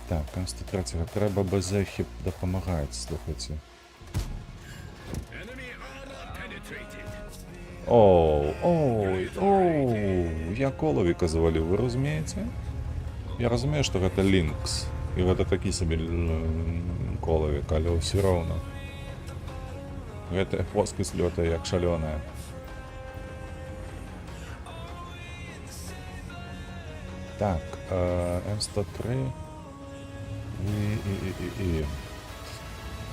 Так, М103, трэба БЗ-хі дапамагаць, слухайце. Я колавіка заваліў, вы разумееце? Я разумею, што гэта Лінкс, і гэта такі сабе колавік, але ўсё роўна. Гэтая плоскасць лётае як шалёная. Так, М103...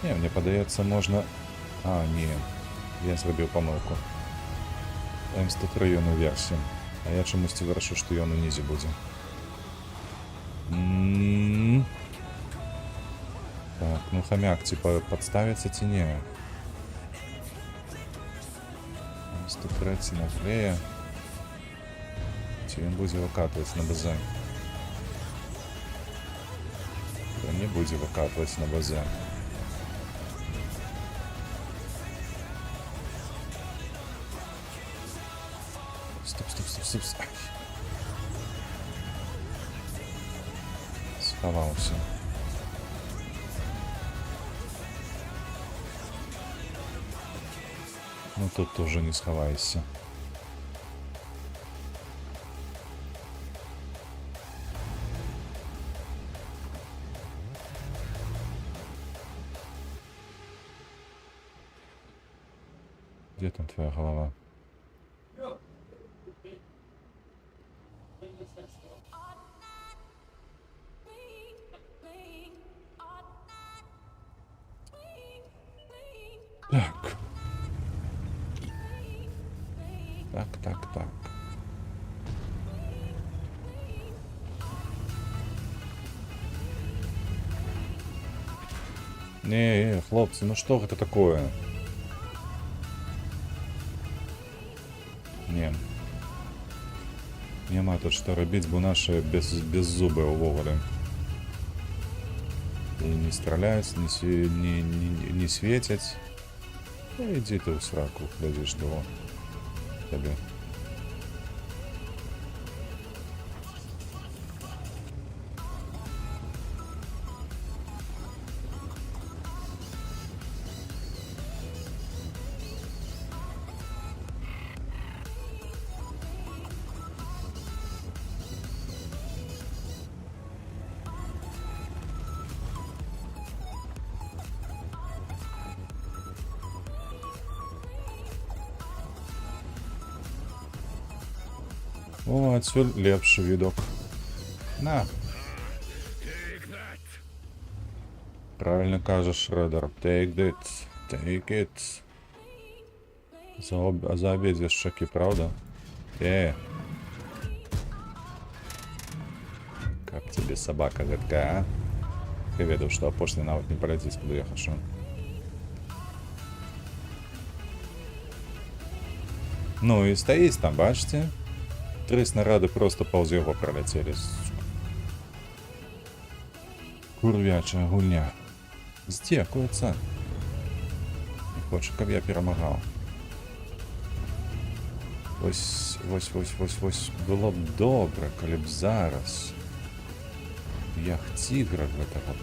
Не, мне падаецца, можна... Не, я зрабіў памылку. М103 ён уверсе, а я чамусьці вырашыў, што ён унізе будзе. Так, ну хамяк, ці падставіцца ці не? М103 нагрэе. Ці ён будзе выкатваць на БЗ? Не будзе выкатваць на БЗ. Стоп. Схаваўся. Ну тут тоже не схаваешься. Где там твоя голова? Так. Не, хлопцы, ну что это такое? Не. Няма тут што рабіць, бо нашы беззубыя ўвогуле. І не страляюць, не свецяць. Ну ідзі ты ў сраку, глядзіш до табе. О, адсюль лепшы відок. На. Take that. Правильно кажешь, Шредер. Take it. Take it. За обидве щеки, правда? Как тебе собака гадкая, а? Я ведал, что опошли навык не полетит, куда я хочу. Ну и стоїть там, бачите? 3 снаряди просто повз його пролетіли. Курвяча гульня. Здякується. Не хоче, щоб я перемагав. Ось. Було б добре, коли б зараз яхтігра гэтага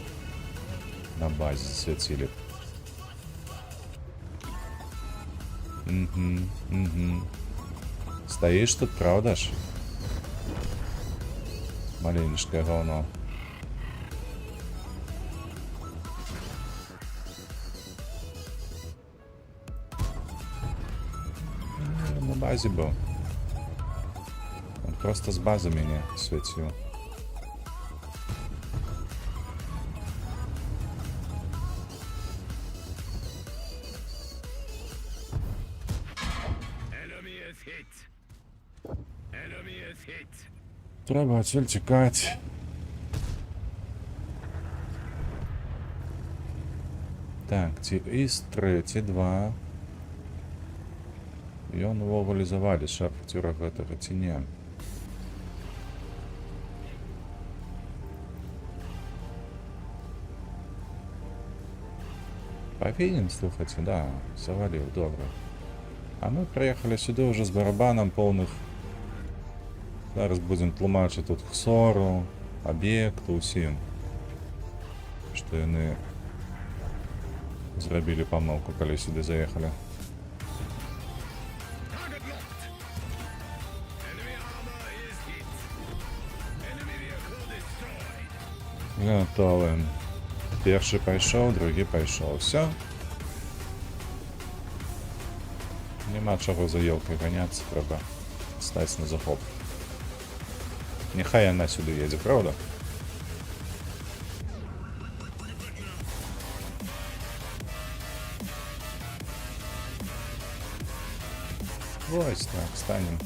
на базі засвяцілі. Угу. Стоишь тут, правда ж? Маленечкое говно. На базе был. Он просто с базы меня светил. Enemy is hit. Enemy is hit. Треба отсюда тікати. Так, ці істри, ці два. Ён увогуле заваліць шарфцюра гэтага ці не. Павінен, слухайце, да, заваліў, добра. А мы приехали сюда уже с барабаном полных. Зараз будем тлумачить тут Хсору, объекту, усім. Что яны зрабілі помилку, коли сюди заехали. Target locked. Enemy armor is hit. Enemy vehicle destroyed. Готовы. Перший пайшов, другий пайшов. Все. Нема чого за елкой гоняться, треба стать на захоп. Нехай она сюда едет, правда? Ось так, станем.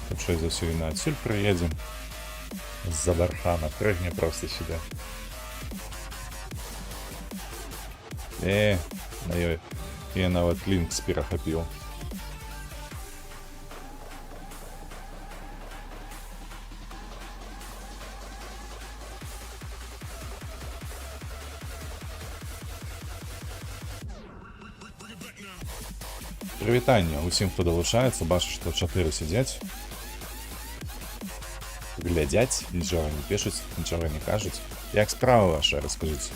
Тут что за сюда отсюль приедем? С-за бархана, прыгни просто сюда. Я нават Линкс перахапіў. Прывітанне усім, хто далучаецца, бачу, што 4 сядзяць. Глядзяць, нічога не пішуць, нічога не кажуць. Як справа ваша, раскажыце.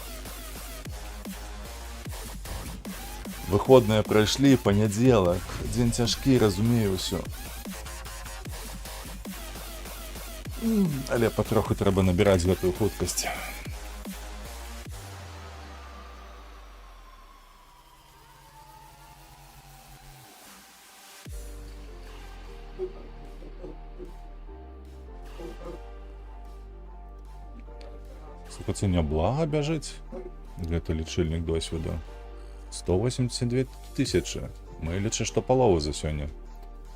Выходныя прайшлі, панядзелак, дзень цяжкі, разумею ўсё. Але патроху трэба набіраць гэтую хуткасць. Слухайце, няблага бяжыць гэты лічыльнік досведу. 182 тысячи. Мы лічы, што палову за сёння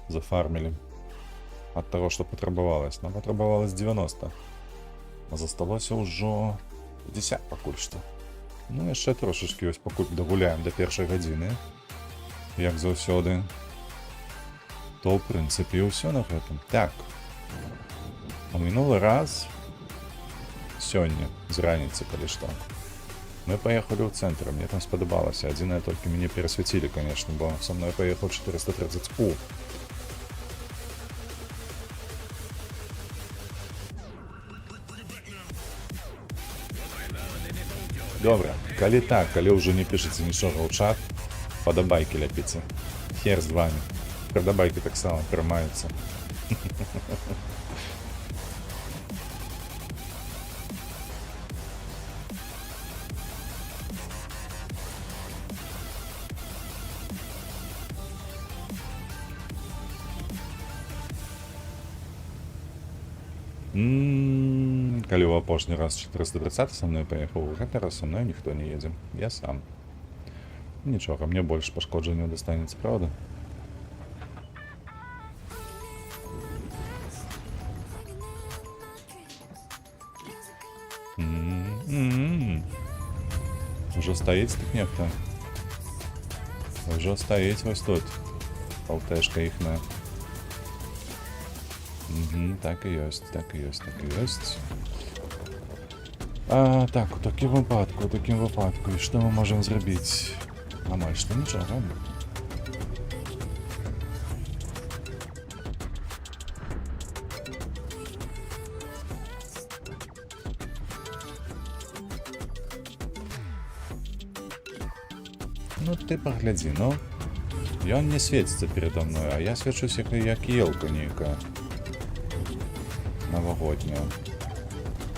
зафармілі. Ад таго, што патрабавалось. Нам патрабавалось 90. А засталося ўжо 50 пакуль што. Ну, яшчэ трошачкі ось пакуль дагуляем да першай гадзіны. Як заўсёды. То, ў прынцыпе, ўсё на гэтым. Так. А мінулы раз сёння, з раніцы, калі што. Мы поехали в центр, мне там сподобалось. Адзінае только мяне перасвяцілі, конечно, бо со мной поехал 430 У. Добре, калі так, калі ўжо не пішаце нічога ў чат, падабайкі ляпіце. Хер з вами. Падабайкі таксама прымаюцца. Калі ў апошні раз 430 са мной паехаў, гэты раз са мной ніхто не едзе. Я сам. Нічога, мне больш пашкоджанняў дастанецца, правда? Ужо стаіць тут нехта. Ужо стаіць вось тут. Алтешка іхная. Так і ёсць, так і ёсць, так і ёсць. Так, у такім выпадку, і што мы можам зрабіць? Амаль што нічога. Ну ты паглядзі, ну. Ён не свеціцца передо мной, а я свечусь як елка нейкая. Новогодняя.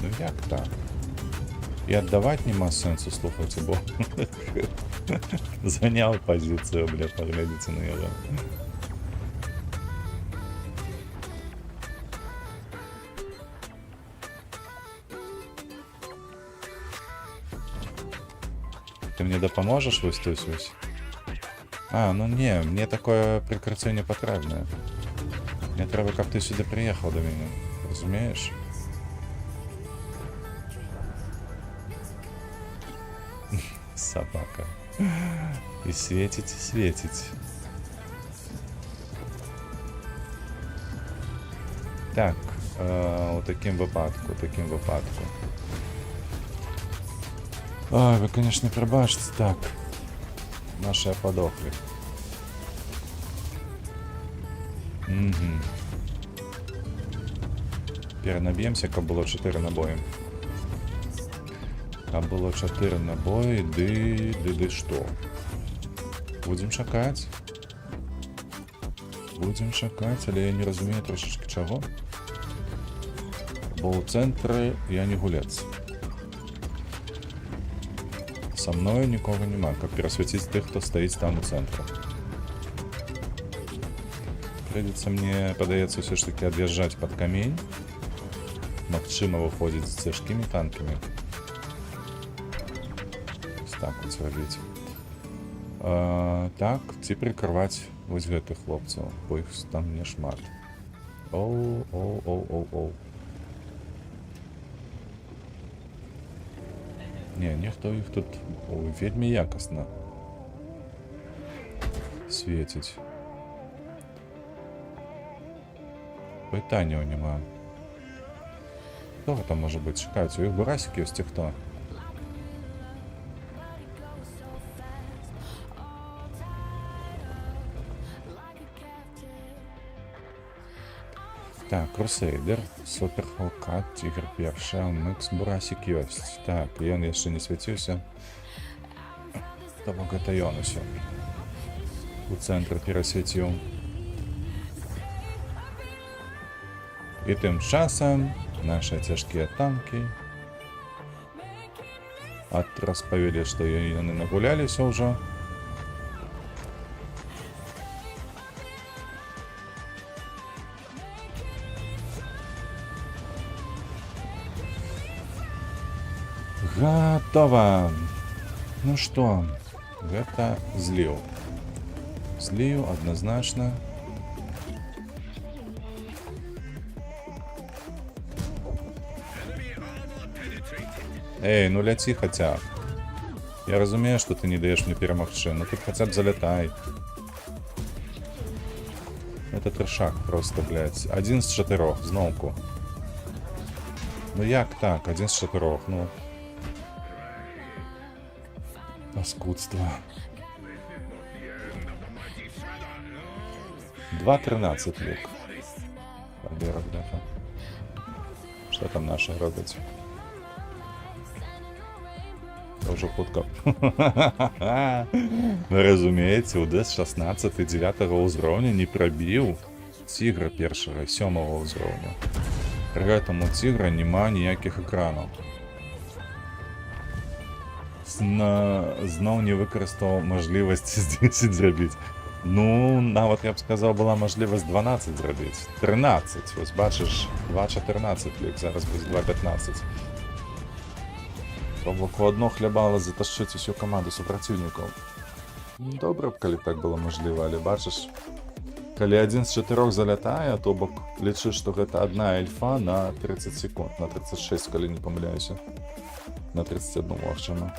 Ну як так? І аддаваць нема сэнсу, слухайце, бо заняў пазіцыю, бля, паглядзіце на яго. Ты мне дапаможаш вось тут вось? Ну не, мне такое прыкрыццё не патрэбнае. Мне трэба, каб ты сюды прыехаў да мяне, разумееш? Собака. І свеціць, і свеціць. Так, у такім выпадку. Ой, вы, конечно, прабачце, так. Наши подохли. Перенаб'емся, каб было 4 набои. Каб было 4 набои, ды што? Будзем чакаць. Але я не разумею трошечки чаго. Бо ў цэнтры я не гулец. Со мною нікога няма, каб перасвяціць тых, хто стаіць там у цэнтры. Прыйдзецца мне, падаецца, ўсё ж таки ад'язджаць пад камень. Магчыма выходзіць з цяжкімі танкамі. Ось так вот зрабіць. Так, ці прыкрываць вось гэтых хлопцаў, бо іх там не шмат. Оу. Не, ніхто іх тут вельмі якасна свеціць. Пытанняў няма. Хто гэта можа быць? Чакаюць, у іх бурасік ёсць ці хто? Так, Крусейдер, Супер Халкат, Тигр першы, Микс, бурасік ёсць. Так, ён яшчэ не свяціўся. То бок гэта ён усё. У цэнтры перасвяціў. І тым часам наши цяжкія танкі распавялі, што яны нагуляліся ўжо. Готово. Ну што, гэта зліў. Зліў адназначна. Эй, ну ляці хаця б. Я разумею, што ты не даеш мне перамагчы, но ты хаця б залятай. Это трэшак просто, блядь. 1 з 4, зноўку. Ну як так? 1 з 4, ну. Паскудства. 2-13 лік. Поберак, даха. Што там наша робяць? Уже хутка. Вы разумееце, у ДС-16 9-го ўзроўня не прабіў Тігра першага 7-го ўзроўня. Пры гэтым у Тігра няма ніякіх экранаў. Зноў не выкарыстаў мажлівасці з 10 зрабіць. Ну, нават я б сказав, була можливість 12 зробити. 13. Ось бачиш, 2.14 лік, зараз буде 2.15. То бок у одно хлябало затащити всю команду супротивників. Добре б, коли б так було можливо, але бачиш, коли один з 4 залятає, то бок лічи, що гэта одна альфа на 30 секунд, на 36, коли не помиляюся. На 31 вахчину.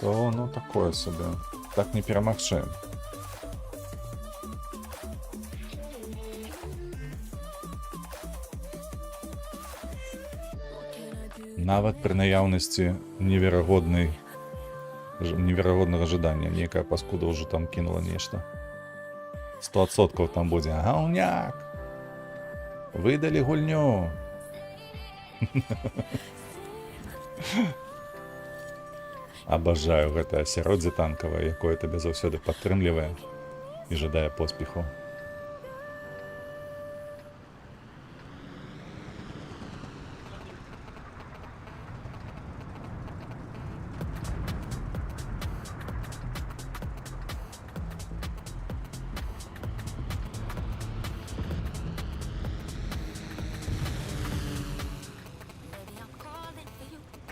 То, ну, такое собі. Так не перемагчи. Нават при наявності неверагодного ожидання. Некая паскуда уже там кинула нечто. 100% там буде. Галняк! Видали гульню! Обожаю гэта асяроддзе танкавае, якое тебе заўсёды падтрымлівае і жадае поспеху.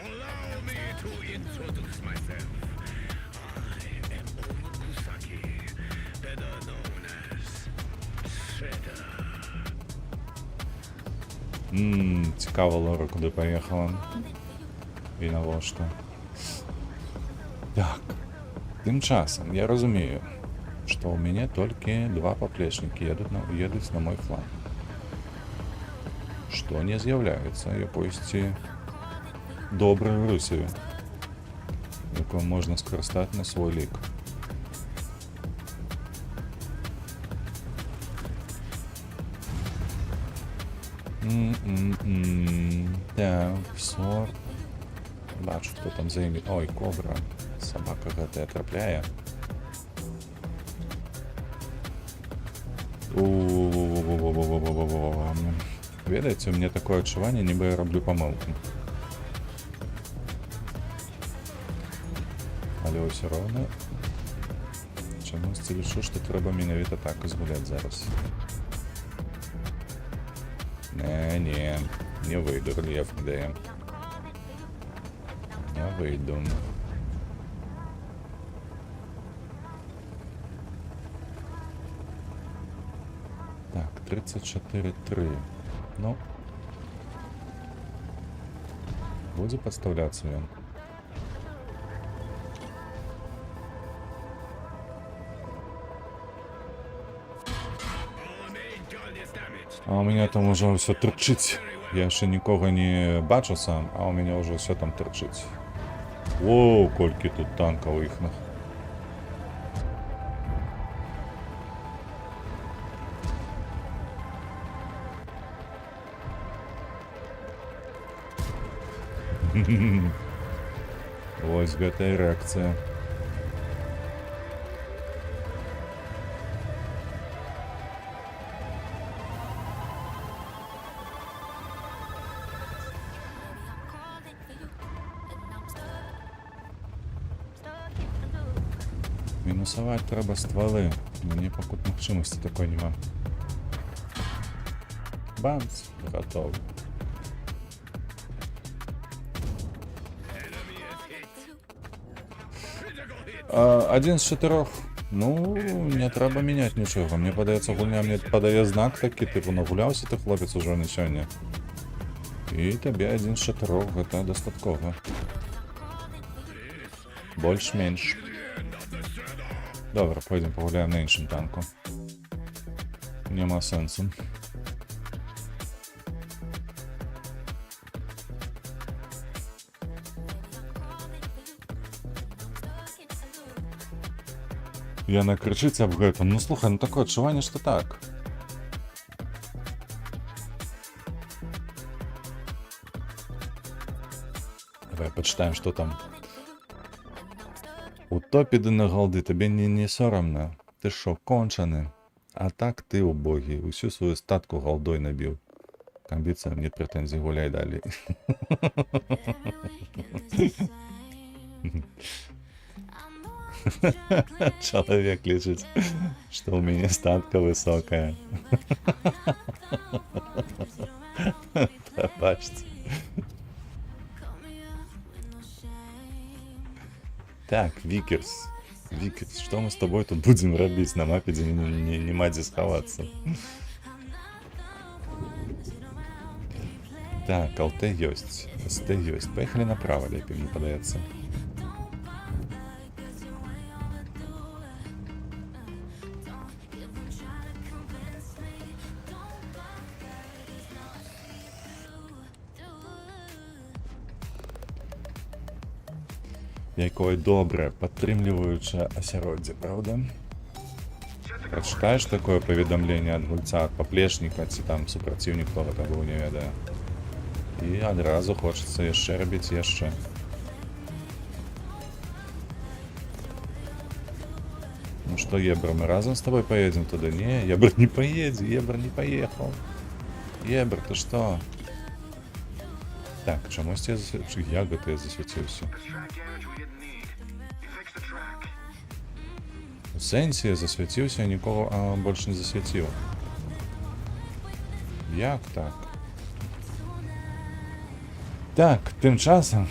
Allow me to introduce myself. I am Omukusaki, better known as Shredder. Цікаво, Лора, куди поїхала. І навошта. Так. Тим часом я розумію, що у мене тільки 2 поплечники едуть на мой фланг. Що не з'являється якоюсь доброю рисою, яку можна скористати на свій лік. Так, все. Бачу, хто там займі. Ой, кобра. Собака гэтая трапляє. Ведаеце, у меня такое адчуванне, нібы я раблю памылку. Але ўсё роўна чамусьці лічу, што трэба менавіта так і згуляць зараз. Не выйду, рельеф не дае. Не выйду. Так, 34-3. Ну. Будзе падстаўляцца ён. Our main gun is damaged. А у меня там уже все торчить. Я еще нікого не бачу сам, а у меня уже все там торчить. Воу, кольки тут танков їхних. Ось гэта і реакція. Мінусувати треба стволи. Мені поки магчимості такої нема. Бамс, готово. Один з 4. Ну, не треба міняти нічого. Мені подається гульня, мені подає знак такий, типу, нагулявся ти, хлопець, уже не сьогодні. І тобі 1 з 4, це достатково. Більш-менш. Добре, пойдемо погуляємо на іншому танку. Нема сенсу. Яна кричить об гэтым. Ну слухай, ну такое адчуванне, што так. Давай почитаем, что там. У топі де на голди, тобі не соромно. Ти що, кончений? А так ти убогий. Усю свою статку голдой набив. К амбіціям нет претензій, гуляй далі. Человек лежит, что у меня статка высокая. Пробачьте. Так, Викерс. Викерс, что мы с тобой тут будем робить на мапе, где нема где сховаться? Так, ЛТ есть. СТ есть. Поехали направо, лепи, мне подается. Якое добре, падтрымліваючае асяроддзе, правда? Прачытаеш такое паведамленне ад гульца, ад паплечніка ці там супраціўнік хто гэта быў, не ведаю. І адразу хочацца яшчэ рабіць яшчэ. Ну што, Ебр, мы разам з табой поедзем туды? Не, Ебр не поедзе, Ебр не поехал. Ебр, ты што? Так, чамусь я засвяціўся? Як гэта я засвяціўся? У сэнсе я засвяціўся, а нікога больш не засвяціў. Як так? Так, тым часам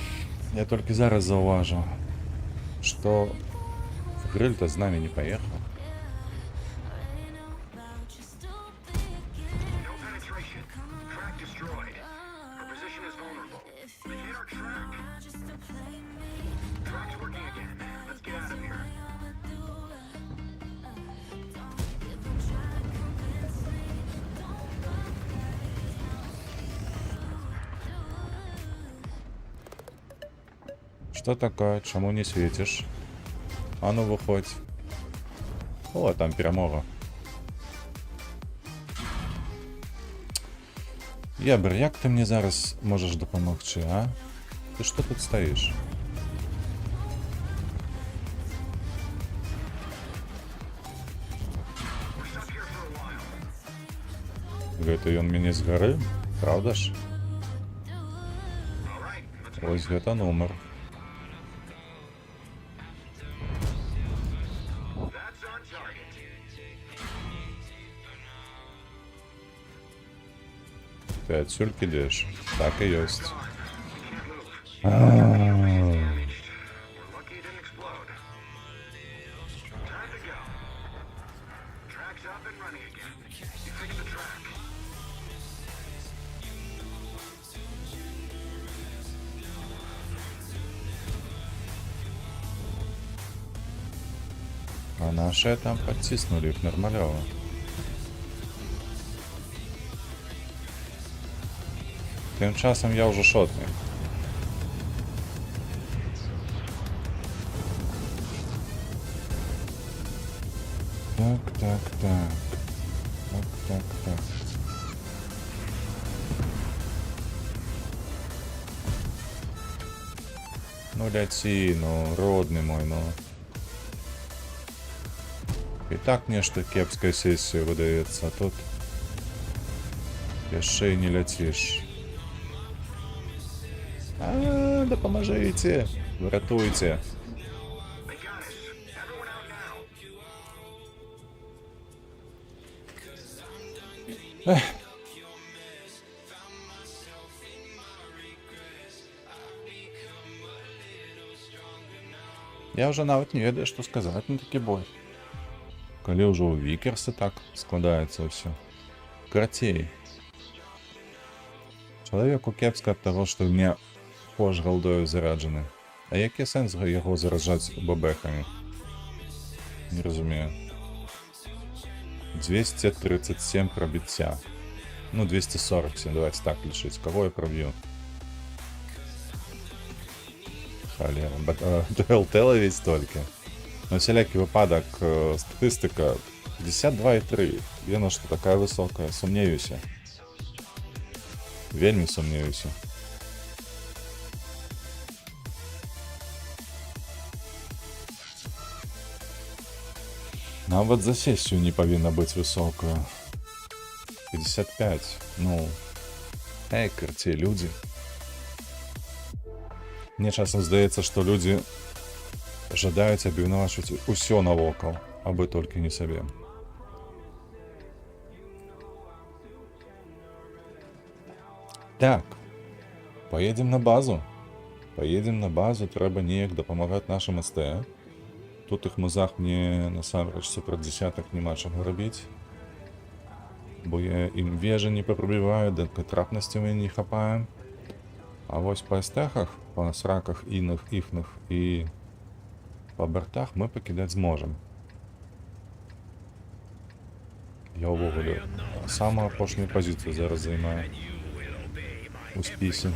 я толькі зараз заўважыў, што Грыль-то з намі не паехаў. Что такое? Чему не светишь? А ну выходь. О, там перемога. Ебр, як ты мне зараз можешь дапамагчы, а? Ты что тут стоишь? Гэта ён мяне з гары? Правда ж? Вось гэта нумар. Ты отсюль кидаешь? Так и есть. А наши там подтиснули их нормалево. Тим часом я вже шотний. Так. Ну ляці, ну, родний мой, ну. І так нешта кепская сесія выдаецца, а тут яшчэ і не ляціш. Да поможите, вратуйте. Я уже нават не ведаю, што сказаць на такі бой. Калі ўжо ў Викерса так складаецца ўсё. Карацей. Чалавеку кепска ад таго, што мне пош галдою зараджаны. А які сэнс яго заражаць бабэхамі? Не разумею. 237 пробіцця. Ну, 247, давайте так лічыць. Кого я проб'ю? Халера. ЛТ ловить толькі. На всякий выпадок статистика 52,3. Яно што такая высокая. Сумнеюся. Вельмі сумнеюся. Нават за сессию не павінна быць высокая. 55. Ну, карці, людзі. Мне часам здаецца, што людзі жадаюць абвінавачваць усё навокал, абы толькі не сабе. Так, поедем на базу. Поедем на базу, трэба неяк дапамагаць нашым СТ. Тут іх музах мне насамрэч супраць дзесятак няма чаго рабіць. Бо я ім вежы не папрабіваю, трапнасці мне не хапае. А вось па эстэхах, па сраках іхных і па бартах мы пакідаць зможам. Я ўвогуле самую апошнюю пазіцыю зараз займаю у спісе.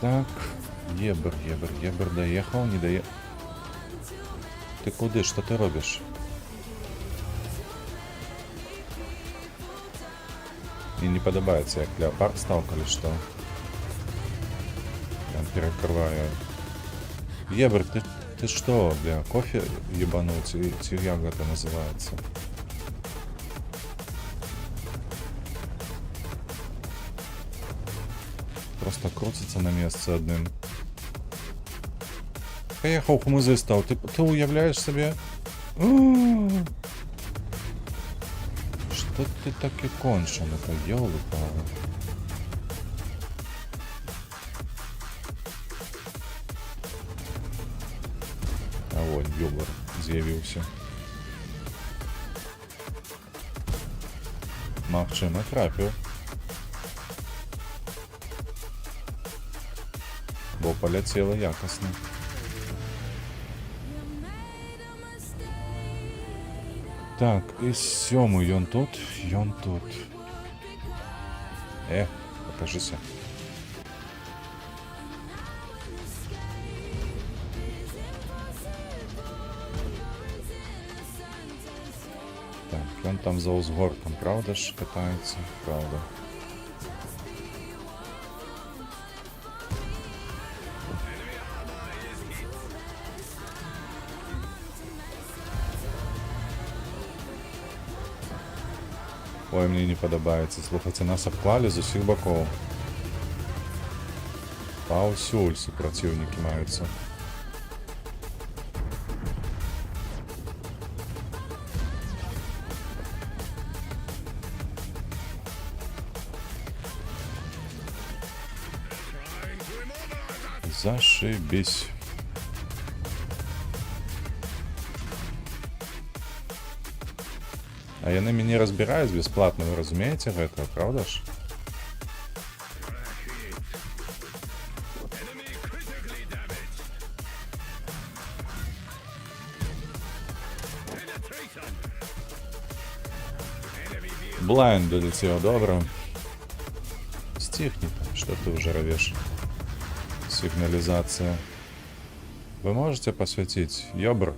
Так. Ебр доехал, не доехал. Ты куды? Что ты робишь? Мне не подобается, як леопард стал, или что? Я перекрываю. Ебр, ты что, бля, кофе ебануть? Тюряга это называется. Просто крутится на месте одним. Поехал хумузы стал. Ты уявляешь себе? Что ты так и конченый-то, ёлы-палы. А вот ёбар з'явился. Магчыма, трапіў. Бо поляцела якасно. Так, і сёмы ён тут. Покажися. Так, ён там за узгорком, правда ж, катаецца? Правда. Ой, мне не падабаецца. Слухайце, нас абклалі з усіх бакоў. Паўсюль супраціўнікі маюцца. Зашибись. А яны мяне разбіраюць бесплатна, вы разумееце гэта, правда ж? Блайнд долетел, добро. Стихни, что ты уже ровешь. Сигнализация. Вы можете посветить? Ёбр?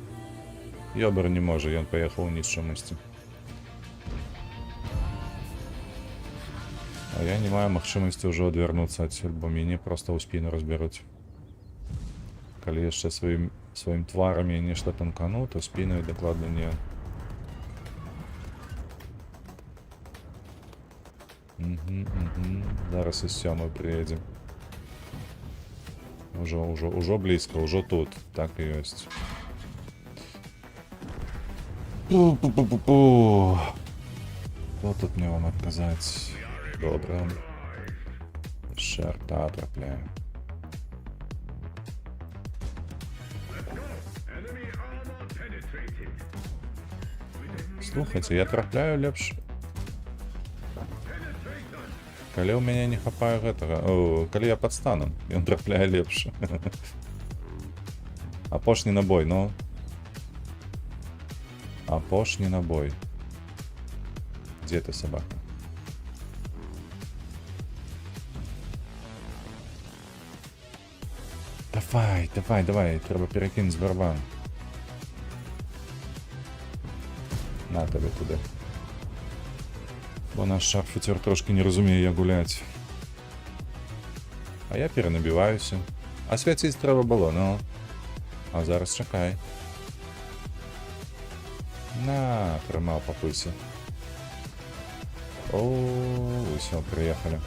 Ёбр не может, ён поехал в нішчамасці. А я не маю магчымасці ўжо адвярнуцца адсюль, бо мяне проста ў спіну разбяруць. Калі яшчэ сваім тварам я нешта танкану, то спіну дакладна не. Зараз і сёмы прыедзем. Ужо блізка, ужо тут. Так і ёсць. Пу-пу-пу-пу-пу. Што тут мне вам адказаць? Добре. Ще арта трапляє. Слухайте, я трапляю лепш. Калі ў мяне не хапае гэтага. О, калі я пад станам, ён трапляе лепш. Апошні набой, ну. Апошні набой. Дзе ты, сабака? Давай, треба перекинути з барабану. На тебе туди. Бо наш шарфутер трошки не розуміє, як гуляти. А я перенабиваюся. А свяціць треба було, ну. А зараз чекай. На, тримав по писі. О, все, приехали.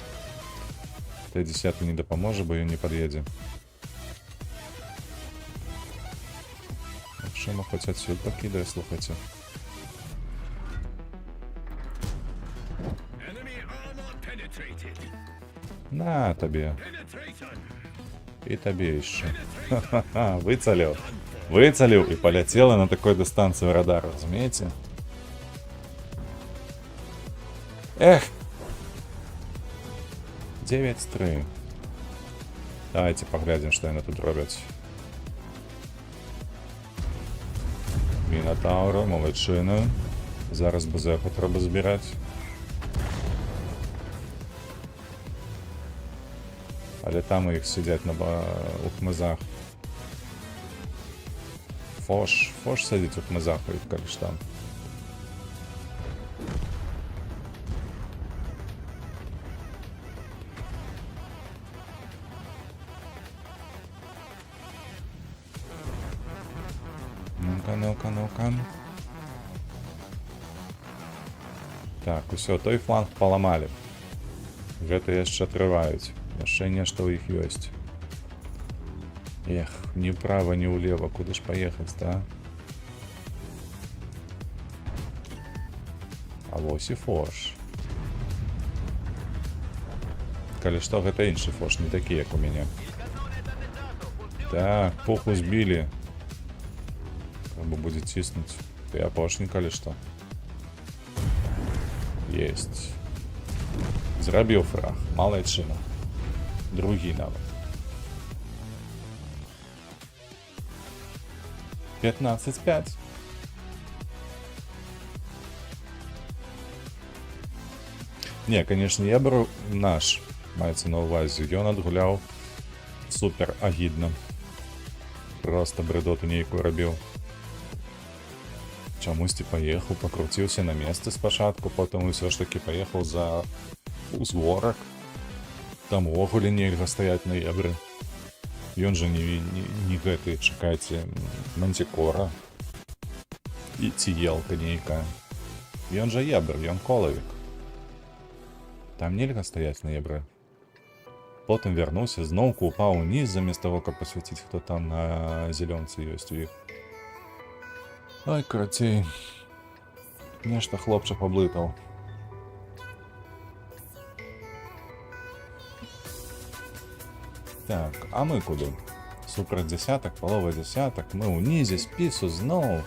Т-10 не допоможе, бо він не під'їде. Якщо ми хоч отсюда покидає, слухайте. Enemy armor penetrated. На тобі. Penetration. І тобі ще. Ха-ха-ха, вицелив. Вицелив і полетіли на такой дистанції радар, розумієте? Эх! 9-3. Давайте поглядим, что они тут роблять. Мінотаура, молодчина. Зараз безеху треба збирати. Але там їх сидять у хмизах. Фош сидить у хмизах, коли ж там. Ну-ка, ну-ка, ну-ка. Так, усё, той фланг поламалі. Гэта яшчэ трываюць. Яшчэ нешта ў іх ёсць. Эх, ні ўправа, ні ўлева, куды ж паехаць, да? А вось і фош. Калі што, гэта іншы фош, не такі, як у мяне. Так, пуху збілі. Трэба будзе ціснуць. Ты апошні, калі што. Есть. Зрабіў фраг. Малайчына. Другі нават. 15-5. Не, конечно, я беру наш. Маецца на ўвазе. Ён адгуляў супер агідна. Просто бредоту нейкую рабіў. Чамусьці паехаў, пакруціўся на месцы спачатку, потым усё ж таки паехаў за узгорак. Там увогуле нельга стаяць на ебры. Ён жа не гэты, чакайце, мантикора. І ці елка нейкая. Ён жа ебр, ён колавік. Там нельга стаяць на ебры. Потым вярнуўся, зноўку упаў уніз, замест таго, каб пасвяціць, хто там на зелёнцы ёсць у іх. Ай, карацей. Нешта хлопча паблытаў. Так, а мы куды? Супер дзясятак, палова дзясятак, мы ўнізе, спісу зноў.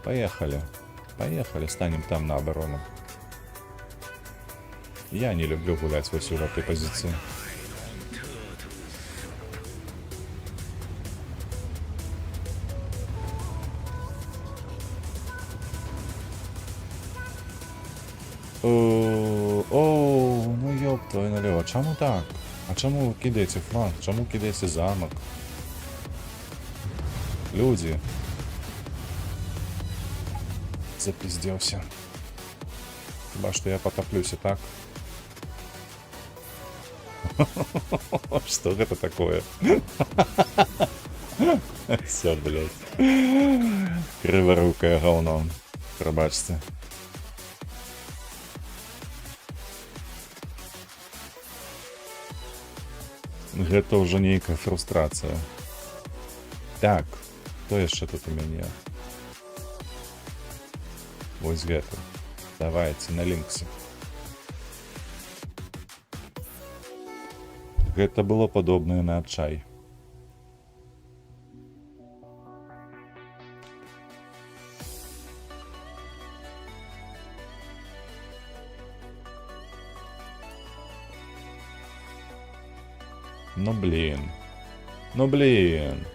Паехалі. Паехалі, станем там на абарону. Я не люблю гуляць вось у гэтай пазіцыі. Оу, ну ёб твою налево, чаму так? А чаму вы кідаеце фланг? Чаму кідаеце замак? Людзі. Запиздзеўся. Хіба што я потоплюся, так? Что гэта такое? Всё, блядь. Крыворукое говно. Прабачце. Гэта ўжо нейкая фрустрацыя. Так, што яшчэ тут у мяне? Вось гэта. Давайте на лінксе. Гэта было падобнае на адчай. Ну блин. Ну блин.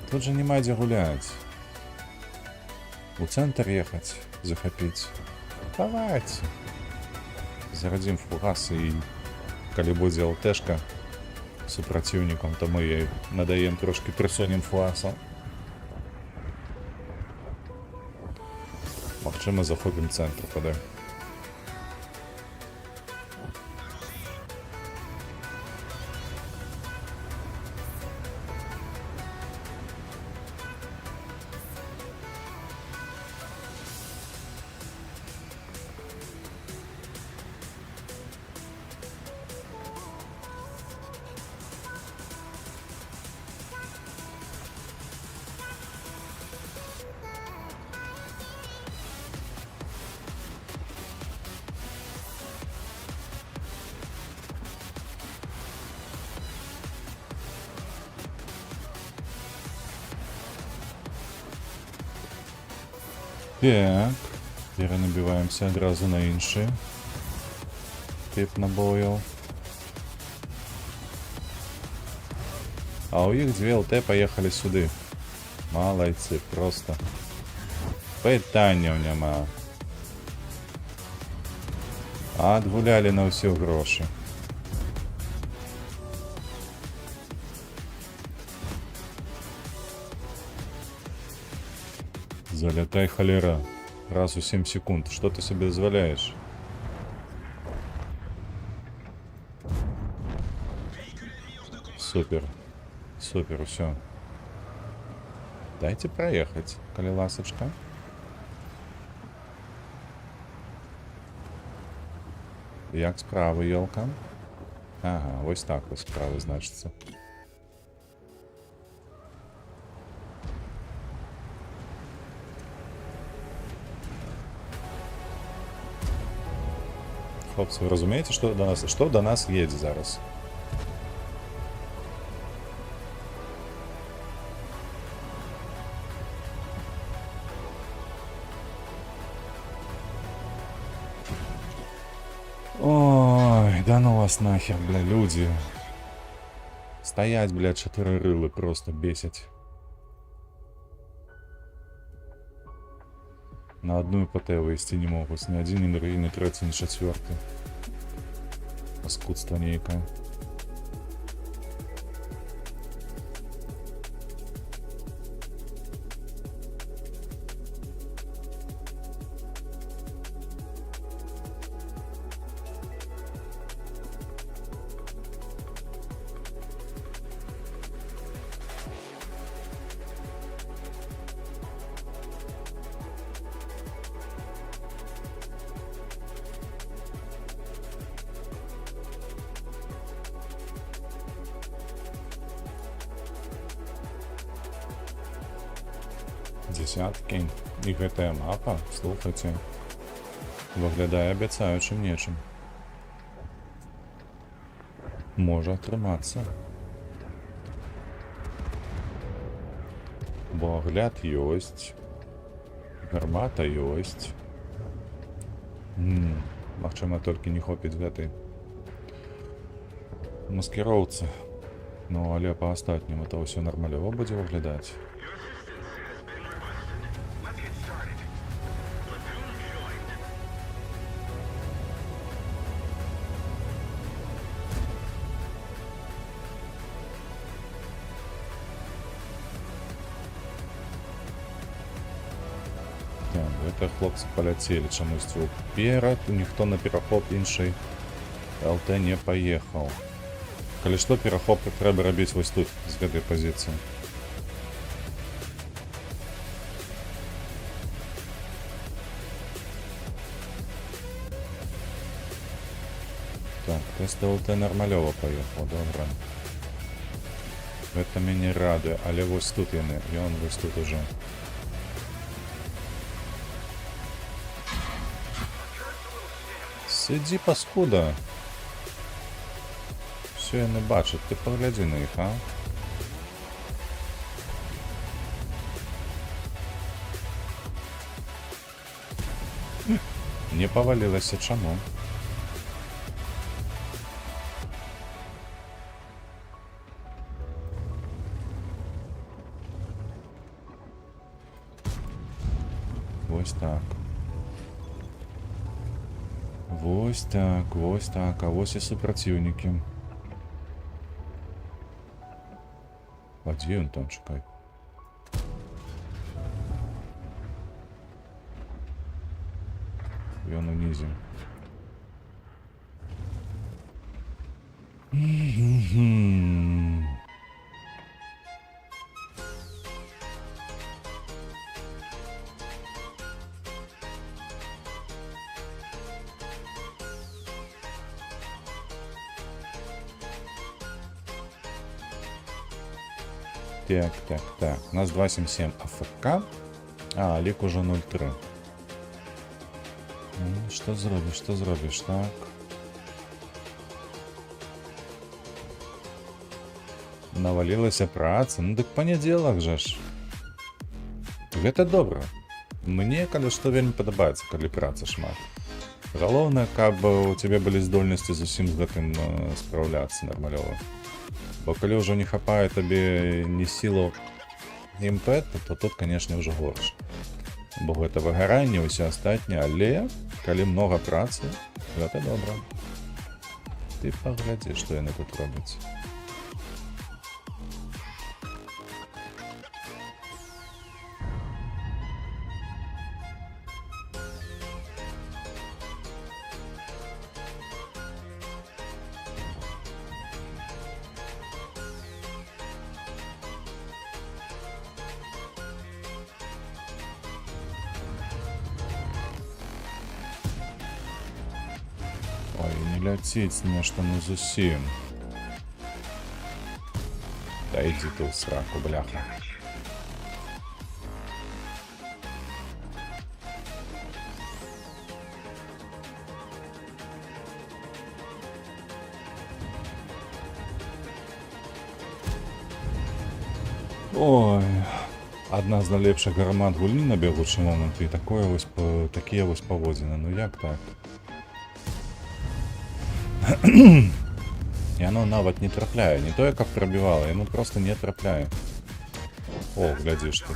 Тут же нема дзе гуляць. У центр ехаць, захапіць. Давайте. Зарадзім фугас і калі будзе ЛТшка супраціўнікам, то мы ёй надаем трошки прысунем фугаса. Магчыма, захопім цэнтр, падай. Так, перенабіваемся адразу на іншы тип набояў. А у іх дзве ЛТ паехалі сюды. Малайцы, просто. Пытанняў няма. Адгулялі на ўсе грошы. Залятай, холера. Раз у 7 секунд. Что ты себе дозволяешь? Супер. Супер, все. Дайте проехать, коли ласочка. Як справа, елка? Ага, ось так ось справа, значится. Хлопці, ви розумієте, що до нас їде зараз? Ой, да ну вас нахер, бля, люди. Стоять, блядь, 4 рили просто бесять. На одну ИПТ вывести не могут. Ни один, ни другой, ни третий, ни четвертый. Паскудство некое. Десятки. І гэтая мапа, слухайте, виглядає обіцяючим нечим. Може атрымацца. Бо агляд ёсць. Гармата ёсць. Магчыма, толькі не хопіць гэтай маскіроўцы. Ну, але па астатняму то ўсё нармалёва будзе выглядаць. Это хлопцы поляцелі чамусьці ўперад, ніхто на перахоп іншай ЛТ не паехаў. Калі што, перахоп трэба рабіць вось тут, з гэтай пазіцыі. Так, тест ЛТ нармалёва паехаў, добра. Гэта мяне радуе, але вось тут яны, і он вось тут уже. Сиди, паскуда. Все яны бачаць, ты паглядзі на іх, а? Не павалілася, чаму? Вось так. Вось так, а вось і супраціўнікі. А дзе ён там, чакай? Ён унізе. Так. У нас 277 АФК, а лік уже 0,3. Что зробиш, так? Навалілася праца, ну дык панядзелак жа ж. Гэта добра. Мне, калі што, вельмі падабаецца, калі працы шмат. Галоўнае, каб у цябе былі здольнасці з усім з гэтым спраўляцца нармалёва. Бо калі ўжо не хапае табе ні сілаў, ні імпэту, то тут, канешне, ўжо горш. Бо гэта выгаранне, ўсё астатняе, але калі многа працы, гэта добра. Ты паглядзі, што яны тут робяць. Ой, не ляціць нешта, ну зусім. Да ідзі ты ў сраку, бляха. Ой, адна з найлепшых гармат гульні на бегучы момант і такія вось паводзіны, ну як так? Яно нават не трапляе, не тое, каб прабівала, яно просто не трапляе. О, глядзіш ты.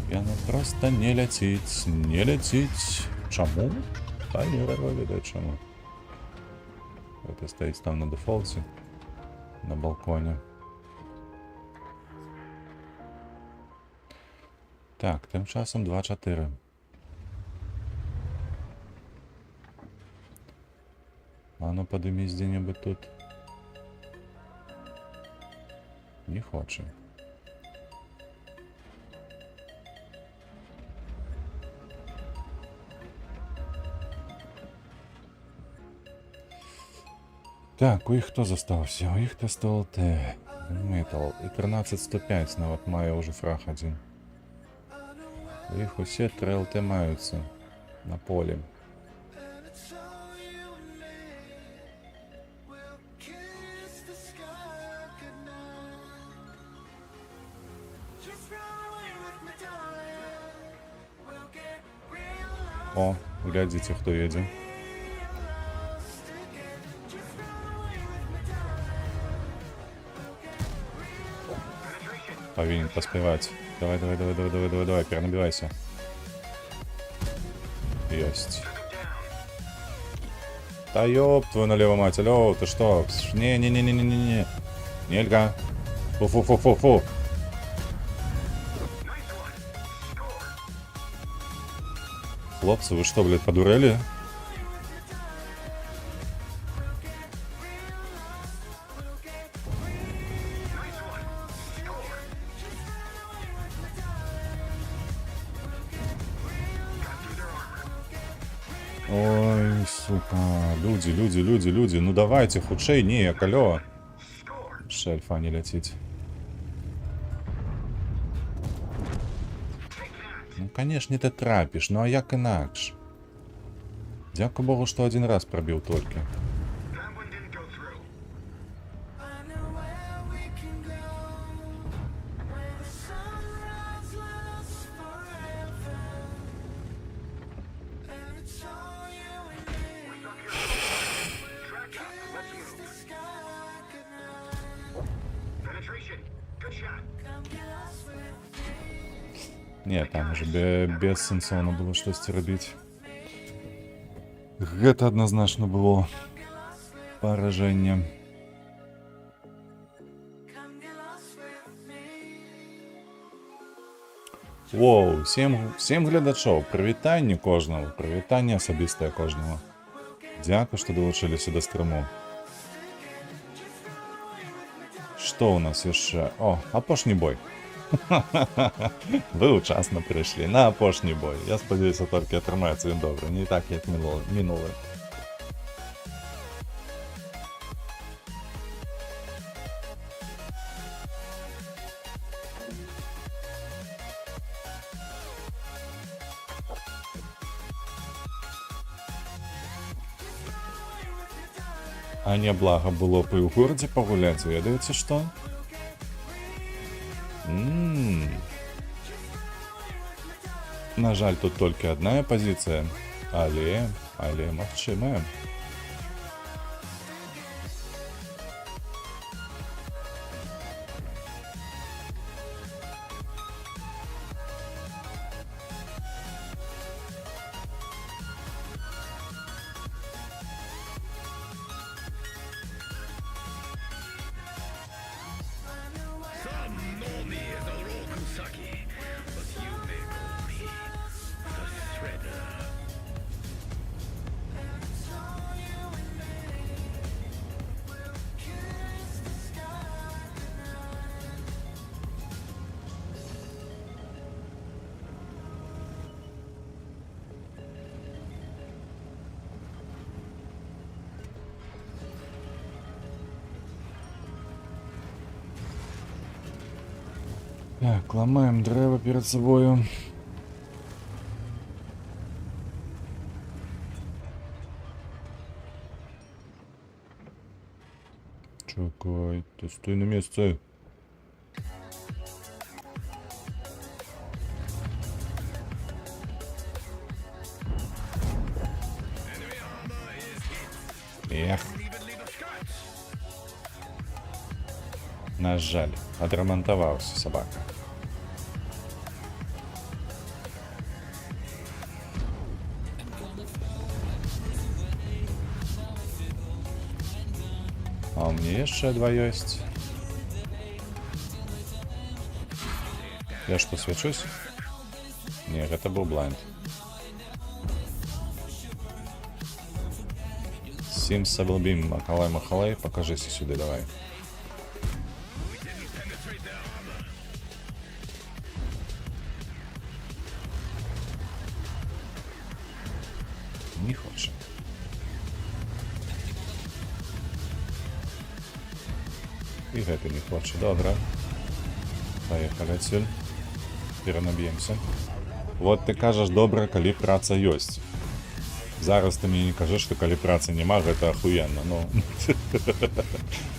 Яно просто не ляціць. Чаму? Та не ведаю чаму. Это стаіць там на дефолте, на балконе. Так, тим часом 2-4. А ну подымись где-нибудь тут. Не хоче. Так, у іх хто застався? У іх ТСТЛТ, Метал і 13105 нават мае ўжо фраг адзін. У іх усе 3 ЛТ маюцца на полі. О, глядзіце, хто едзе. Повинен поспевать. Давай, перенабивайся. Есть. Да ёб твою налево, мать, алло, ты что? Не. Нельга. Фу. Хлопцы, вы что, блядь, подурели? Ой, сука, люди, ну давайте, худшей, неяк, алло. Шельфа не ляціць. Ну, конечно, ты трапіш, ну а як інакш? Дзякуй Богу, што один раз пробіў толькі. Не, там уже бессенсовно было штосьці рабіць. Гэта адназначна было паражэнне. Воу, всем глядачоў, прывітанне кожнаму, прывітанне асабістае кожнаму. Дзякуй, што далучыліся да стрыму. Што ў нас яшчэ? О, апошні бой. Вы ўчасна прыйшлі на апошні бой. Я спадзяюся, толькі атрымаецца ён добры, не так, як мінулы. А не блага было б і ў горадзе пагуляць, ведаеце што? На жаль, тут толькі адная пазіцыя, але магчымая. Some know me as Orokusaki, but you may call me the Shredder. Так, ламаем дрэва перад сабою. Чакай, ты стой на месцы. Эх. На жаль, адрамантаваўся сабака. А у mnie яшчэ два ёсць. Я што, свячусь? Не, гэта быў блайнд. Сім Саблбім, Махалай, пакажыся сюды, давай. Не хоча. І гэты не хоча. Добра. Паехалі адсюль. Перанаб'емся. Вот ты кажаш добра, калі праца ёсць. Зараз ты мне не кажаш, што калі працы няма, гэта ахуенна. Ну,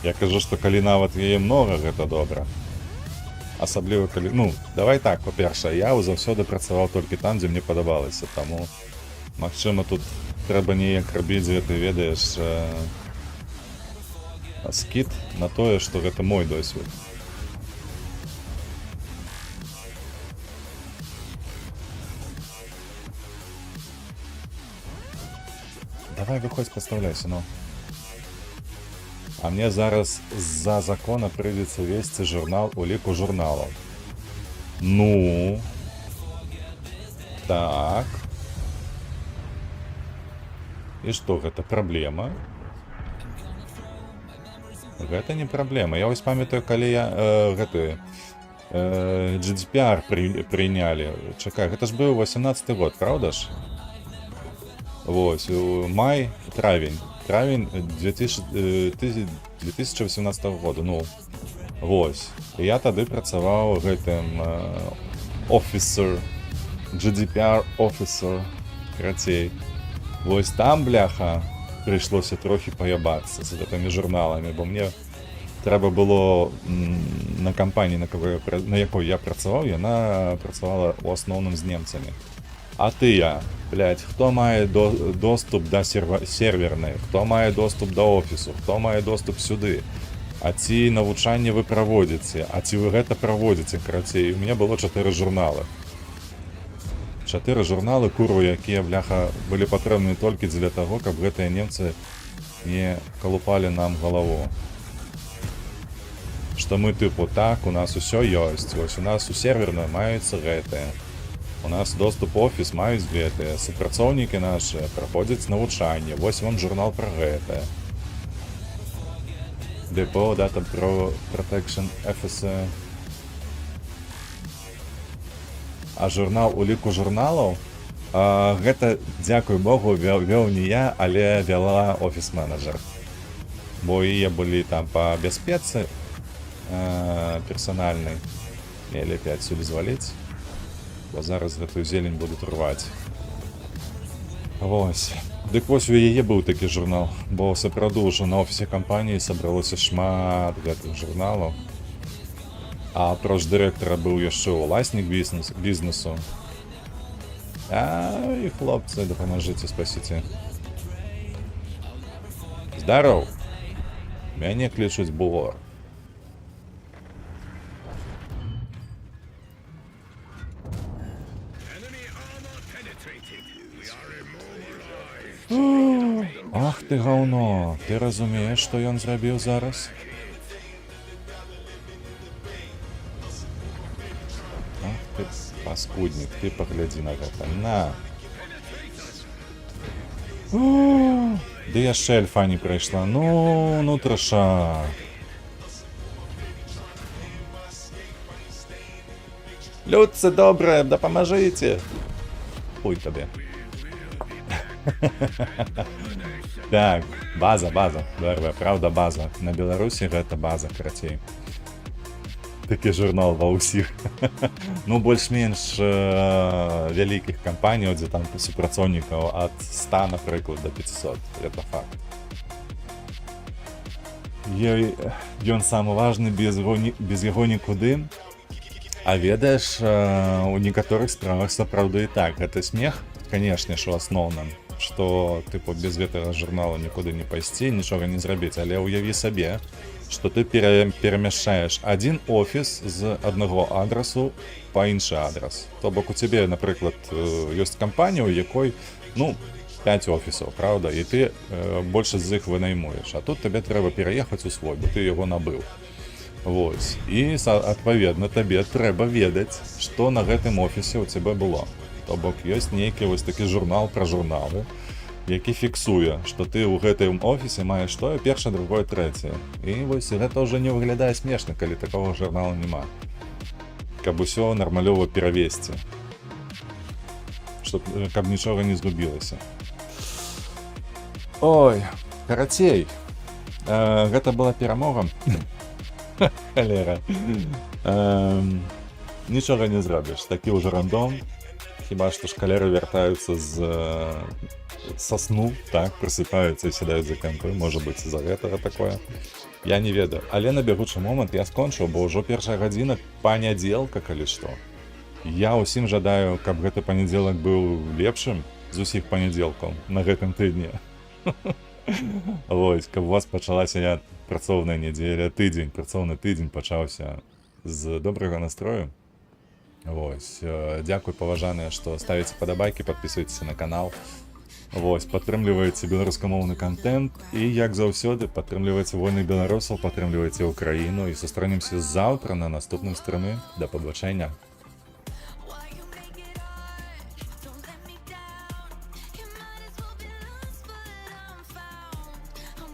я кажу, што калі нават яе многа, гэта добра. Асабліва калі... Ну, давай так, па-першае, я заўсёды працаваў толькі там, дзе мне падабалася. Таму, магчыма, тут трэба неяк рабіць, дзе ты ведаеш, скід на тое, што гэта мой досвед. Давай, выходь, пастаўляйся, ну. А мне зараз з-за закона прыйдзецца весці журнал у ліку журналаў. Ну. Так. І што, гэта праблема? Гэта не праблема. Я вось памятаю, калі я GDPR прынялі. Чакай, гэта ж быў 18-й год, праўда ж? Вось, май, травень 2018 года, ну, вось. Я тады працаваў гэтым officer, GDPR officer, крацей. Вось там, бляха, прыйшлося трохі паябацца з гэтымі журналамі, бо мне трэба было на кампаніі, на якой я працаваў, яна працавала ў асноўным з немцамі. А тыя, блядь, хто мае доступ да сервернай, хто мае доступ да офісу, хто мае доступ сюды, а ці навучанне вы праводзіце, а ці вы гэта праводзіце, карацей, у мяне было 4 журналы. 4 журналы куру, якія бляха былі патрэбны толькі дзеля таго, каб гэтыя немцы не калупалі нам галаву. Што мы тыпу так, у нас усё ёсць, вось у нас у серверную маюцца гэтыя. У нас доступ у офіс маюць гэтыя, супрацоўнікі нашы праходзяць навучанне, вось вам журнал пра гэтае. Депо, Data Protection, FSA. А журнал у ліку журналаў, гэта, дзякуй Богу, вёў не я, але вяла офіс-менеджер. Бо яе былі там па бяспецы персанальнай. Я лепей адсюль зваліць, бо зараз гэтую зелень будуць рваць. Вось. Дык вось у яе быў такі журнал, бо сапраўды ўжо на офісе кампаніі сабралося шмат гэтых журналаў. А апроч дырэктара быў яшчэ ўласнік бізнесу. Ай, хлопцы, дапамажыце, спасіце. Здароў! Мяне клічуць Бугор. Enemy armor penetrated. We are immobilized. Ах ты гаўно, ты разумееш, што ён зрабіў зараз? Ах ты паскуднік, ты паглядзі на гэта, на! Ды яшчэ альфа не прыйшла, ну траша! Людцы добрыя, дапамажыце! Хуй табе. Так, база. Добрая, правда, база. На Беларусі гэта база, карацей. Такі журнал ва ўсіх. Ну, больш-менш вялікіх кампаній, дзе там супрацоўнікаў ад 100, напрыклад, до 500. Гэта факт. Ён самы важны, без яго нікуды. А ведаеш, у некаторых справах сапраўды і так. Гэта смех, канешне ж, у асноўным. Што, тыпу, без гэтага журнала нікуды не пайсці, нічога не зрабіць. Але ўяві сабе, што ты перамяшчаеш адзін офіс з аднаго адрасу па іншы адрас. То бок у цябе, напрыклад, ёсць кампанія, у якой, 5 офісаў, правда? І ты большасць з іх вынаймуеш. А тут табе трэба пераехаць у свой, бо ты яго набыў. Вось. І, адпаведна, табе трэба ведаць, што на гэтым офісе ў цябе было. То бок ёсць нейкі вось такі журнал пра журналы, які фіксуе, што ты ў гэтым офісе маеш тое, першае, другое, трэцяе. І вось гэта ўжо не выглядае смешна, калі такога журнала няма. Каб усё нармалёва перавесці. Каб нічога не згубілася. Ой, карацей. Гэта была перамога. Халера. Нічога не зробіш. Такі ўжо рандом. Хіба што шкалеры вяртаюцца са сну, так, просыпаюцца і сядаюць за кампы. Можа быць, з-за гэтага такое. Я не ведаю. Але на бягучы момант я скончыў, бо ўжо першая гадзіна панядзелка, калі што. Я ўсім жадаю, каб гэты панядзелак быў лепшым з усіх панядзелкаў на гэтым тыдні. Вось, каб у вас пачалася працоўная нядзеля, працоўны тыдзень пачаўся з добрага настрою. Вось, дзякуй, паважаныя, што ставіце падабайкі, падпісвайцеся на канал. Вось, падтрымлівайце беларускамоўны контент і, як заўсёды, падтрымлівайце вольных беларусаў, падтрымлівайце Украіну і сустрэнемся заўтра на наступным стрыме. Да пабачэння.